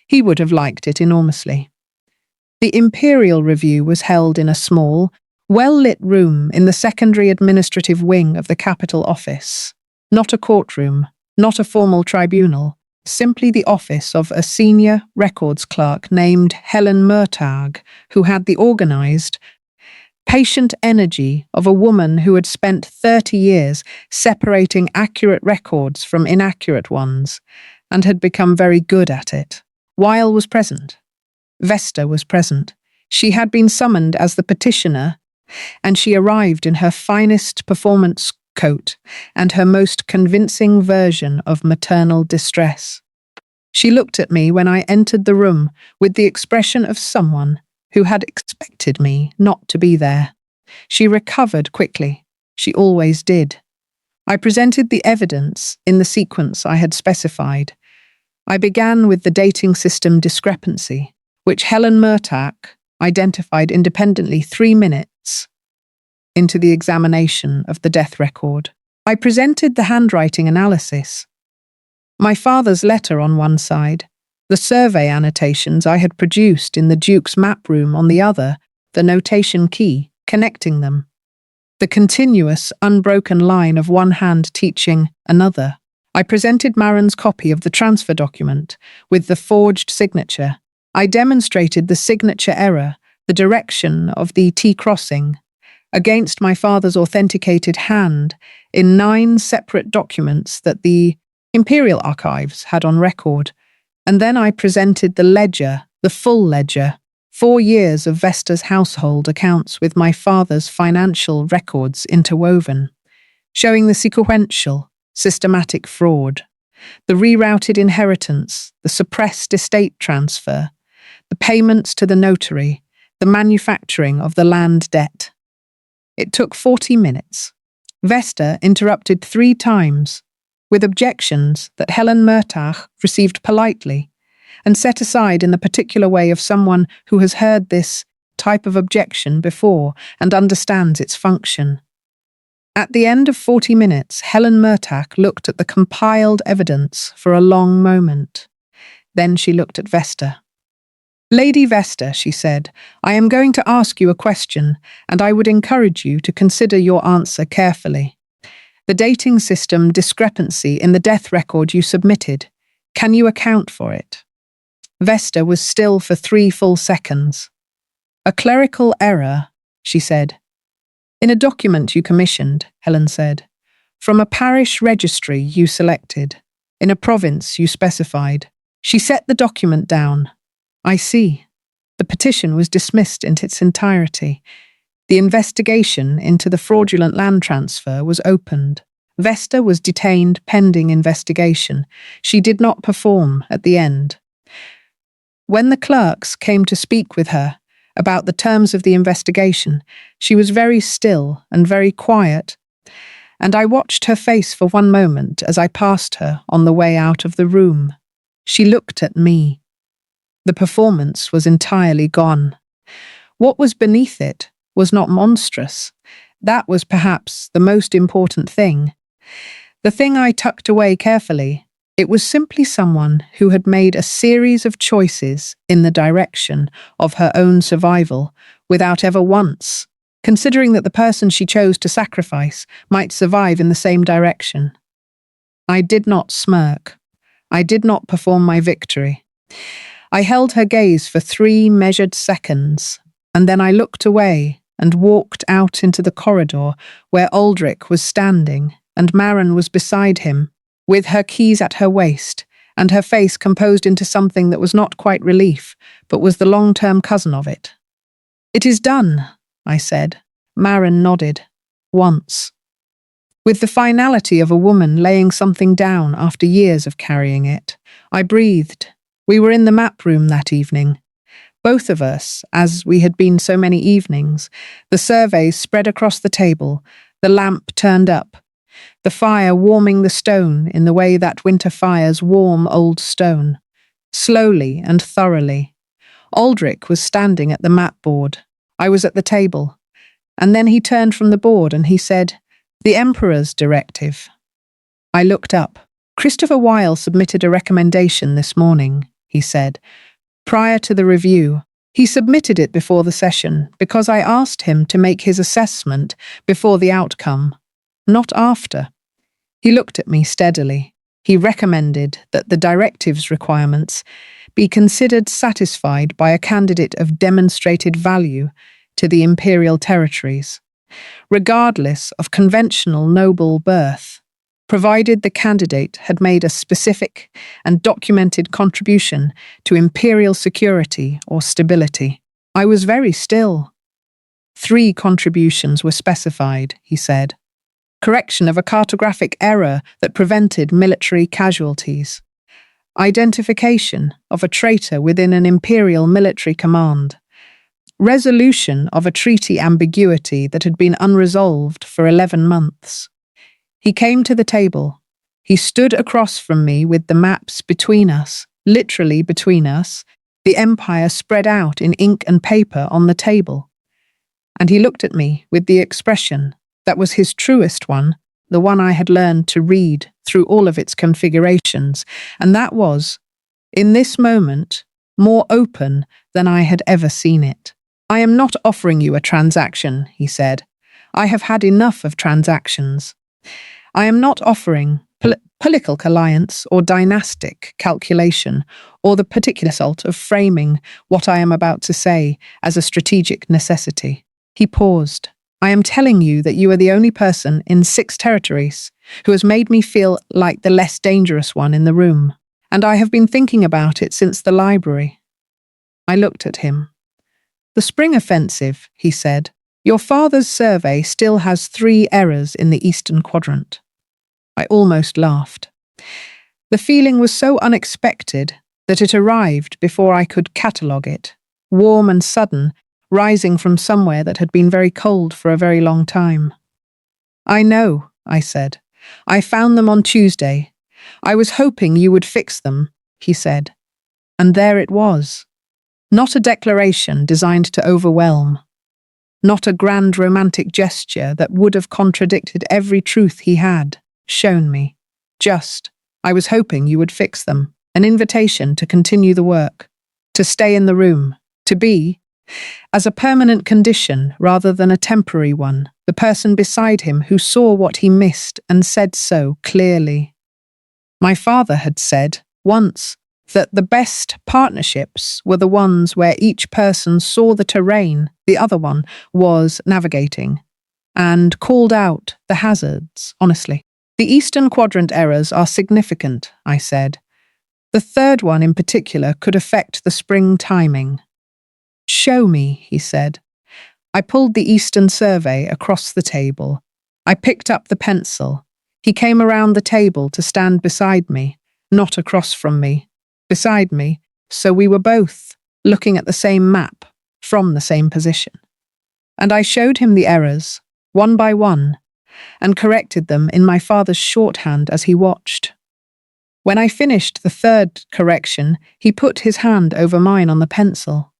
He would have liked it enormously. The Imperial Review was held in a small, well-lit room in the secondary administrative wing of the capital office. Not a courtroom, not a formal tribunal, simply the office of a senior records clerk named Helen Murtagh, who had the organized, patient energy of a woman who had spent 30 years separating accurate records from inaccurate ones and had become very good at it. Weil was present. Vesta was present. She had been summoned as the petitioner, and she arrived in her finest performance coat and her most convincing version of maternal distress. She looked at me when I entered the room with the expression of someone who had expected me not to be there. She recovered quickly. She always did. I presented the evidence in the sequence I had specified. I began with the dating system discrepancy, which Helen Murtagh identified independently 3 minutes into the examination of the death record. I presented the handwriting analysis. My father's letter on one side, the survey annotations I had produced in the Duke's map room on the other, the notation key connecting them, the continuous, unbroken line of one hand teaching another. I presented Maren's copy of the transfer document with the forged signature. I demonstrated the signature error, the direction of the T-crossing, against my father's authenticated hand in 9 separate documents that the imperial archives had on record. And then I presented the ledger, the full ledger, 4 years of Vesta's household accounts with my father's financial records interwoven, showing the sequential, systematic fraud, the rerouted inheritance, the suppressed estate transfer, the payments to the notary, the manufacturing of the land debt. It took 40 minutes. Vesta interrupted 3 times, with objections that Helen Murtagh received politely and set aside in the particular way of someone who has heard this type of objection before and understands its function. At the end of 40 minutes, Helen Murtagh looked at the compiled evidence for a long moment. Then she looked at Vesta. "Lady Vesta," she said, "I am going to ask you a question, and I would encourage you to consider your answer carefully. The dating system discrepancy in the death record you submitted, can you account for it?" Vesta was still for 3 full seconds. "A clerical error," she said. "In a document you commissioned," Helen said. "From a parish registry you selected. In a province you specified." She set the document down. "I see." The petition was dismissed in its entirety. The investigation into the fraudulent land transfer was opened. Vesta was detained pending investigation. She did not perform at the end. When the clerks came to speak with her about the terms of the investigation, she was very still and very quiet, and I watched her face for one moment as I passed her on the way out of the room. She looked at me. The performance was entirely gone. What was beneath it was not monstrous. That was perhaps the most important thing. The thing I tucked away carefully. It was simply someone who had made a series of choices in the direction of her own survival without ever once considering that the person she chose to sacrifice might survive in the same direction. I did not smirk. I did not perform my victory. I held her gaze for 3 measured seconds, and then I looked away and walked out into the corridor where Aldric was standing and Maren was beside him, with her keys at her waist and her face composed into something that was not quite relief, but was the long-term cousin of it. "It is done," I said. Maren nodded. Once. With the finality of a woman laying something down after years of carrying it, I breathed. We were in the map room that evening. Both of us, as we had been so many evenings, the surveys spread across the table, the lamp turned up, the fire warming the stone in the way that winter fires warm old stone, slowly and thoroughly. Aldric was standing at the map board. I was at the table. And then he turned from the board and he said, "The Emperor's directive." I looked up. "Christopher Weil submitted a recommendation this morning," he said, "prior to the review. He submitted it before the session because I asked him to make his assessment before the outcome, not after." He looked at me steadily. He recommended that the directive's requirements be considered satisfied by a candidate of demonstrated value to the imperial territories, regardless of conventional noble birth, provided the candidate had made a specific and documented contribution to imperial security or stability. I was very still. 3 contributions were specified, he said. Correction of a cartographic error that prevented military casualties. Identification of a traitor within an imperial military command. Resolution of a treaty ambiguity that had been unresolved for 11 months. He came to the table. He stood across from me with the maps between us, literally between us, the empire spread out in ink and paper on the table. And he looked at me with the expression that was his truest one, the one I had learned to read through all of its configurations, and that was, in this moment, more open than I had ever seen it. I am not offering you a transaction, he said. I have had enough of transactions. I am not offering political alliance or dynastic calculation or the particular salt of framing what I am about to say as a strategic necessity. He paused. I am telling you that you are the only person in 6 territories who has made me feel like the less dangerous one in the room, and I have been thinking about it since the library. I looked at him. The spring offensive, he said. Your father's survey still has 3 errors in the eastern quadrant. I almost laughed. The feeling was so unexpected that it arrived before I could catalogue it, warm and sudden, rising from somewhere that had been very cold for a very long time. I know, I said. I found them on Tuesday. I was hoping you would fix them, he said. And there it was. Not a declaration designed to overwhelm. Not a grand romantic gesture that would have contradicted every truth he had shown me. Just, I was hoping you would fix them. An invitation to continue the work, to stay in the room, to be, as a permanent condition rather than a temporary one, the person beside him who saw what he missed and said so clearly. My father had said, once, that the best partnerships were the ones where each person saw the terrain the other one was navigating, and called out the hazards, honestly. The Eastern Quadrant errors are significant, I said. The 3rd one in particular could affect the spring timing. Show me, he said. I pulled the Eastern survey across the table. I picked up the pencil. He came around the table to stand beside me, not across from me, beside me, so we were both looking at the same map from the same position. And I showed him the errors, one by one, and corrected them in my father's shorthand as he watched. When I finished the 3rd correction, he put his hand over mine on the pencil.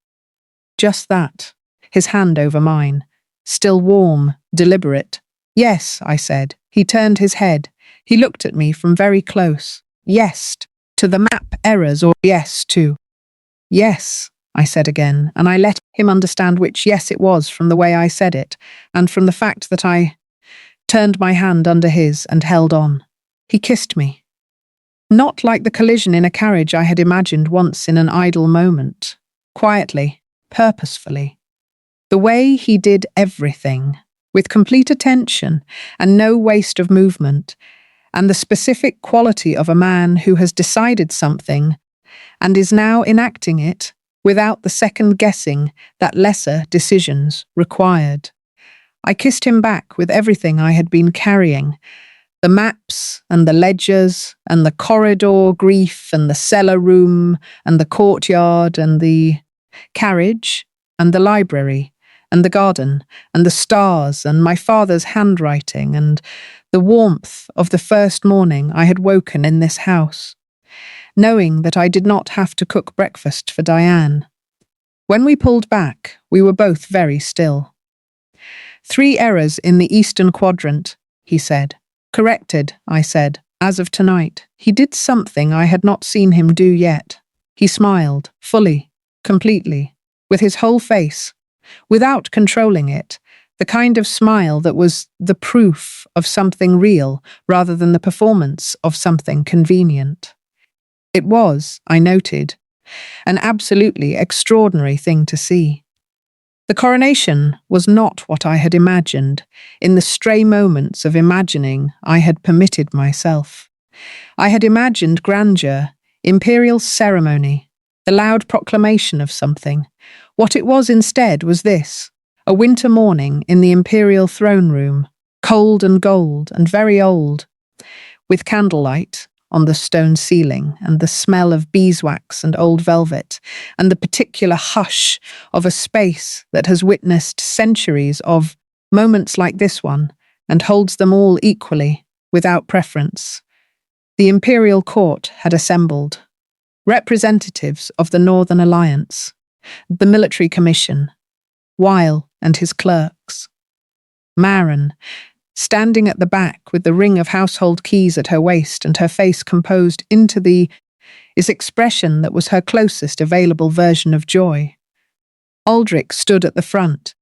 Just that, his hand over mine, still warm, deliberate. Yes, I said. He turned his head. He looked at me from very close. Yes, to the map errors, or yes to. Yes, I said again, and I let him understand which yes it was from the way I said it, and from the fact that I turned my hand under his and held on. He kissed me. Not like the collision in a carriage I had imagined once in an idle moment. Quietly, purposefully. The way he did everything, with complete attention and no waste of movement, and the specific quality of a man who has decided something and is now enacting it without the second guessing that lesser decisions required. I kissed him back with everything I had been carrying, the maps and the ledgers and the corridor grief and the cellar room and the courtyard and the carriage and the library and the garden and the stars and my father's handwriting and the warmth of the first morning I had woken in this house, knowing that I did not have to cook breakfast for Diane. When we pulled back, we were both very still. 3 errors in the Eastern Quadrant, he said. Corrected, I said, as of tonight. He did something I had not seen him do yet. He smiled, fully, completely, with his whole face, without controlling it, The kind of smile that was the proof of something real rather than the performance of something convenient. It was, I noted, an absolutely extraordinary thing to see. The coronation was not what I had imagined in the stray moments of imagining I had permitted myself. I had imagined grandeur, imperial ceremony, the loud proclamation of something. What it was instead was this: a winter morning in the imperial throne room, cold and gold and very old, with candlelight on the stone ceiling and the smell of beeswax and old velvet, and the particular hush of a space that has witnessed centuries of moments like this one and holds them all equally, without preference. The imperial court had assembled. Representatives of the Northern Alliance, the military commission, Weil and his clerks. Maren, standing at the back with the ring of household keys at her waist and her face composed into the expression that was her closest available version of joy. Aldric stood at the front.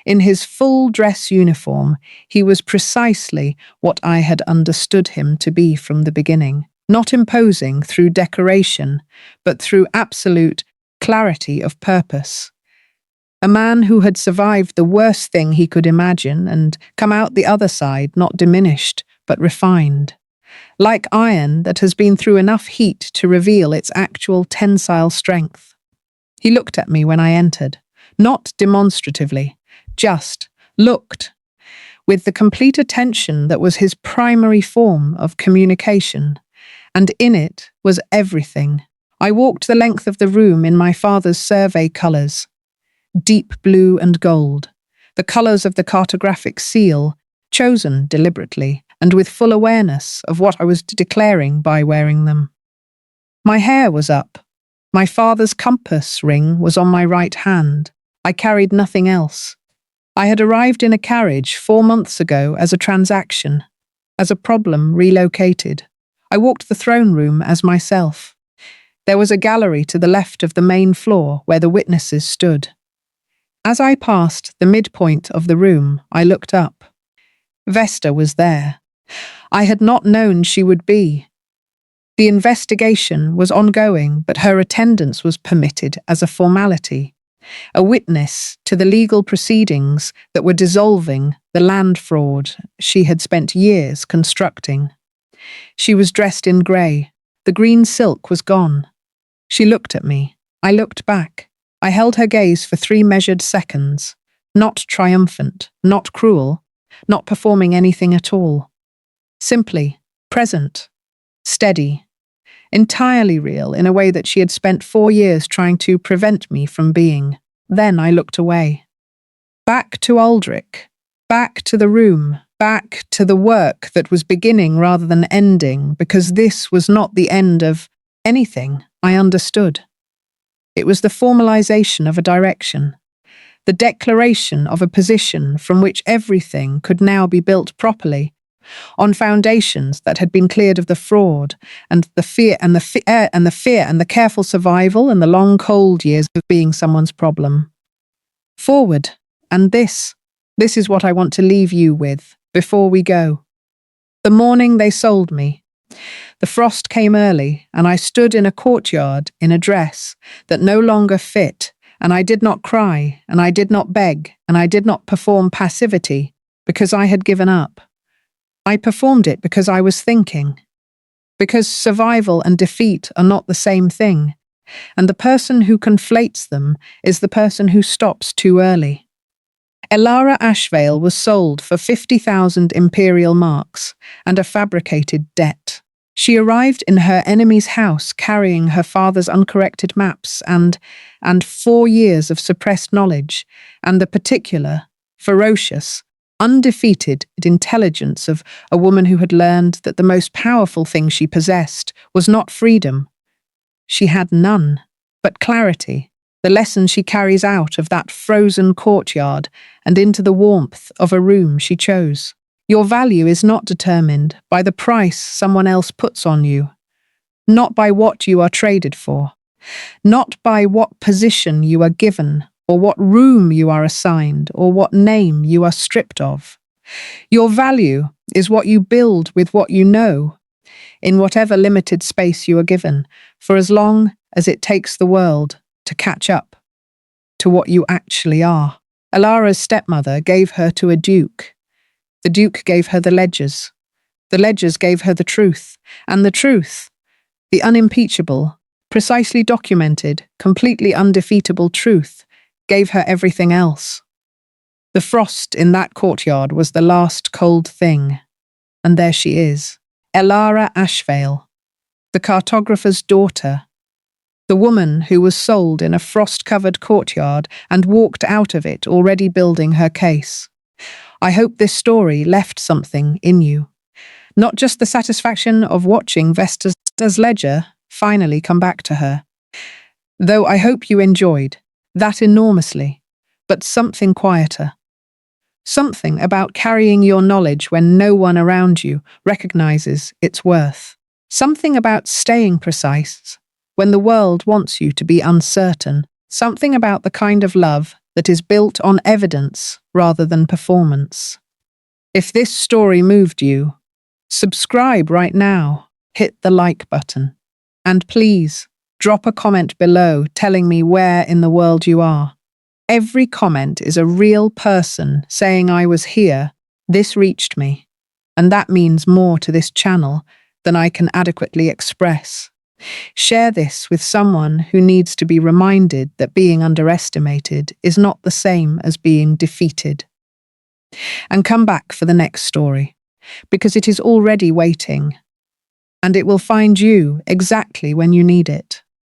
In his full dress uniform, he was precisely what I had understood him to be from the beginning, not imposing through decoration, but through absolute clarity of purpose. A man who had survived the worst thing he could imagine and come out the other side not diminished, but refined. Like iron that has been through enough heat to reveal its actual tensile strength. He looked at me when I entered, not demonstratively, just looked, with the complete attention that was his primary form of communication, and in it was everything. I walked the length of the room in my father's survey colours, deep blue and gold, the colours of the cartographic seal, chosen deliberately and with full awareness of what I was declaring by wearing them. My hair was up. My father's compass ring was on my right hand. I carried nothing else. I had arrived in a carriage 4 months ago as a transaction, as a problem relocated. I walked the throne room as myself. There was a gallery to the left of the main floor where the witnesses stood. As I passed the midpoint of the room, I looked up. Vesta was there. I had not known she would be. The investigation was ongoing, but her attendance was permitted as a formality, a witness to the legal proceedings that were dissolving the land fraud she had spent years constructing. She was dressed in grey. The green silk was gone. She looked at me. I looked back. I held her gaze for 3 measured seconds, not triumphant, not cruel, not performing anything at all. Simply present, steady, entirely real in a way that she had spent 4 years trying to prevent me from being. Then I looked away. Back to Aldric, back to the room, back to the work that was beginning rather than ending, because this was not the end of anything, I understood. It was the formalization of a direction, the declaration of a position from which everything could now be built properly, on foundations that had been cleared of the fraud and the fear and the careful survival and the long cold years of being someone's problem. Forward, and this is what I want to leave you with before we go. The morning they sold me. The frost came early, and I stood in a courtyard in a dress that no longer fit, and I did not cry, and I did not beg, and I did not perform passivity, because I had given up. I performed it because I was thinking. Because survival and defeat are not the same thing, and the person who conflates them is the person who stops too early. Elara Ashvale was sold for 50,000 imperial marks and a fabricated debt. She arrived in her enemy's house carrying her father's uncorrected maps and 4 years of suppressed knowledge and the particular, ferocious, undefeated intelligence of a woman who had learned that the most powerful thing she possessed was not freedom. She had none, but clarity, the lesson she carries out of that frozen courtyard and into the warmth of a room she chose. Your value is not determined by the price someone else puts on you, not by what you are traded for, not by what position you are given or what room you are assigned, or what name you are stripped of. Your value is what you build with what you know, in whatever limited space you are given, for as long as it takes the world to catch up to what you actually are. Elara's stepmother gave her to a duke. The duke gave her the ledgers. The ledgers gave her the truth, and the truth, the unimpeachable, precisely documented, completely undefeatable truth, gave her everything else. The frost in that courtyard was the last cold thing, and there she is, Elara Ashvale, the cartographer's daughter, the woman who was sold in a frost-covered courtyard and walked out of it already building her case. I hope this story left something in you. Not just the satisfaction of watching Vesta's ledger finally come back to her. Though I hope you enjoyed that enormously, but something quieter. Something about carrying your knowledge when no one around you recognizes its worth. Something about staying precise when the world wants you to be uncertain. Something about the kind of love that is built on evidence rather than performance. If this story moved you, subscribe right now, hit the like button, and please drop a comment below telling me where in the world you are. Every comment is a real person saying I was here, this reached me, and that means more to this channel than I can adequately express. Share this with someone who needs to be reminded that being underestimated is not the same as being defeated. And come back for the next story, because it is already waiting, and it will find you exactly when you need it.